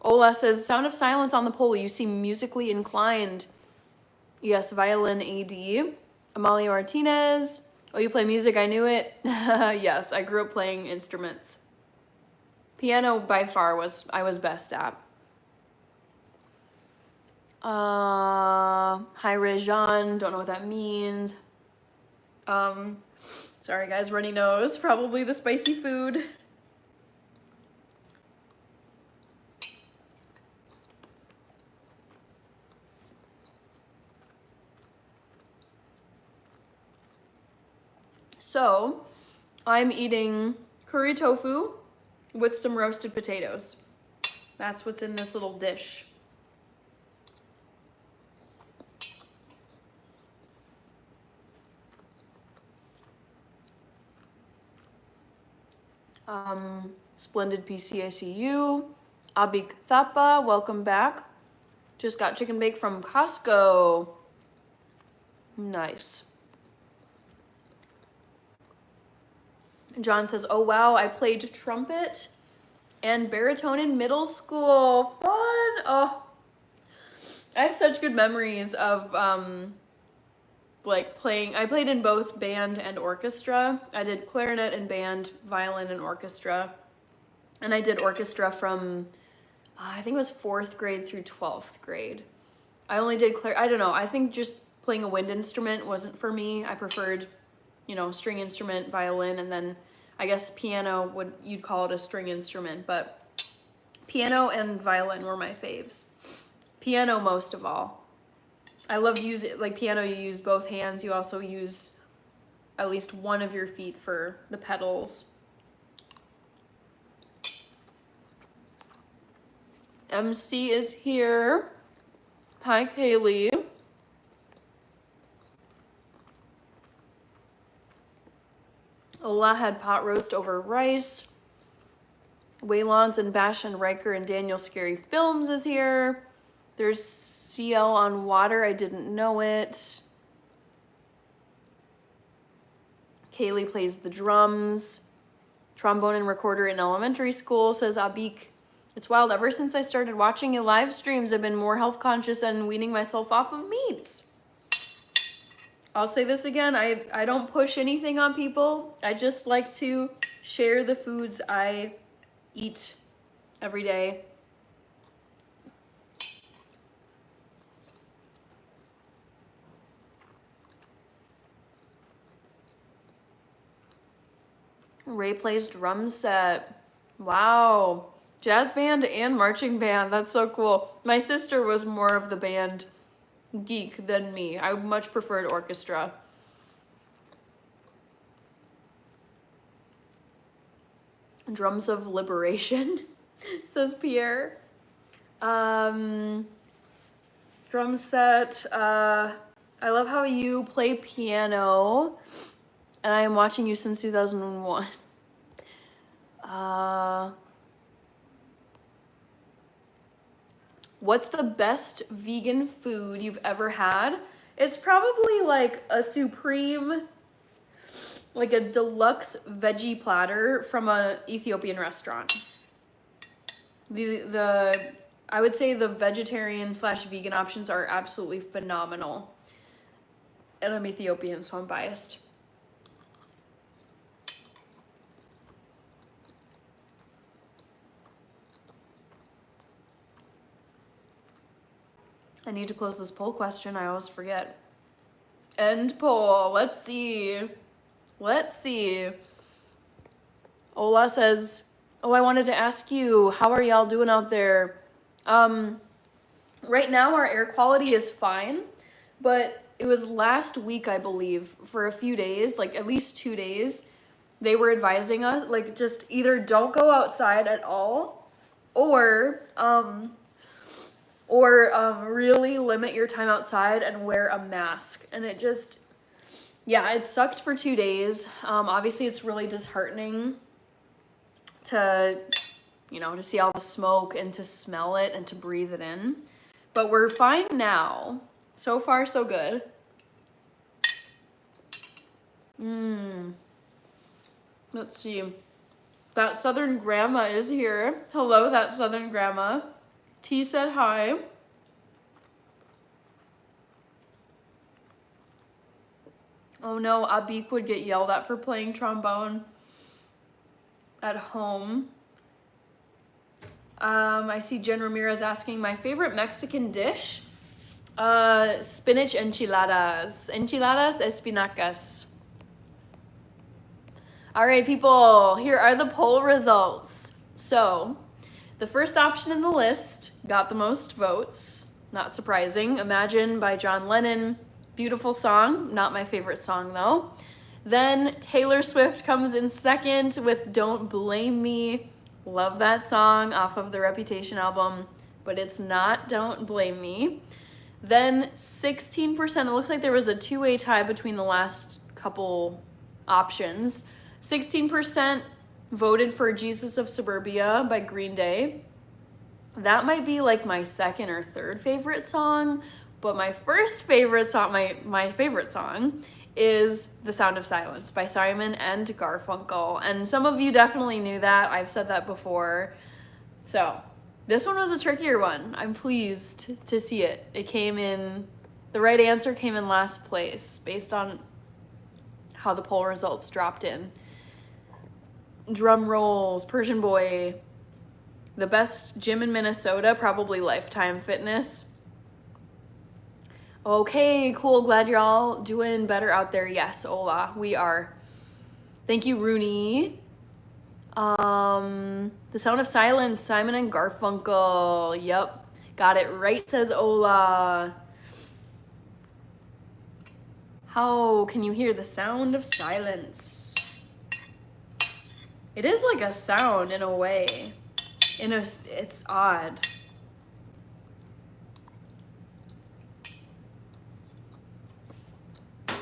Ola says, Sound of Silence on the poll. You seem musically inclined. Yes, violin AD. Amalia Martinez. Oh, you play music? I knew it. Yes, I grew up playing instruments. Piano by far I was best at. Hi Rejan, don't know what that means. Sorry guys, runny nose, probably the spicy food. So, I'm eating curry tofu with some roasted potatoes. That's what's in this little dish. Splendid PCICU. Abik Thapa, welcome back. Just got chicken bake from Costco. Nice. John says, oh wow, I played trumpet and baritone in middle school. Fun! Oh, I have such good memories of like playing. I played in both band and orchestra. I did clarinet and band, violin and orchestra. And I did orchestra from, I think it was 4th grade through 12th grade. I only did I don't know, I think just playing a wind instrument wasn't for me. I preferred, you know, string instrument, violin, and then I guess piano you'd call it a string instrument, but piano and violin were my faves. Piano most of all. I love using, like piano, you use both hands. You also use at least one of your feet for the pedals. MC is here. Hi, Kaylee. Ola had pot roast over rice. Waylons and Bash and Riker and Daniel Scary Films is here. There's CL on water. I didn't know it. Kaylee plays the drums. Trombone and recorder in elementary school, says Abik. It's wild. Ever since I started watching your live streams, I've been more health conscious and weaning myself off of meats. I'll say this again. I don't push anything on people. I just like to share the foods I eat every day. Ray plays drum set. Wow. Jazz band and marching band. That's so cool. My sister was more of the band geek than me. I much preferred orchestra. Drums of Liberation, says Pierre. Drum set. I love how you play piano. And I am watching you since 2001. What's the best vegan food you've ever had? It's probably like a supreme, like a deluxe veggie platter from an Ethiopian restaurant. I would say the vegetarian / vegan options are absolutely phenomenal. And I'm Ethiopian, so I'm biased. I need to close this poll question. I always forget. End poll. Let's see. Let's see. Ola says, oh, I wanted to ask you, how are y'all doing out there? Right now our air quality is fine, but it was last week, I believe, for a few days, like at least 2 days, they were advising us, like, just either don't go outside at all, or really limit your time outside and wear a mask. And it just, yeah, it sucked for 2 days. Obviously it's really disheartening to, you know, to see all the smoke and to smell it and to breathe it in. But we're fine now. So far, so good. Let's see. That Southern Grandma is here. Hello, that Southern Grandma. T said hi. Oh no, Abik would get yelled at for playing trombone at home. I see Jen Ramirez asking my favorite Mexican dish. Spinach enchiladas. Enchiladas espinacas. All right, people, here are the poll results. So, the first option in the list got the most votes. Not surprising. Imagine by John Lennon. Beautiful song. Not my favorite song, though. Then Taylor Swift comes in second with Don't Blame Me. Love that song off of the Reputation album, but it's not Don't Blame Me. Then 16%, it looks like there was a two-way tie between the last couple options. 16% voted for Jesus of Suburbia by Green Day. That might be like my second or third favorite song, but my first favorite song, my favorite song is The Sound of Silence by Simon and Garfunkel. And some of you definitely knew that. I've said that before. So this one was a trickier one. I'm pleased to see it. The right answer came in last place based on how the poll results dropped in. Drum rolls, Persian Boy. The best gym in Minnesota, probably Lifetime Fitness. Okay, cool. Glad you're all doing better out there. Yes, Ola, we are. Thank you, Rooney. The Sound of Silence, Simon and Garfunkel. Yep, got it right, says Ola. How can you hear the sound of silence? It is like a sound in a way. It's odd.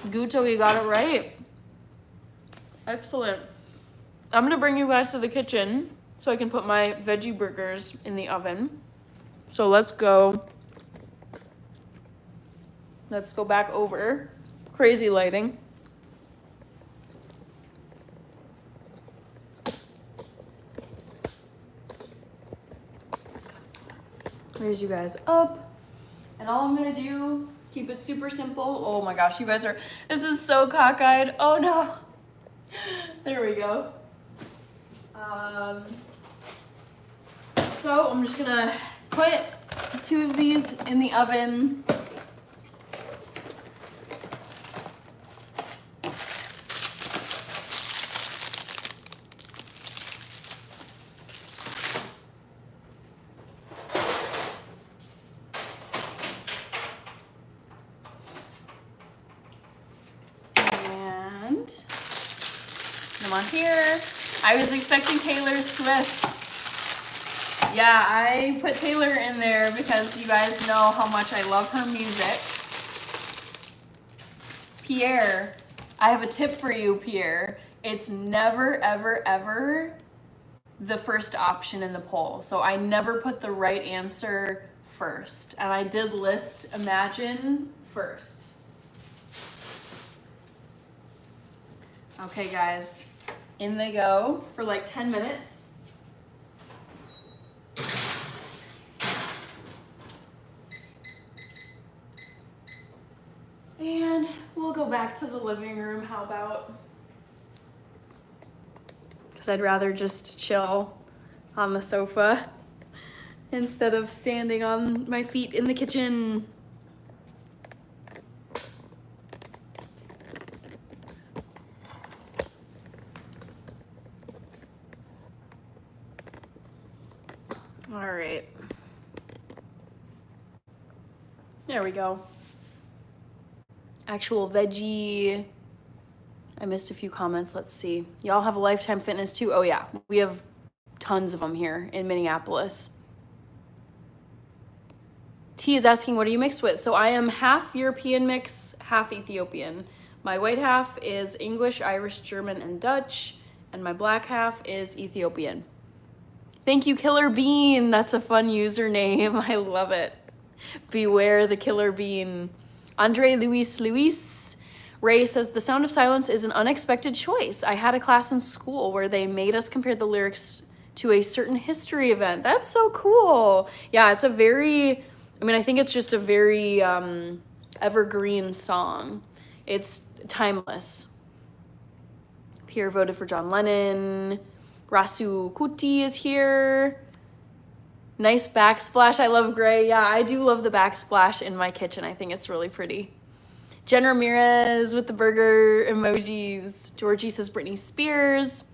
Guto, you got it right. Excellent. I'm gonna bring you guys to the kitchen so I can put my veggie burgers in the oven. So let's go. Let's go back over. Crazy lighting. Raise you guys up. And all I'm gonna do, keep it super simple. Oh my gosh, you guys are, this is so cockeyed. Oh no. There we go. So I'm just gonna put 2 of these in the oven. Come on here. I was expecting Taylor Swift. Yeah, I put Taylor in there because you guys know how much I love her music. Pierre, I have a tip for you, Pierre. It's never, ever, ever the first option in the poll. So I never put the right answer first. And I did list Imagine first. Okay, guys. In they go for like 10 minutes. And we'll go back to the living room, how about? Because I'd rather just chill on the sofa instead of standing on my feet in the kitchen. All right. There we go. Actual veggie. I missed a few comments. Let's see. Y'all have a Lifetime Fitness too? Oh yeah, we have tons of them here in Minneapolis. T is asking, what do you mix with? So I am half European mix, half Ethiopian. My white half is English, Irish, German, and Dutch, and my black half is Ethiopian. Thank you, Killer Bean. That's a fun username. I love it. Beware the Killer Bean. Andre Luis. Ray says, The Sound of Silence is an unexpected choice. I had a class in school where they made us compare the lyrics to a certain history event. That's so cool. Yeah, it's a very, I mean, I think it's just a very evergreen song. It's timeless. Pierre voted for John Lennon. Rasu Kuti is here. Nice backsplash. I love gray. Yeah, I do love the backsplash in my kitchen. I think it's really pretty. Jen Ramirez with the burger emojis. Georgie says Britney Spears.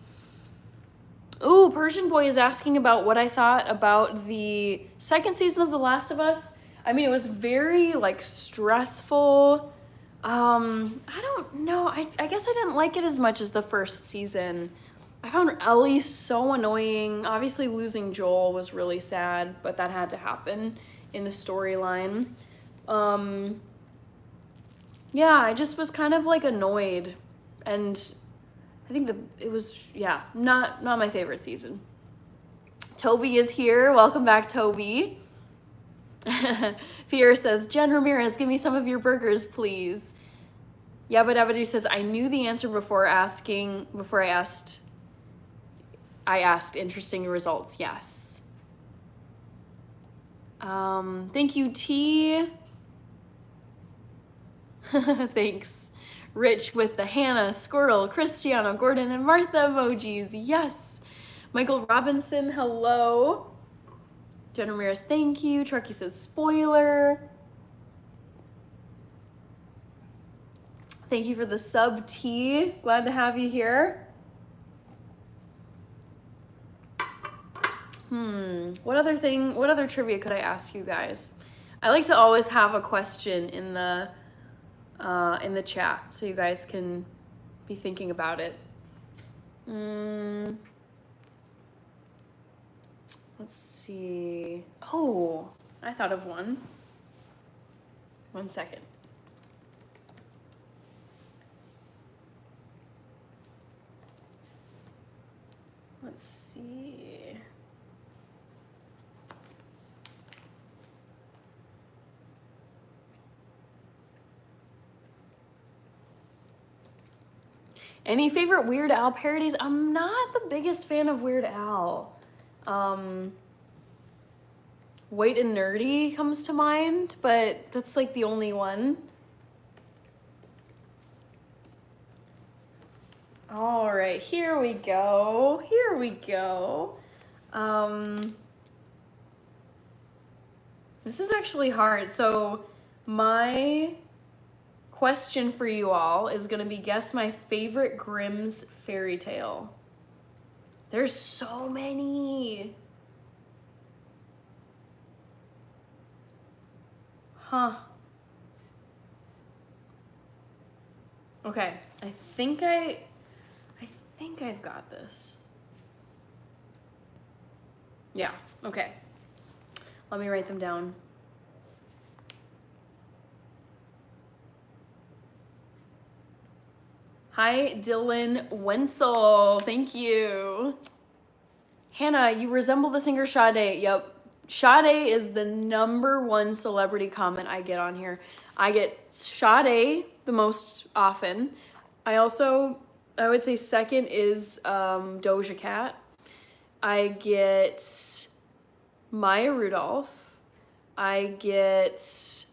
Ooh, Persian Boy is asking about what I thought about the second season of The Last of Us. I mean, it was very, like, stressful. I don't know. I guess I didn't like it as much as the first season. I found Ellie so annoying. Obviously, losing Joel was really sad, but that had to happen in the storyline. Yeah, I just was kind of, like, annoyed. And I think it was, yeah, not my favorite season. Toby is here. Welcome back, Toby. Pierre says, Jen Ramirez, give me some of your burgers, please. Yabba Dabba says, I knew the answer before I asked interesting results. Yes. Thank you, T. Thanks. Rich with the Hannah, Squirrel, Cristiano, Gordon, and Martha emojis. Yes. Michael Robinson, hello. Jen Ramirez, thank you. Truckee says, spoiler. Thank you for the sub, T. Glad to have you here. What other trivia could I ask you guys? I like to always have a question in the chat so you guys can be thinking about it. Let's see. Oh, I thought of one. 1 second. Let's see. Any favorite Weird Al parodies? I'm not the biggest fan of Weird Al. White and Nerdy comes to mind, but that's like the only one. All right, here we go. Here we go. This is actually hard. So my question for you all is going to be guess my favorite Grimm's fairy tale. There's so many. Huh. Okay, I think I've got this. Yeah, okay. Let me write them down. Hi, Dylan Wenzel. Thank you. Hannah, you resemble the singer Sade. Yep. Sade is the #1 celebrity comment I get on here. I get Sade the most often. I would say second is Doja Cat. I get Maya Rudolph. I get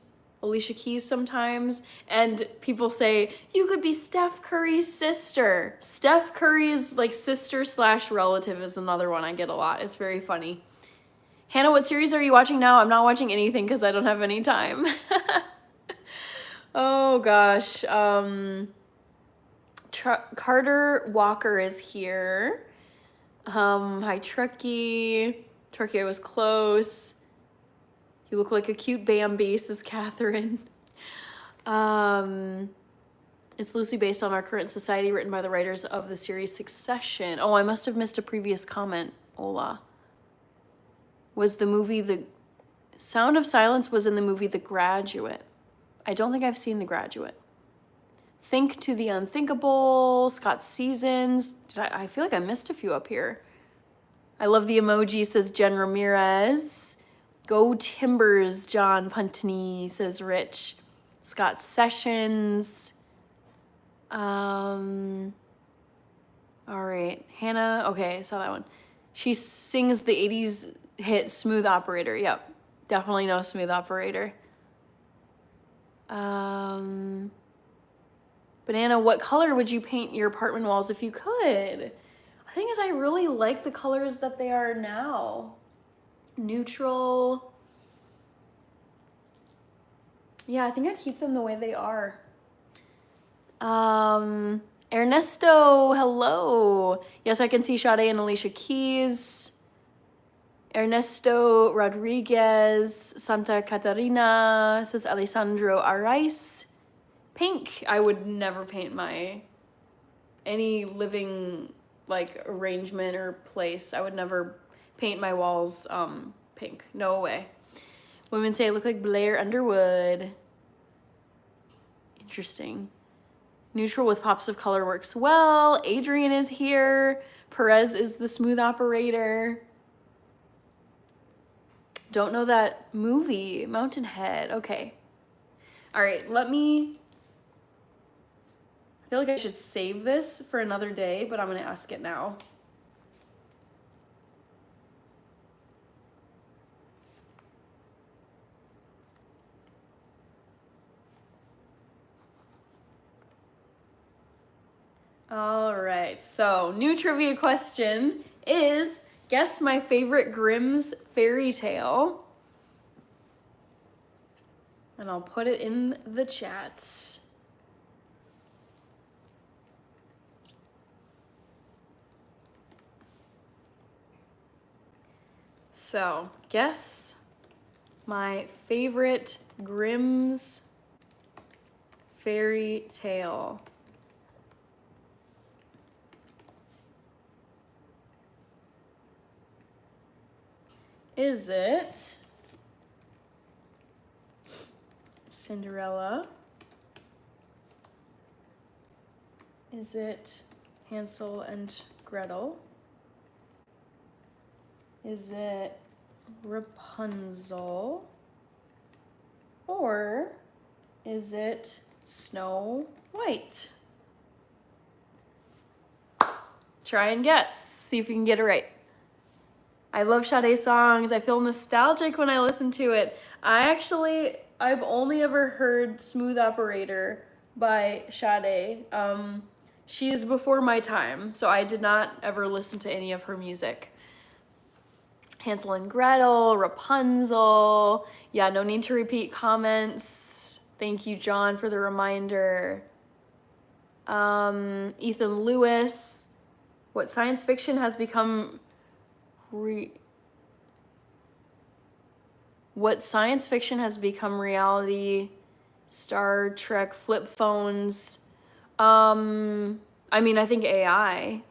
Alicia Keys sometimes, and people say, you could be Steph Curry's sister. Steph Curry's like sister/relative is another one I get a lot. It's very funny. Hannah, what series are you watching now? I'm not watching anything because I don't have any time. Oh gosh. Carter Walker is here. Hi, Truckee. Truckee, I was close. You look like a cute Bambi, says Catherine. It's loosely based on our current society, written by the writers of the series Succession. Oh, I must have missed a previous comment, Ola. Was the movie Sound of Silence was in the movie The Graduate. I don't think I've seen The Graduate. Think to the Unthinkable, Scott Seasons. I feel like I missed a few up here. I love the emoji, says Jen Ramirez. Go Timbers, John Puntney, says Rich. Scott Sessions. All right, Hannah. Okay, I saw that one. She sings the 80s hit Smooth Operator. Yep, definitely know Smooth Operator. Banana, what color would you paint your apartment walls if you could? The thing is, I really like the colors that they are now. Neutral. Yeah, I think I'd keep them the way they are. Ernesto, hello. Yes, I can see Sade and Alicia Keys. Ernesto Rodriguez, Santa Catarina, says Alessandro Araiz. Pink, I would never paint any living like arrangement or place. I would never paint my walls pink, no way. Women say I look like Blair Underwood. Interesting. Neutral with pops of color works well. Adrian is here. Perez is the Smooth Operator. Don't know that movie. Mountain Head. Okay. All right, I feel like I should save this for another day, but I'm going to ask it now. All right, so new trivia question is, guess my favorite Grimm's fairy tale. And I'll put it in the chat. So, guess my favorite Grimm's fairy tale. Is it Cinderella? Is it Hansel and Gretel? Is it Rapunzel? Or is it Snow White? Try and guess. See if you can get it right. I love Sade songs. I feel nostalgic when I listen to it. I've only ever heard Smooth Operator by Sade. She is before my time, so I did not ever listen to any of her music. Hansel and Gretel, Rapunzel. Yeah, no need to repeat comments. Thank you, John, for the reminder. Ethan Lewis. What science fiction has become what science fiction has become reality? Star Trek, flip phones. I mean, I think AI.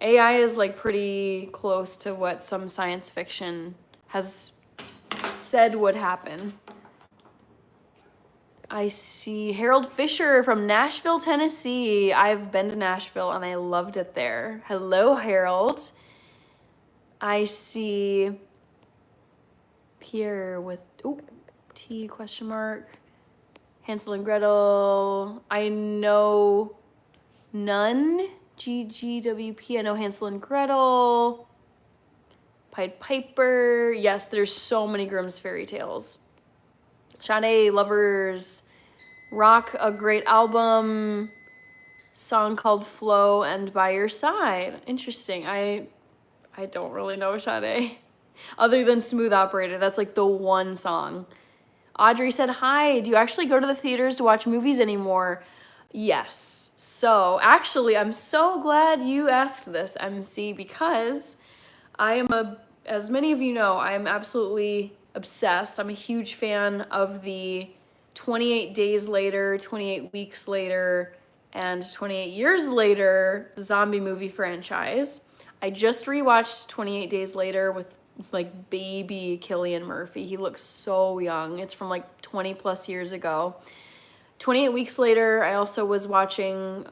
AI is like pretty close to what some science fiction has said would happen. I see Harold Fisher from Nashville, Tennessee. I've been to Nashville and I loved it there. Hello, Harold. I see Pierre with, T question mark. Hansel and Gretel. I know none. GGWP. I know Hansel and Gretel. Pied Piper. Yes, there's so many Grimm's fairy tales. Sade, Lovers, Rock, a great album. Song called Flow and By Your Side. Interesting. I don't really know Sade. Other than Smooth Operator. That's like the one song. Audrey said, hi, do you actually go to the theaters to watch movies anymore? Yes. So actually, I'm so glad you asked this, MC, because I am as many of you know, I am absolutely obsessed. I'm a huge fan of the 28 Days Later, 28 Weeks Later, and 28 Years Later zombie movie franchise. I just rewatched 28 Days Later with like baby Cillian Murphy. He looks so young. It's from like 20 plus years ago. 28 Weeks Later, I also was watching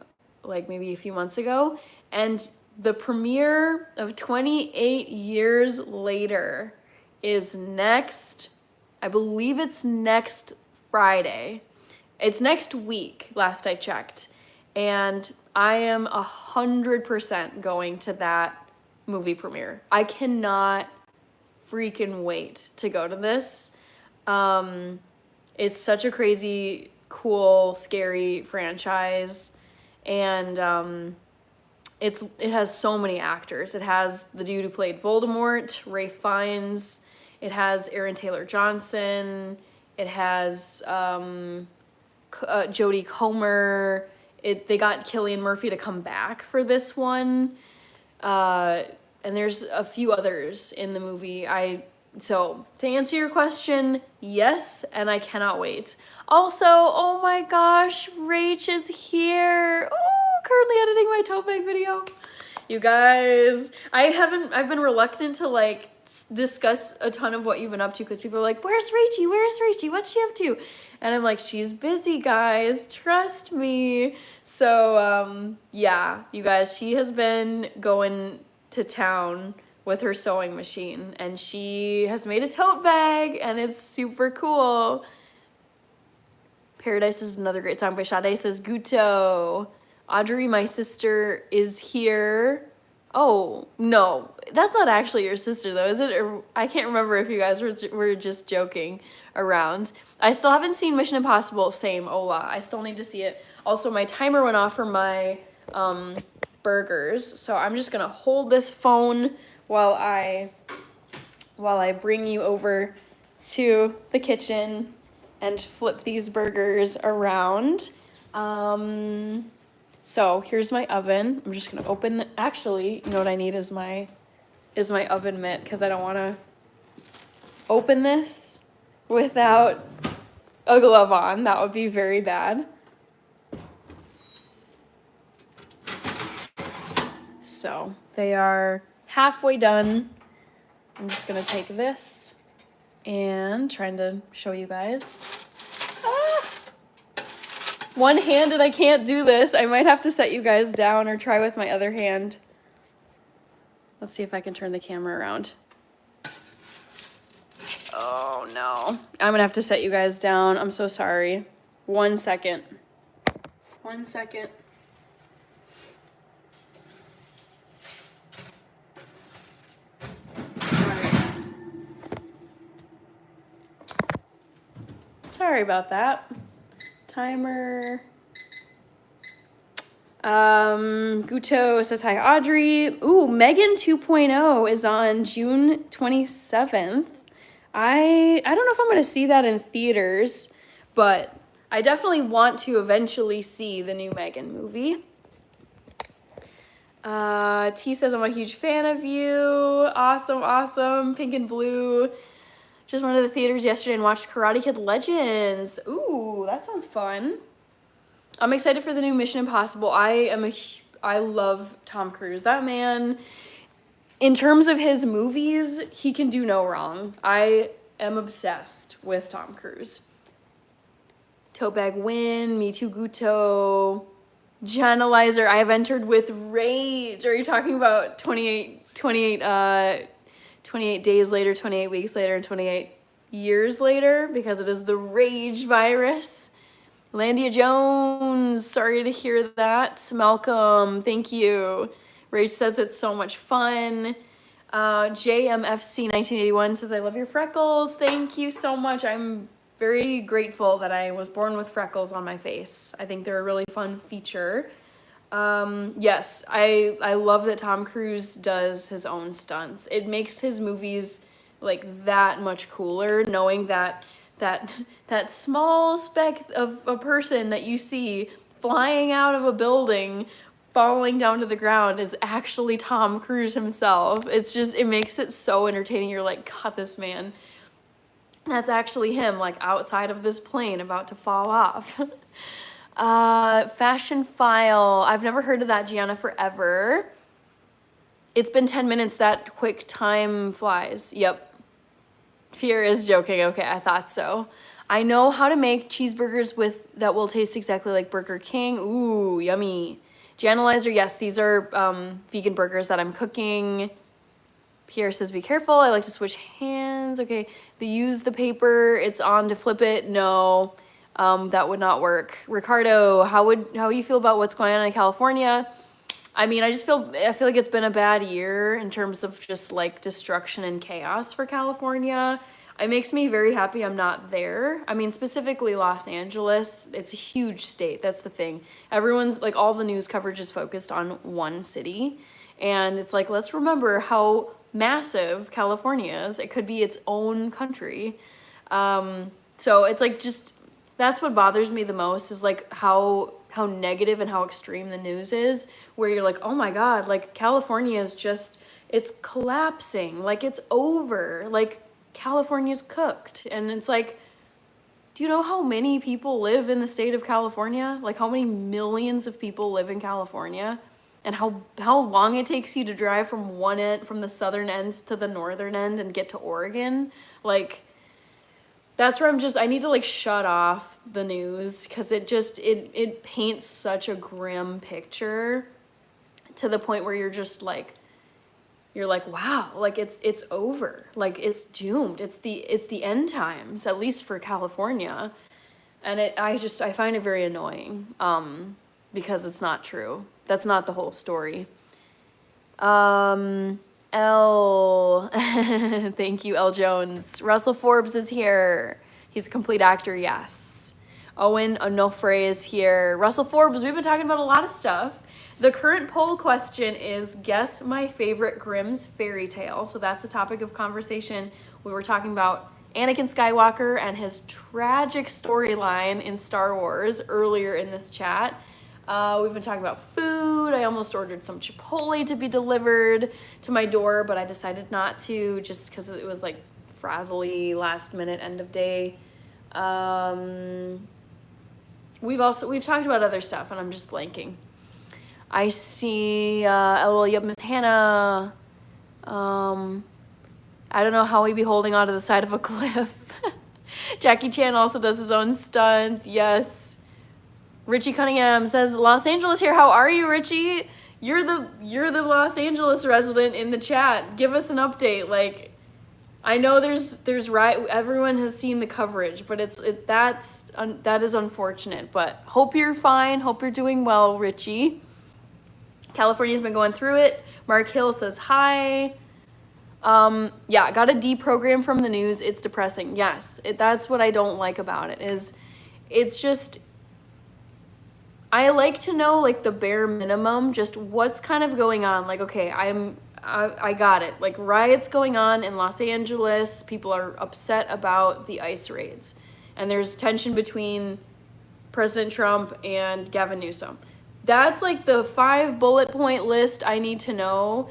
like maybe a few months ago, and the premiere of 28 Years Later is I believe it's next Friday. It's next week, last I checked. And I am 100% going to that movie premiere. I cannot freaking wait to go to this. It's such a crazy, cool, scary franchise, and it has so many actors. It has the dude who played Voldemort, Ralph Fiennes. It has Aaron Taylor Johnson. It has Jodie Comer. They got Cillian Murphy to come back for this one. And there's a few others in the movie. So to answer your question, yes, and I cannot wait. Also, oh my gosh, Rach is here. Oh, currently editing my tote bag video. You guys, I've been reluctant to like discuss a ton of what you've been up to because people are like, where's Rachie? Where's Rachie? What's she up to? And I'm like, she's busy, guys. Trust me. So, yeah, you guys, she has been going to town with her sewing machine, and she has made a tote bag, and it's super cool. Paradise is another great song by Sade. Says Guto. Audrey, my sister, is here. Oh, no, that's not actually your sister, though, is it? Or, I can't remember if you guys were just joking around. I still haven't seen Mission Impossible. Same, Ola. I still need to see it. Also, my timer went off for my burgers, so I'm just gonna hold this phone while I bring you over to the kitchen and flip these burgers around. So here's my oven. I'm just gonna open. Actually, you know what I need is my oven mitt, because I don't want to open this without a glove on. That would be very bad. So they are halfway done. I'm just gonna take this and trying to show you guys. One-handed, I can't do this. I might have to set you guys down or try with my other hand. Let's see if I can turn the camera around. Oh no. I'm gonna have to set you guys down. I'm so sorry. 1 second. 1 second. Sorry about that. Timer. Guto says hi, Audrey. Ooh, Megan 2.0 is on June 27th. I don't know if I'm going to see that in theaters, but I definitely want to eventually see the new Megan movie. T says I'm a huge fan of you. Awesome, awesome. Pink and blue. Just went to the theaters yesterday and watched Karate Kid Legends. Ooh, that sounds fun. I'm excited for the new Mission Impossible. I love Tom Cruise. That man, in terms of his movies, he can do no wrong. I am obsessed with Tom Cruise. Tote bag win, me too, Guto. Janalizer, I have entered with rage. Are you talking about 28 days later, 28 weeks later, and 28 years later? Because it is the rage virus. Landia Jones, sorry to hear that. Malcolm, thank you. Rage says it's so much fun. JMFC 1981 says, I love your freckles. Thank you so much. I'm very grateful that I was born with freckles on my face. I think they're a really fun feature. Yes, I love that Tom Cruise does his own stunts. It makes his movies like that much cooler, knowing that small speck of a person that you see flying out of a building, falling down to the ground is actually Tom Cruise himself. It makes it so entertaining. You're like, God, this man, that's actually him, like outside of this plane about to fall off. Fashion File. I've never heard of that, Gianna, forever. It's been 10 minutes. That quick time flies. Yep. Fear is joking. Okay, I thought so. I know how to make cheeseburgers that will taste exactly like Burger King. Ooh, yummy. Janalizer, yes, these are vegan burgers that I'm cooking. Pierre says, be careful. I like to switch hands. Okay, use the paper. It's on to flip it. No, that would not work. Ricardo, how you feel about what's going on in California? I mean, I feel like it's been a bad year in terms of just like destruction and chaos for California. It makes me very happy I'm not there. I mean, specifically Los Angeles, it's a huge state. That's the thing. Everyone's like, all the news coverage is focused on one city. And it's like, let's remember how massive California is. It could be its own country. So it's like, just, that's what bothers me the most, is like how negative and how extreme the news is, where you're like, oh my God, like California is just, it's collapsing, like it's over, like California's cooked. And it's like, do you know how many people live in the state of California? Like how many millions of people live in California? And how long it takes you to drive from one end, from the southern end to the northern end and get to Oregon? Like, that's where I need to like shut off the news, because it paints such a grim picture, to the point where you're like, wow, like it's over, like it's doomed, it's the end times, at least for California. And I find it very annoying, because it's not true. That's not the whole story. L. Thank you, L. Jones. Russell Forbes is here. He's a complete actor, yes. Owen Onofre is here. Russell Forbes, we've been talking about a lot of stuff. The current poll question is, guess my favorite Grimm's fairy tale. So that's the topic of conversation. We were talking about Anakin Skywalker and his tragic storyline in Star Wars earlier in this chat. We've been talking about food. I almost ordered some Chipotle to be delivered to my door, but I decided not to, just because it was like frazzly, last minute, end of day. We've talked about other stuff, and I'm just blanking. I see, LOL, yep, Miss Hannah. I don't know how we be holding onto the side of a cliff. Jackie Chan also does his own stunts. Yes. Richie Cunningham says, Los Angeles here. How are you, Richie? You're the Los Angeles resident in the chat. Give us an update. Like, I know there's everyone has seen the coverage, but that is unfortunate. But hope you're fine. Hope you're doing well, Richie. California's been going through it. Mark Hill says hi. Yeah, got to deprogram from the news. It's depressing. Yes, that's what I don't like about it. It's just, I like to know like the bare minimum, just what's kind of going on. Like, okay, I got it. Like, riots going on in Los Angeles. People are upset about the ICE raids, and there's tension between President Trump and Gavin Newsom. That's like the 5 bullet point list I need to know,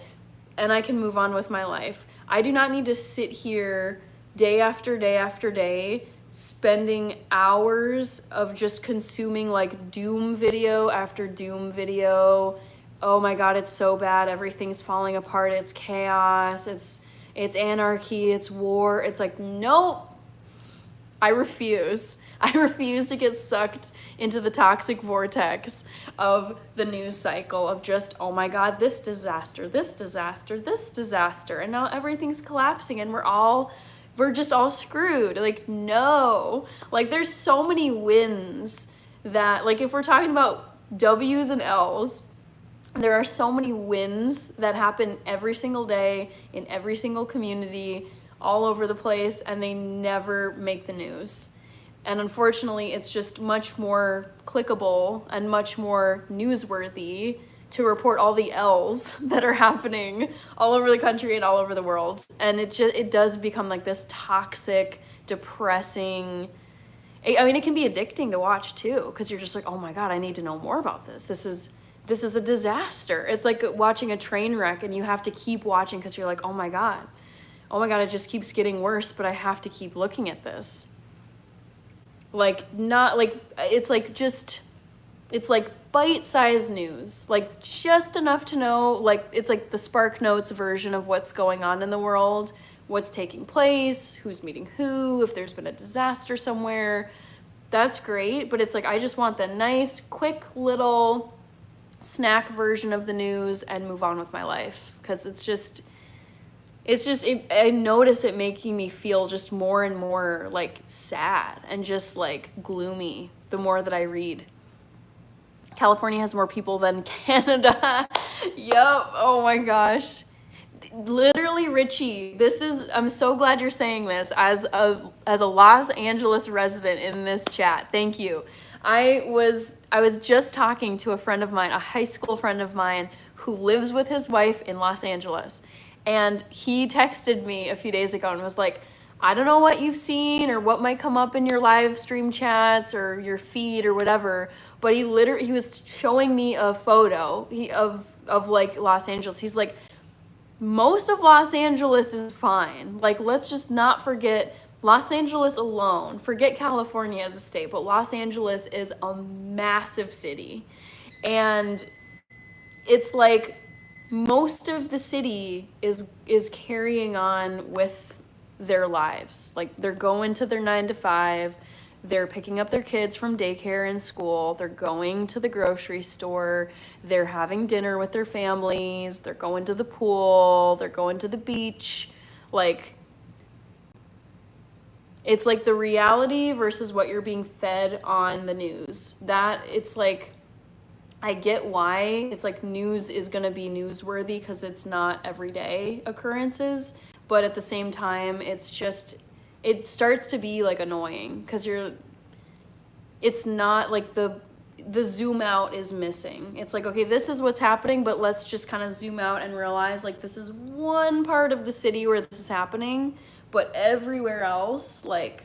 and I can move on with my life. I do not need to sit here day after day after day, spending hours of just consuming like doom video after doom video. Oh my God, it's so bad. Everything's falling apart. It's chaos. It's anarchy. It's war. It's like, nope. I refuse. I refuse to get sucked into the toxic vortex of the news cycle of just, oh my God, this disaster, this disaster, this disaster. And now everything's collapsing and we're just all screwed. Like, no. Like, there's so many wins that, like, if we're talking about W's and L's, there are so many wins that happen every single day in every single community all over the place, and they never make the news. And unfortunately, it's just much more clickable and much more newsworthy to report all the L's that are happening all over the country and all over the world. And it does become like this toxic, depressing, I mean, it can be addicting to watch too, because you're just like, oh my God, I need to know more about this. This is a disaster. It's like watching a train wreck, and you have to keep watching because you're like, oh my God, it just keeps getting worse, but I have to keep looking at this. Like, not like, it's like bite-sized news, like just enough to know, like, it's like the Spark Notes version of what's going on in the world, what's taking place, who's meeting who, if there's been a disaster somewhere. That's great, but it's like, I just want the nice, quick little snack version of the news and move on with my life, because I notice it making me feel just more and more like sad and just like gloomy the more that I read. California has more people than Canada. Yup. Oh my gosh. Literally, Richie, I'm so glad you're saying this as a Los Angeles resident in this chat. Thank you. I was just talking to a friend of mine, a high school friend of mine who lives with his wife in Los Angeles. And he texted me a few days ago and was like, I don't know what you've seen or what might come up in your live stream chats or your feed or whatever, but he was showing me a photo of like Los Angeles. He's like, most of Los Angeles is fine. Like, let's just not forget Los Angeles alone. Forget California as a state, but Los Angeles is a massive city. And it's like most of the city is carrying on with their lives. Like, they're going to their 9 to 5. They're picking up their kids from daycare and school. They're going to the grocery store. They're having dinner with their families. They're going to the pool. They're going to the beach. Like, it's like the reality versus what you're being fed on the news. That it's like, I get why it's like news is going to be newsworthy because it's not everyday occurrences. But at the same time, it's just, it starts to be like annoying because it's not like the zoom out is missing. It's like, okay, this is what's happening, but let's just kind of zoom out and realize like this is one part of the city where this is happening, but everywhere else, like,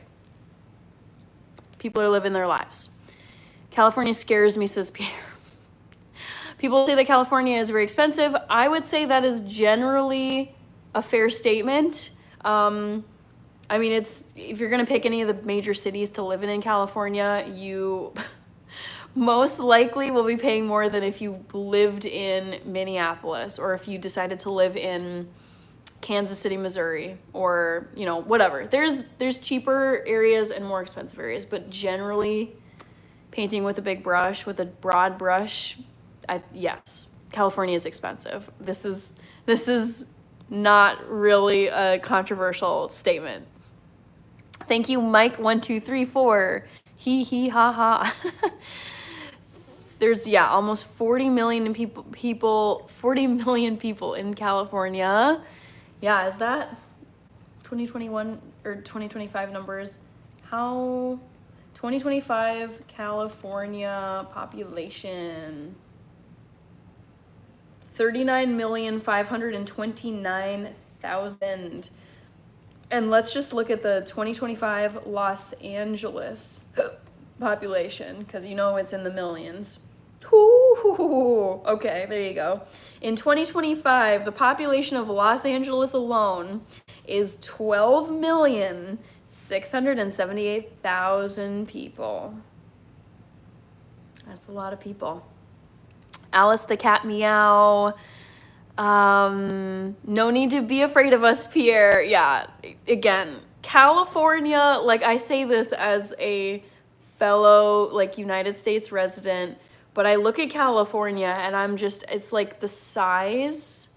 people are living their lives. California scares me, says Pierre. People say that California is very expensive. I would say that is generally a fair statement. I mean, if you're gonna pick any of the major cities to live in California, you most likely will be paying more than if you lived in Minneapolis or if you decided to live in Kansas City, Missouri, or, you know, whatever. There's cheaper areas and more expensive areas, but generally, painting with a big brush, with a broad brush, yes, California is expensive. This is not really a controversial statement. Thank you, Mike1234. Hee hee ha ha. There's almost 40 million people 40 million people in California. Yeah, is that 2021 or 2025 numbers? How 2025 California population 39,529,000. And let's just look at the 2025 Los Angeles population, because you know it's in the millions. Ooh, okay, there you go. In 2025, the population of Los Angeles alone is 12,678,000 people. That's a lot of people. Alice the cat meow. No need to be afraid of us, Pierre. Yeah, again, California, like, I say this as a fellow, like, United States resident, but I look at California and I'm just, it's like the size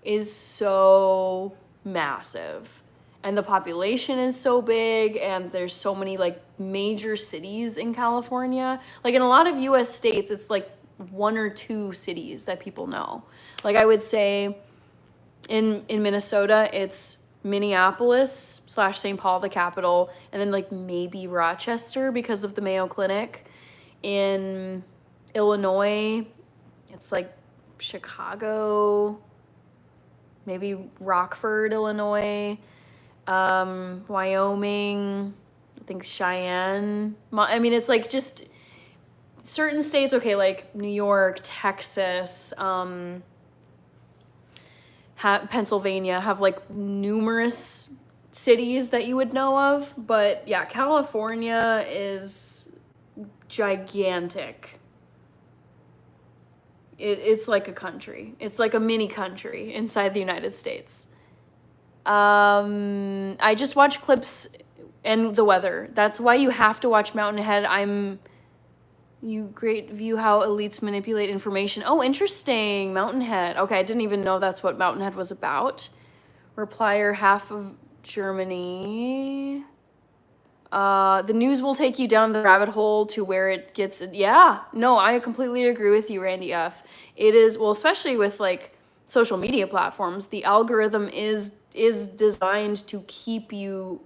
is so massive and the population is so big and there's so many, like, major cities in California. Like, in a lot of US states, it's like 1 or 2 cities that people know. Like, I would say in Minnesota, it's Minneapolis / St. Paul, the capital, and then like maybe Rochester because of the Mayo Clinic. In Illinois, it's like Chicago, maybe Rockford, Illinois, Wyoming, I think Cheyenne. I mean, it's like just certain states, okay, like New York, Texas, Pennsylvania have like numerous cities that you would know of, but yeah, California is gigantic. It's like a country. It's like a mini country inside the United States. I just watch clips and the weather. That's why you have to watch Mountain Head. You great view how elites manipulate information. Oh, interesting. Mountain Head. Okay, I didn't even know that's what Mountain Head was about. Replier half of Germany. The news will take you down the rabbit hole to where it gets, yeah, no, I completely agree with you, Randy F. It is, well, especially with like social media platforms, the algorithm is designed to keep you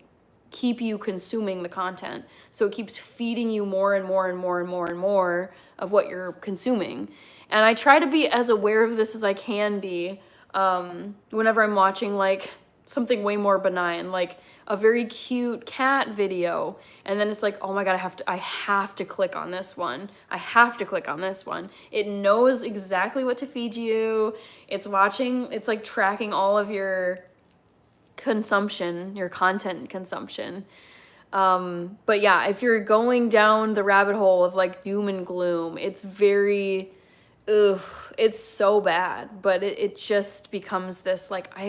consuming the content. So it keeps feeding you more and more and more and more and more of what you're consuming. And I try to be as aware of this as I can be whenever I'm watching like something way more benign, like a very cute cat video, and then it's like, oh my god, I have to click on this one. I have to click on this one. It knows exactly what to feed you. It's like tracking all of your consumption, your content consumption. But yeah, if you're going down the rabbit hole of like doom and gloom, it's very, it's so bad. But it just becomes this like, I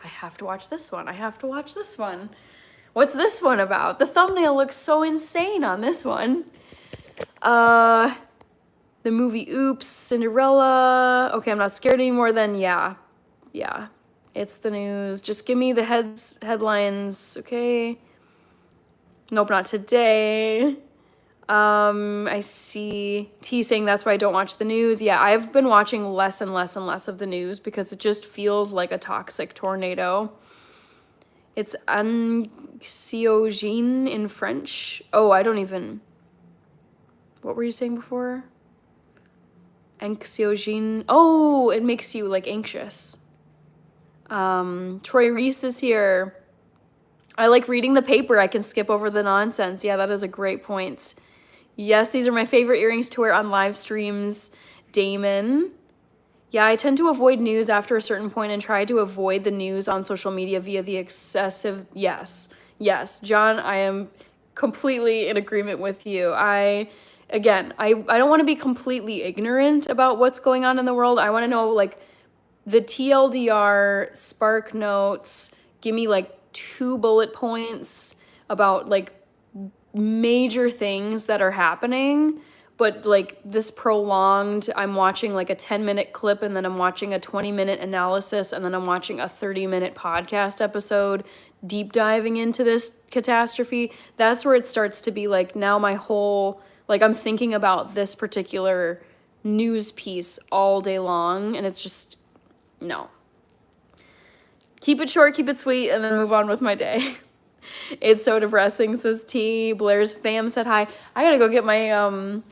have to watch this one. I have to watch this one. What's this one about? The thumbnail looks so insane on this one. The movie Oops, Cinderella. Okay, I'm not scared anymore then. Yeah. It's the news. Just give me the headlines, okay? Nope, not today. I see T saying that's why I don't watch the news. Yeah, I've been watching less and less and less of the news because it just feels like a toxic tornado. It's anxiogène in French. Oh, I don't even... What were you saying before? Anxiogène. Oh, it makes you like anxious. Troy Reese is here. I like reading the paper. I can skip over the nonsense. Yeah, that is a great point. Yes, these are my favorite earrings to wear on live streams. Damon. Yeah, I tend to avoid news after a certain point and try to avoid the news on social media via the excessive... Yes, John, I am completely in agreement with you. I don't want to be completely ignorant about what's going on in the world. I want to know, like, the TLDR, Spark Notes, give me, like, 2 bullet points about, like, major things that are happening. But like this prolonged, I'm watching like a 10-minute clip and then I'm watching a 20-minute analysis and then I'm watching a 30-minute podcast episode deep diving into this catastrophe. That's where it starts to be like now my whole, like I'm thinking about this particular news piece all day long and it's just, no. Keep it short, keep it sweet, and then move on with my day. It's so depressing, says T. Blair's fam said hi. I gotta go get my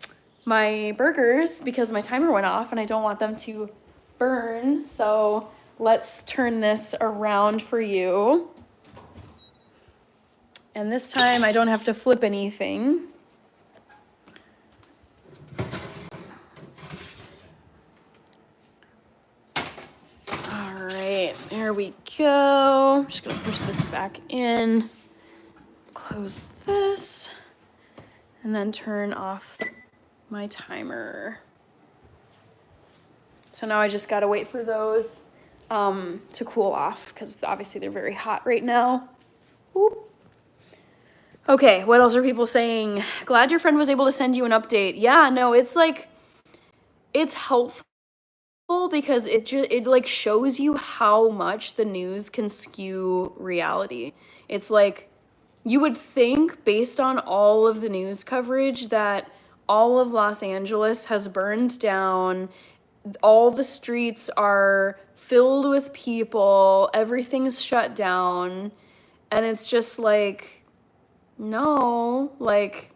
my burgers because my timer went off and I don't want them to burn. So let's turn this around for you. And this time I don't have to flip anything. All right, there we go. I'm just gonna push this back in, close this, and then turn off my timer. So now I just gotta wait for those to cool off because obviously they're very hot right now. Whoop. Okay, what else are people saying? Glad your friend was able to send you an update. Yeah, no, it's like, it's helpful because it like shows you how much the news can skew reality. It's like, you would think based on all of the news coverage that all of Los Angeles has burned down, all the streets are filled with people, everything's shut down, and it's just like, no, like,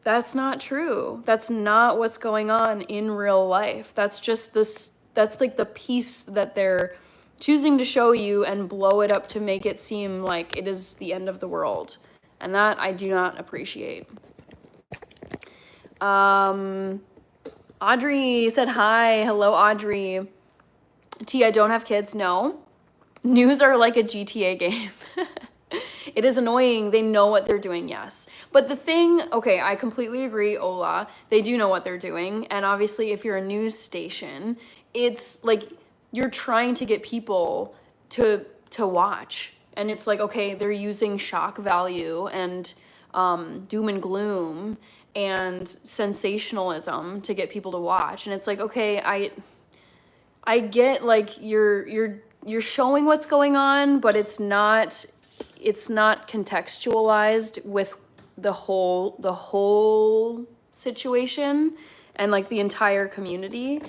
that's not true. That's not what's going on in real life. That's just this, that's like the piece that they're choosing to show you and blow it up to make it seem like it is the end of the world. And that I do not appreciate. Audrey said hi. Hello, Audrey. T, I don't have kids. No. News are like a GTA game. It is annoying. They know what they're doing, yes. But the thing, okay, I completely agree, Ola. They do know what they're doing. And obviously, if you're a news station, it's like you're trying to get people to watch. And it's like, okay, they're using shock value and doom and gloom and sensationalism to get people to watch. And it's like, okay, I get like you're showing what's going on, but it's not contextualized with the whole situation and like the entire community.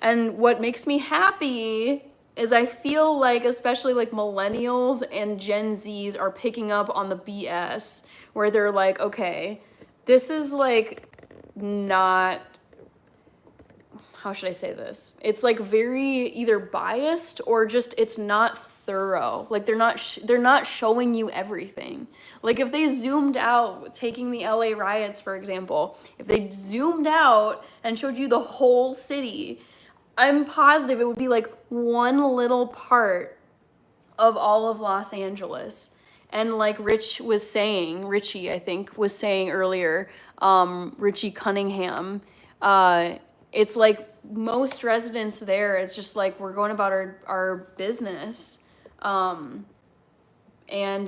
And what makes me happy is I feel like especially like millennials and Gen Zs are picking up on the BS where they're like, okay, this is like not, how should I say this? It's like very either biased or just it's not thorough. Like they're not showing you everything. Like if they zoomed out, taking the LA riots for example, if they zoomed out and showed you the whole city, I'm positive it would be like one little part of all of Los Angeles. And like Richie, I think, was saying earlier, Richie Cunningham, it's like most residents there, it's just like we're going about our business. And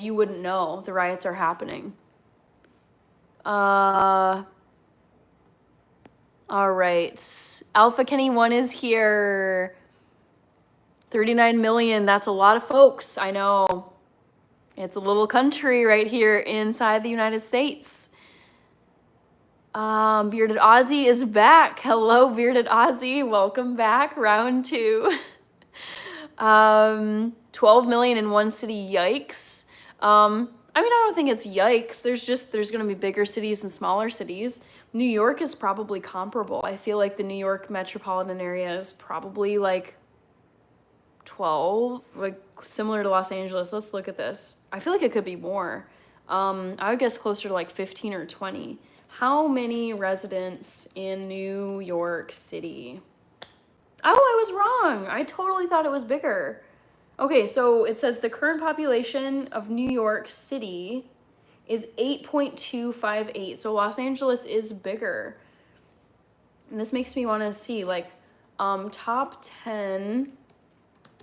you wouldn't know the riots are happening. All right. Alpha Kenny 1 is here. 39 million, that's a lot of folks. I know. It's a little country right here inside the United States. Bearded Aussie is back. Hello, Bearded Aussie. Welcome back. Round 2. 12 million in one city. Yikes. I mean, I don't think it's yikes. There's going to be bigger cities and smaller cities. New York is probably comparable. I feel like the New York metropolitan area is probably like 12, like similar to Los Angeles. Let's look at this. I feel like it could be more. I would guess closer to like 15 or 20. How many residents in New York City? Oh, I was wrong. I totally thought it was bigger. Okay, so it says the current population of New York City is 8.258. So Los Angeles is bigger. And this makes me want to see like top 10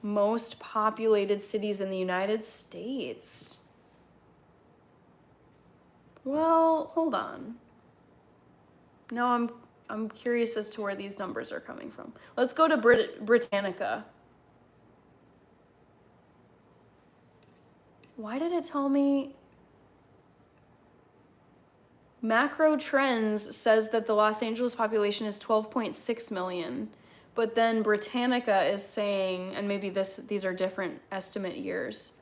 most populated cities in the United States. Well, hold on. Now I'm curious as to where these numbers are coming from. Let's go to Britannica. Why did it tell me? Macro Trends says that the Los Angeles population is 12.6 million. But then Britannica is saying, and maybe these are different estimate years.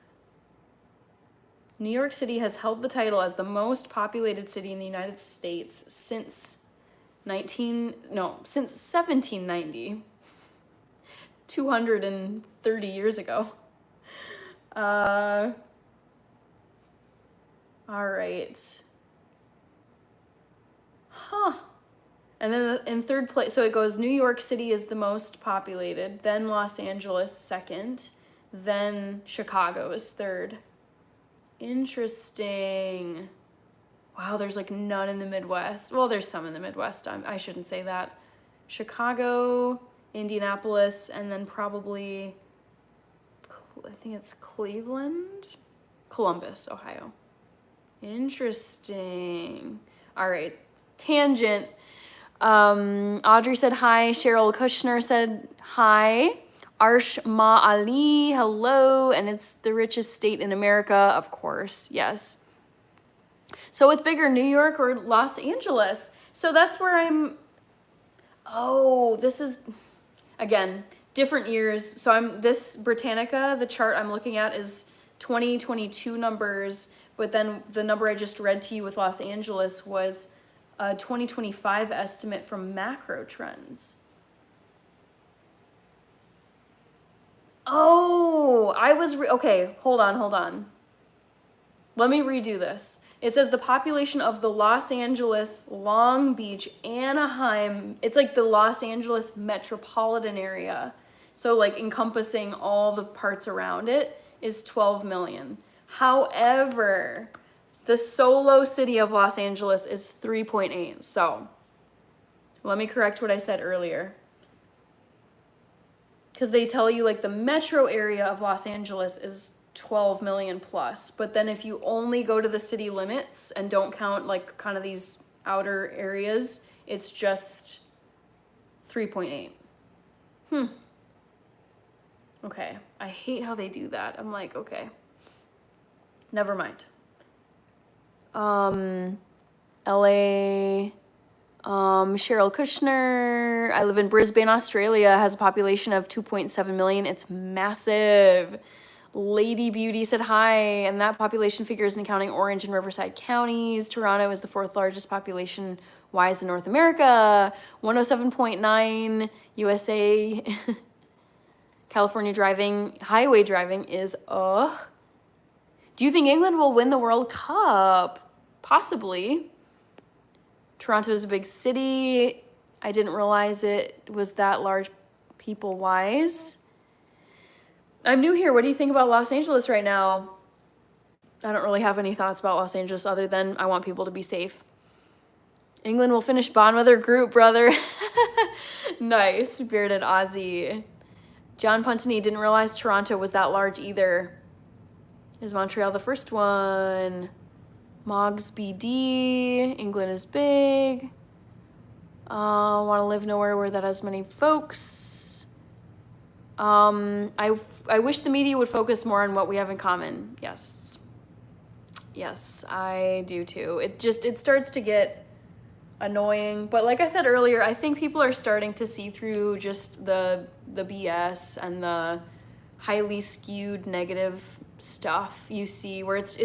New York City has held the title as the most populated city in the United States since 1790. 230 years ago. All right. Huh. And then in third place, so it goes New York City is the most populated, then Los Angeles second, then Chicago is third. Interesting. Wow, there's like none in the Midwest. Well, there's some in the Midwest. I shouldn't say that. Chicago, Indianapolis, and then probably, I think it's Columbus, Ohio. Interesting. All right, tangent. Audrey said hi. Cheryl Kushner said hi. Arsh Ma Ali, hello. And it's the richest state in America, of course, yes. So it's bigger, New York or Los Angeles? So that's where this is, again, different years. So this Britannica, the chart I'm looking at is 2022 numbers, but then the number I just read to you with Los Angeles was a 2025 estimate from Macro Trends. Oh, okay, hold on. Let me redo this. It says the population of the Los Angeles, Long Beach, Anaheim, it's like the Los Angeles metropolitan area. So like encompassing all the parts around it is 12 million. However, the solo city of Los Angeles is 3.8. So let me correct what I said earlier. Because they tell you like the metro area of Los Angeles is 12 million plus. But then if you only go to the city limits and don't count like kind of these outer areas, it's just 3.8. Okay, I hate how they do that. I'm like, okay, never mind. LA, Cheryl Kushner. I live in Brisbane, Australia, has a population of 2.7 million. It's massive. Lady Beauty said hi, and that population figure isn't counting Orange and Riverside counties. Toronto is the 4th largest population-wise in North America. 107.9 USA. California highway driving is, ugh. Do you think England will win the World Cup? Possibly. Toronto is a big city. I didn't realize it was that large people-wise. I'm new here. What do you think about Los Angeles right now? I don't really have any thoughts about Los Angeles other than I want people to be safe. England will finish bottom of their group, brother. Nice, bearded Aussie. John Puntany didn't realize Toronto was that large either. Is Montreal the first one? Mogs BD, England is big. Want to live nowhere where that has many folks. I wish the media would focus more on what we have in common. Yes. Yes, I do too. It starts to get annoying. But like I said earlier, I think people are starting to see through just the BS and the highly skewed negative stuff you see where it's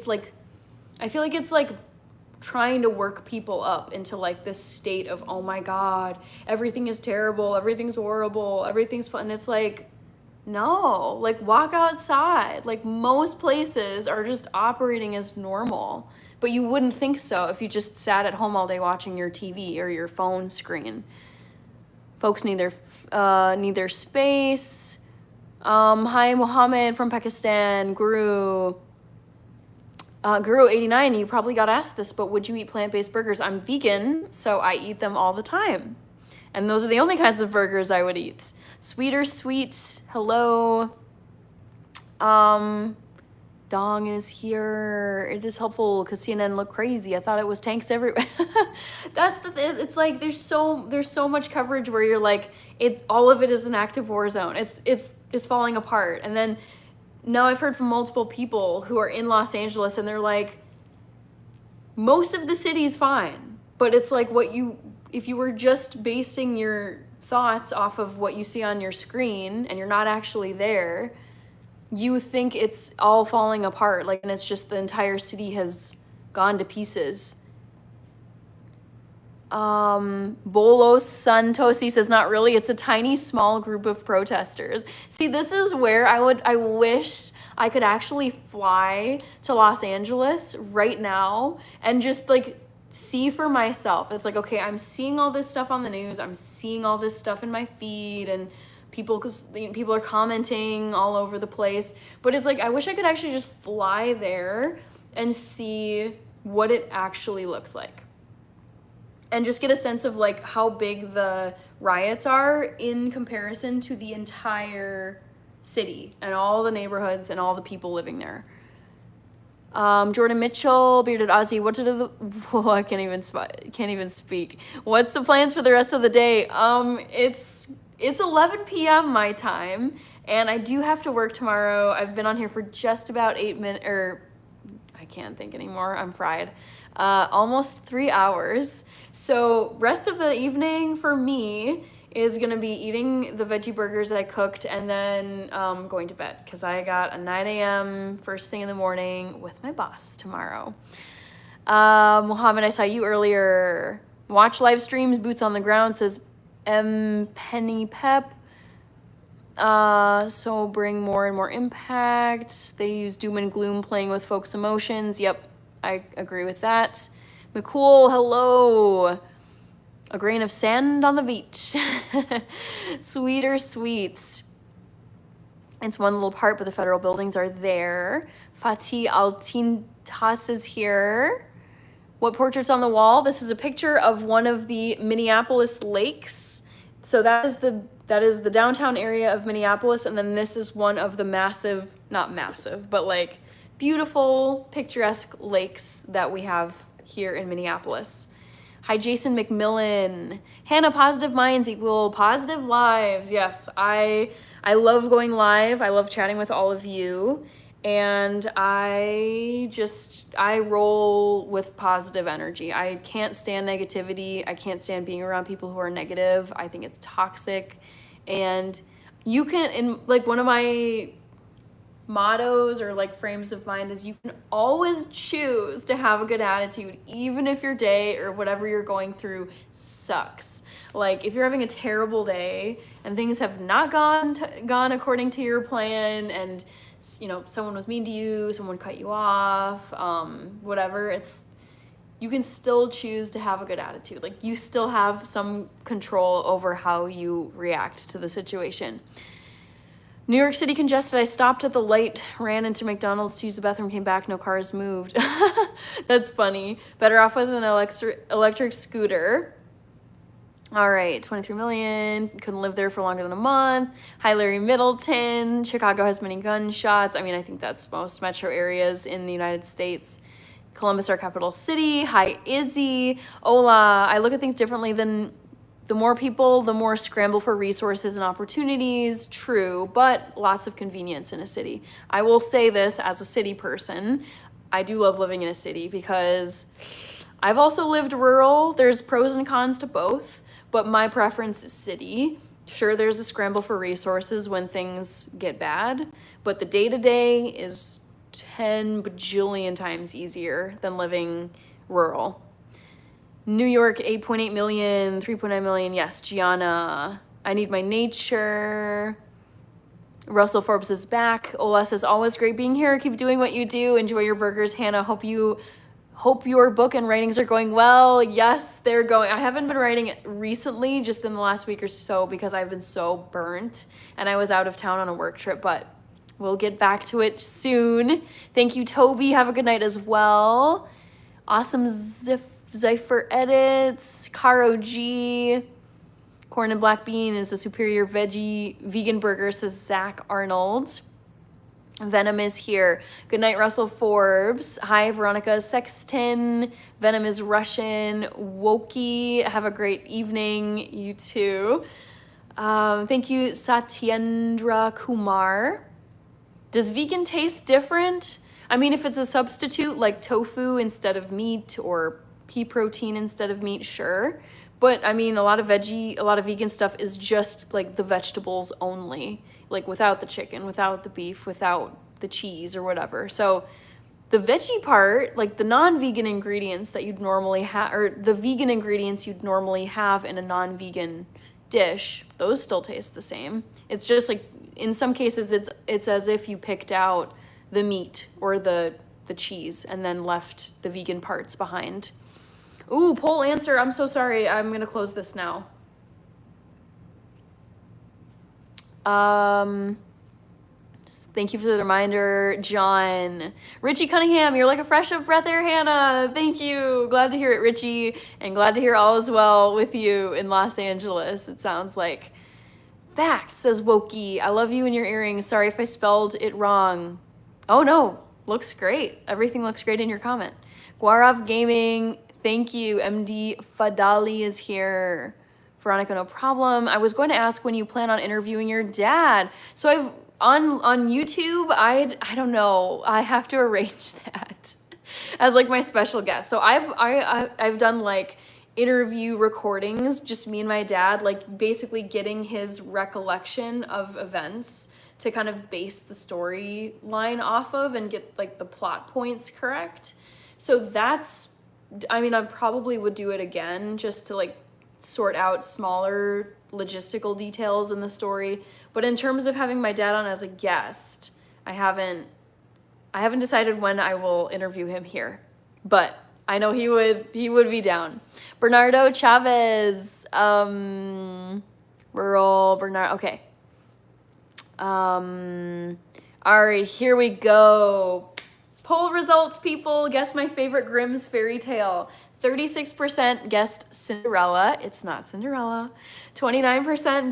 like, I feel like it's like trying to work people up into like this state of, oh my God, everything is terrible, everything's horrible, everything's fun. And it's like, no, like walk outside. Like most places are just operating as normal, but you wouldn't think so if you just sat at home all day watching your TV or your phone screen. Folks need their space. Hi, Mohammed from Pakistan, Guru. Guru89, you probably got asked this, but would you eat plant-based burgers? I'm vegan, so I eat them all the time. And those are the only kinds of burgers I would eat. Sweeter Sweet, hello. Dong is here. It is helpful because CNN looked crazy. I thought it was tanks everywhere. It's like there's so much coverage where you're like, all of it is an active war zone. It's falling apart. And then now I've heard from multiple people who are in Los Angeles and they're like, most of the city's fine, but it's like if you were just basing your thoughts off of what you see on your screen and you're not actually there, you think it's all falling apart, like, and it's just the entire city has gone to pieces. Bolos Santosi says, not really, it's a tiny small group of protesters. See, this is where I wish I could actually fly to Los Angeles right now and just like see for myself. It's like, okay, I'm seeing all this stuff on the news, I'm seeing all this stuff in my feed, and people are commenting all over the place, but it's like, I wish I could actually just fly there and see what it actually looks like. And just get a sense of like how big the riots are in comparison to the entire city and all the neighborhoods and all the people living there. Jordan Mitchell, bearded Aussie, I can't even speak. What's the plans for the rest of the day? It's 11 p.m. my time, and I do have to work tomorrow. I've been on here for just about 8 minutes, or I can't think anymore. I'm fried. Almost 3 hours. So rest of the evening for me is gonna be eating the veggie burgers I cooked and then going to bed because I got a 9 a.m. first thing in the morning with my boss tomorrow. Mohammed, I saw you earlier. Watch live streams, boots on the ground, says M. Penny Pep. So bring more and more impact. They use doom and gloom playing with folks' emotions. Yep, I agree with that. McCool, hello. A grain of sand on the beach. Sweeter sweets. It's one little part, but the federal buildings are there. Fatih Altintas is here. What portrait's on the wall? This is a picture of one of the Minneapolis lakes. So that is the downtown area of Minneapolis, and then this is one of the massive, not massive, but like beautiful, picturesque lakes that we have here in Minneapolis. Hi, Jason McMillan. Hannah, positive minds equal positive lives. Yes, I love going live. I love chatting with all of you. And I roll with positive energy. I can't stand negativity. I can't stand being around people who are negative. I think it's toxic. And you can, in like one of my mottos or like frames of mind is you can always choose to have a good attitude, even if your day or whatever you're going through sucks. Like if you're having a terrible day and things have not gone according to your plan, and you know someone was mean to you, someone cut you off, whatever, you can still choose to have a good attitude. Like you still have some control over how you react to the situation. New York City congested. I stopped at the light, ran into McDonald's to use the bathroom, came back, no cars moved. That's funny. Better off with an electric scooter. All right, 23 million. Couldn't live there for longer than a month. Hi, Larry Middleton. Chicago has many gunshots. I mean, I think that's most metro areas in the United States. Columbus, our capital city. Hi, Izzy. Hola. I look at things differently than the more people, the more scramble for resources and opportunities. True, but lots of convenience in a city. I will say this as a city person. I do love living in a city because I've also lived rural. There's pros and cons to both, but my preference is city. Sure, there's a scramble for resources when things get bad, but the day-to-day is 10 bajillion times easier than living rural. New York, 8.8 million, 3.9 million. Yes, Gianna. I need my nature. Russell Forbes is back. Ola says, always great being here. Keep doing what you do. Enjoy your burgers. Hannah, hope your book and writings are going well. Yes, they're going. I haven't been writing recently, just in the last week or so, because I've been so burnt and I was out of town on a work trip, but we'll get back to it soon. Thank you, Toby. Have a good night as well. Awesome Zypher edits. Caro G. Corn and black bean is a superior vegan burger, says Zach Arnold. Venom is here. Good night, Russell Forbes. Hi, Veronica Sexton. Venom is Russian. Wokey. Have a great evening. You too. Thank you, Satyendra Kumar. Does vegan taste different? I mean, if it's a substitute like tofu instead of meat or pea protein instead of meat, sure. But I mean, a lot of vegan stuff is just like the vegetables only, like without the chicken, without the beef, without the cheese or whatever. So the veggie part, like the non-vegan ingredients that you'd normally have, or the vegan ingredients you'd normally have in a non-vegan dish, those still taste the same. It's just like, in some cases, it's as if you picked out the meat or the cheese and then left the vegan parts behind. Ooh, poll answer. I'm so sorry. I'm going to close this now. Thank you for the reminder, John. Richie Cunningham, you're like a fresh of breath air, Hannah. Thank you. Glad to hear it, Richie. And glad to hear all is well with you in Los Angeles, it sounds like. Fact, says Wokey. I love you and your earrings. Sorry if I spelled it wrong. Oh, no. Looks great. Everything looks great in your comment. Guarav Gaming. Thank you. MD Fadali is here. Veronica, no problem. I was going to ask when you plan on interviewing your dad. So I've on YouTube, I don't know. I have to arrange that as like my special guest. So I've done like interview recordings, just me and my dad, like basically getting his recollection of events to kind of base the storyline off of and get like the plot points correct. So that's, I mean, I probably would do it again just to like sort out smaller logistical details in the story. But in terms of having my dad on as a guest, I haven't decided when I will interview him here, but I know he would be down. Bernardo Chavez, rural Bernard. Okay. All right, here we go. Poll results, people. Guess my favorite Grimm's fairy tale. 36% guessed Cinderella. It's not Cinderella. 29%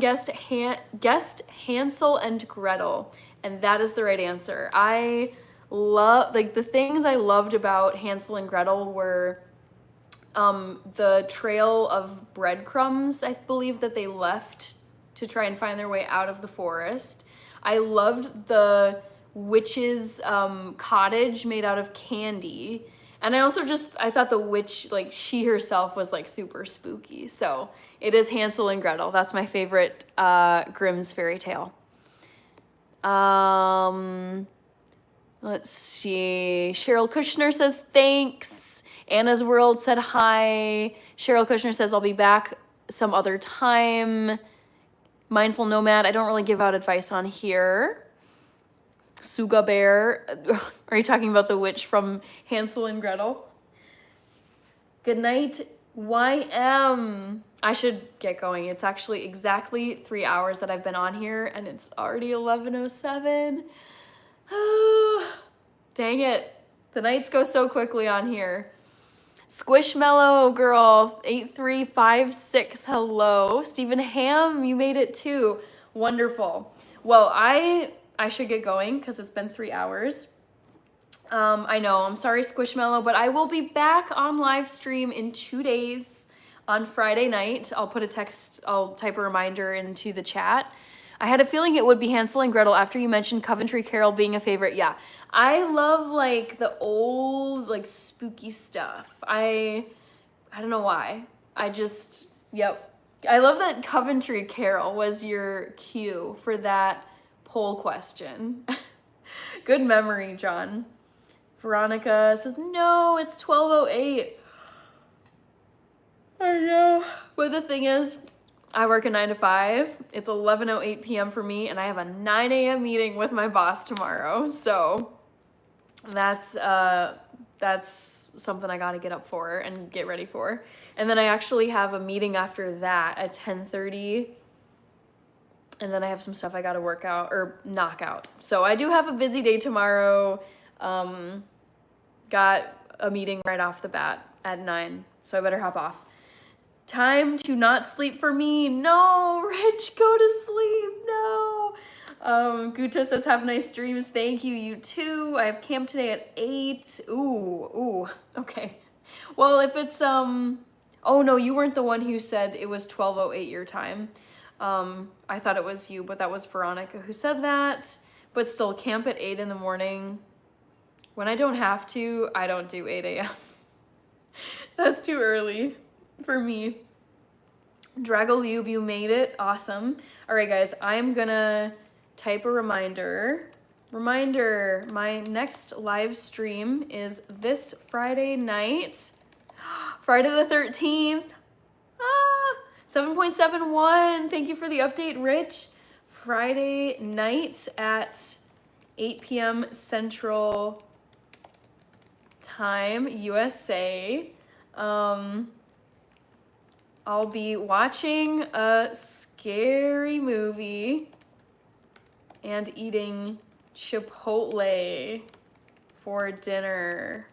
guessed Hansel and Gretel. And that is the right answer. I love, like, the things I loved about Hansel and Gretel were the trail of breadcrumbs, I believe, that they left to try and find their way out of the forest. I loved the witch's cottage made out of candy. And I thought the witch, like she herself was like super spooky. So it is Hansel and Gretel. That's my favorite Grimm's fairy tale. Let's see. Cheryl Kushner says thanks. Anna's World said hi. Cheryl Kushner says I'll be back some other time. Mindful Nomad, I don't really give out advice on here. Suga Bear, are you talking about the witch from Hansel and Gretel? Good night, YM. I should get going. It's actually exactly 3 hours that I've been on here and it's already 11:07. Dang it. The nights go so quickly on here. Squishmallow girl 8356, hello. Stephen Ham, you made it too. Wonderful. Well, I should get going because it's been 3 hours. I know, I'm sorry Squishmallow, but I will be back on live stream in 2 days on Friday night. I'll type a reminder into the chat. I had a feeling it would be Hansel and Gretel after you mentioned Coventry Carol being a favorite. Yeah, I love like the old like spooky stuff. I don't know why. Yep. I love that Coventry Carol was your cue for that poll question. Good memory, John. Veronica says, no, it's 12:08. I know. But the thing is, I work a 9 to 5. It's 11:08 p.m. for me, and I have a 9 a.m. meeting with my boss tomorrow. So that's something I gotta get up for and get ready for. And then I actually have a meeting after that at 10:30. And then I have some stuff I gotta work out or knock out. So I do have a busy day tomorrow. Got a meeting right off the bat at 9, so I better hop off. Time to not sleep for me. No, Rich, go to sleep. No. Guta says, have nice dreams. Thank you. You too. I have camp today at 8. Ooh. Okay. Well, if it's, oh no, you weren't the one who said it was 12:08 your time. I thought it was you, but that was Veronica who said that. But still, camp at 8 in the morning. When I don't have to, I don't do 8 a.m. That's too early for me. Dragolube, you made it. Awesome. All right, guys, I'm gonna type a reminder. Reminder, my next live stream is this Friday night. Friday the 13th. 7.71. Thank you for the update, Rich. Friday night at 8 p.m. Central Time, USA. I'll be watching a scary movie and eating Chipotle for dinner.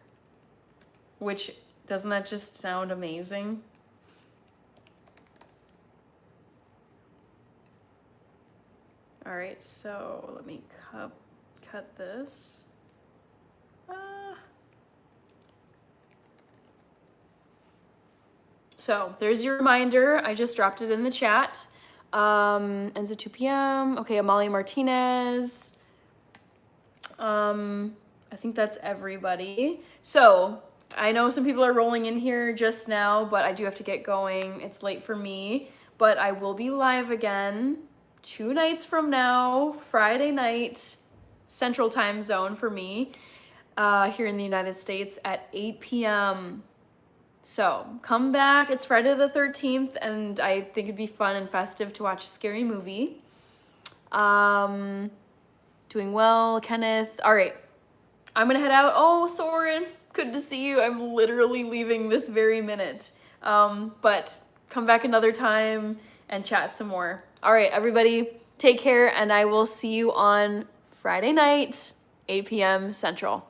Which, doesn't that just sound amazing? All right, so let me cut this. So there's your reminder. I just dropped it in the chat. Ends at 2 p.m. Okay, Amalia Martinez. I think that's everybody. So I know some people are rolling in here just now, but I do have to get going. It's late for me, but I will be live again 2 nights from now, Friday night, Central Time Zone for me, here in the United States at 8 p.m. So come back. It's Friday the 13th, and I think it'd be fun and festive to watch a scary movie. Doing well, Kenneth. All right, I'm gonna head out. Oh, Soren, good to see you. I'm literally leaving this very minute. But come back another time and chat some more. All right, everybody, take care, and I will see you on Friday night, 8 p.m. Central.